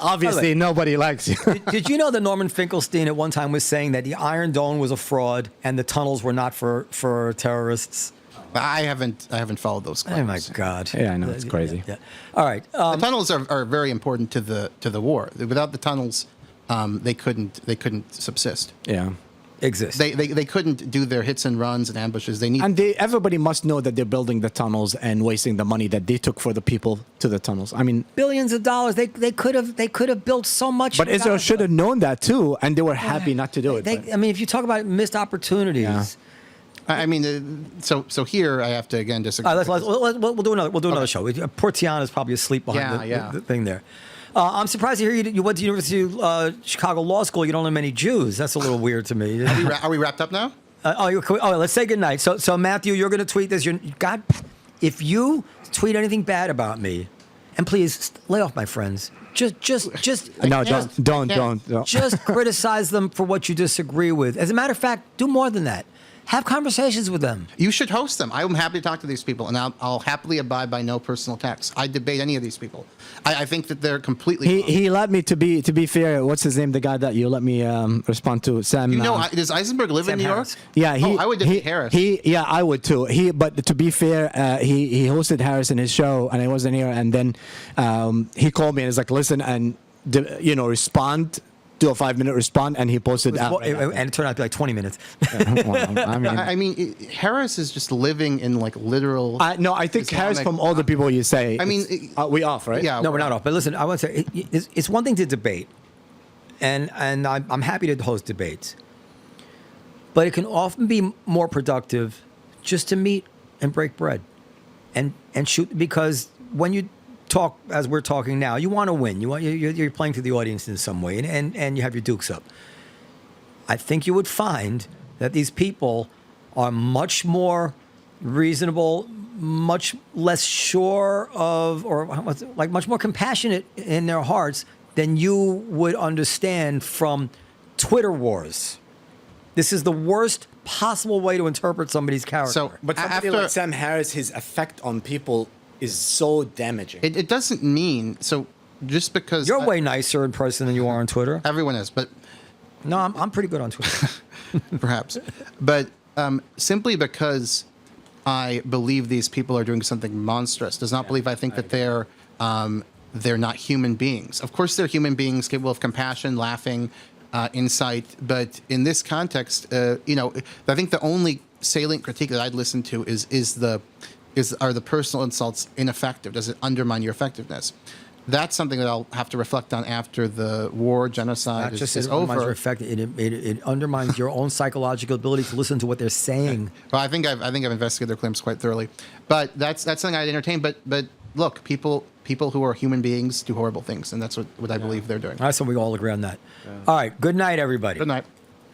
D: Obviously, nobody likes you.
B: Did you know that Norman Finkelstein at one time was saying that the Iron Dome was a fraud and the tunnels were not for terrorists?
C: I haven't followed those claims.
B: Oh my God!
D: Yeah, I know, it's crazy.
B: Yeah. All right.
C: The tunnels are very important to the war. Without the tunnels, they couldn't subsist.
D: Yeah.
B: Exist.
C: They couldn't do their hits and runs and ambushes. They need.
D: And everybody must know that they're building the tunnels and wasting the money that they took for the people to the tunnels. I mean,
B: billions of dollars. They could have built so much.
D: But Israel should have known that too, and they were happy not to do it.
B: I mean, if you talk about missed opportunities.
D: Yeah.
C: I mean, so here I have to again disagree.
B: We'll do another show. Poor Tiana's probably asleep behind the thing there. I'm surprised to hear you went to University of Chicago Law School. You don't know many Jews. That's a little weird to me.
C: Are we wrapped up now?
B: Let's say goodnight. So Matthew, you're going to tweet this. God, if you tweet anything bad about me, and please lay off my friends. Just
D: no, don't.
B: Just criticize them for what you disagree with. As a matter of fact, do more than that. Have conversations with them.
C: You should host them. I'm happy to talk to these people, and I'll happily abide by no personal attacks. I debate any of these people. I think that they're completely.
D: He let me, to be fair. What's his name? The guy that you let me respond to, Sam.
C: You know, does Eisenberg live in New York?
D: Yeah,
C: I would defeat Harris.
D: Yeah, I would too. But to be fair, he hosted Harris in his show, and I wasn't here. And then he called me and was like, "Listen, and respond." Do a 5-minute response, and he posted out.
B: And it turned out to be like 20 minutes.
C: I mean, Harris is just living in like literal.
D: No, I think Harris, from all the people you say.
C: I mean,
D: we off, right?
C: Yeah.
B: No, we're not off. But listen, I want to say it's one thing to debate, and I'm happy to host debates, but it can often be more productive just to meet and break bread, and shoot, because when you talk as we're talking now, you want to win. You're playing to the audience in some way, and you have your dukes up. I think you would find that these people are much more reasonable, much less sure of, or like much more compassionate in their hearts than you would understand from Twitter wars. This is the worst possible way to interpret somebody's character.
C: So,
D: but somebody like Sam Harris, his effect on people is so damaging.
C: It doesn't mean so. Just because
B: you're way nicer in person than you are on Twitter.
C: Everyone is, but
B: no, I'm pretty good on Twitter.
C: Perhaps, but simply because I believe these people are doing something monstrous does not believe I think that they're not human beings. Of course, they're human beings capable of compassion, laughing, insight. But in this context, I think the only salient critique that I'd listen to are the personal insults ineffective? Does it undermine your effectiveness? That's something that I'll have to reflect on after the war, genocide is over.
B: It undermines your own psychological ability to listen to what they're saying.
C: Well, I think I've investigated their claims quite thoroughly, but that's something I'd entertain. But look, people who are human beings do horrible things, and that's what I believe they're doing.
B: All right, so we all agree on that. Yeah. All right, good night, everybody.
C: Good night.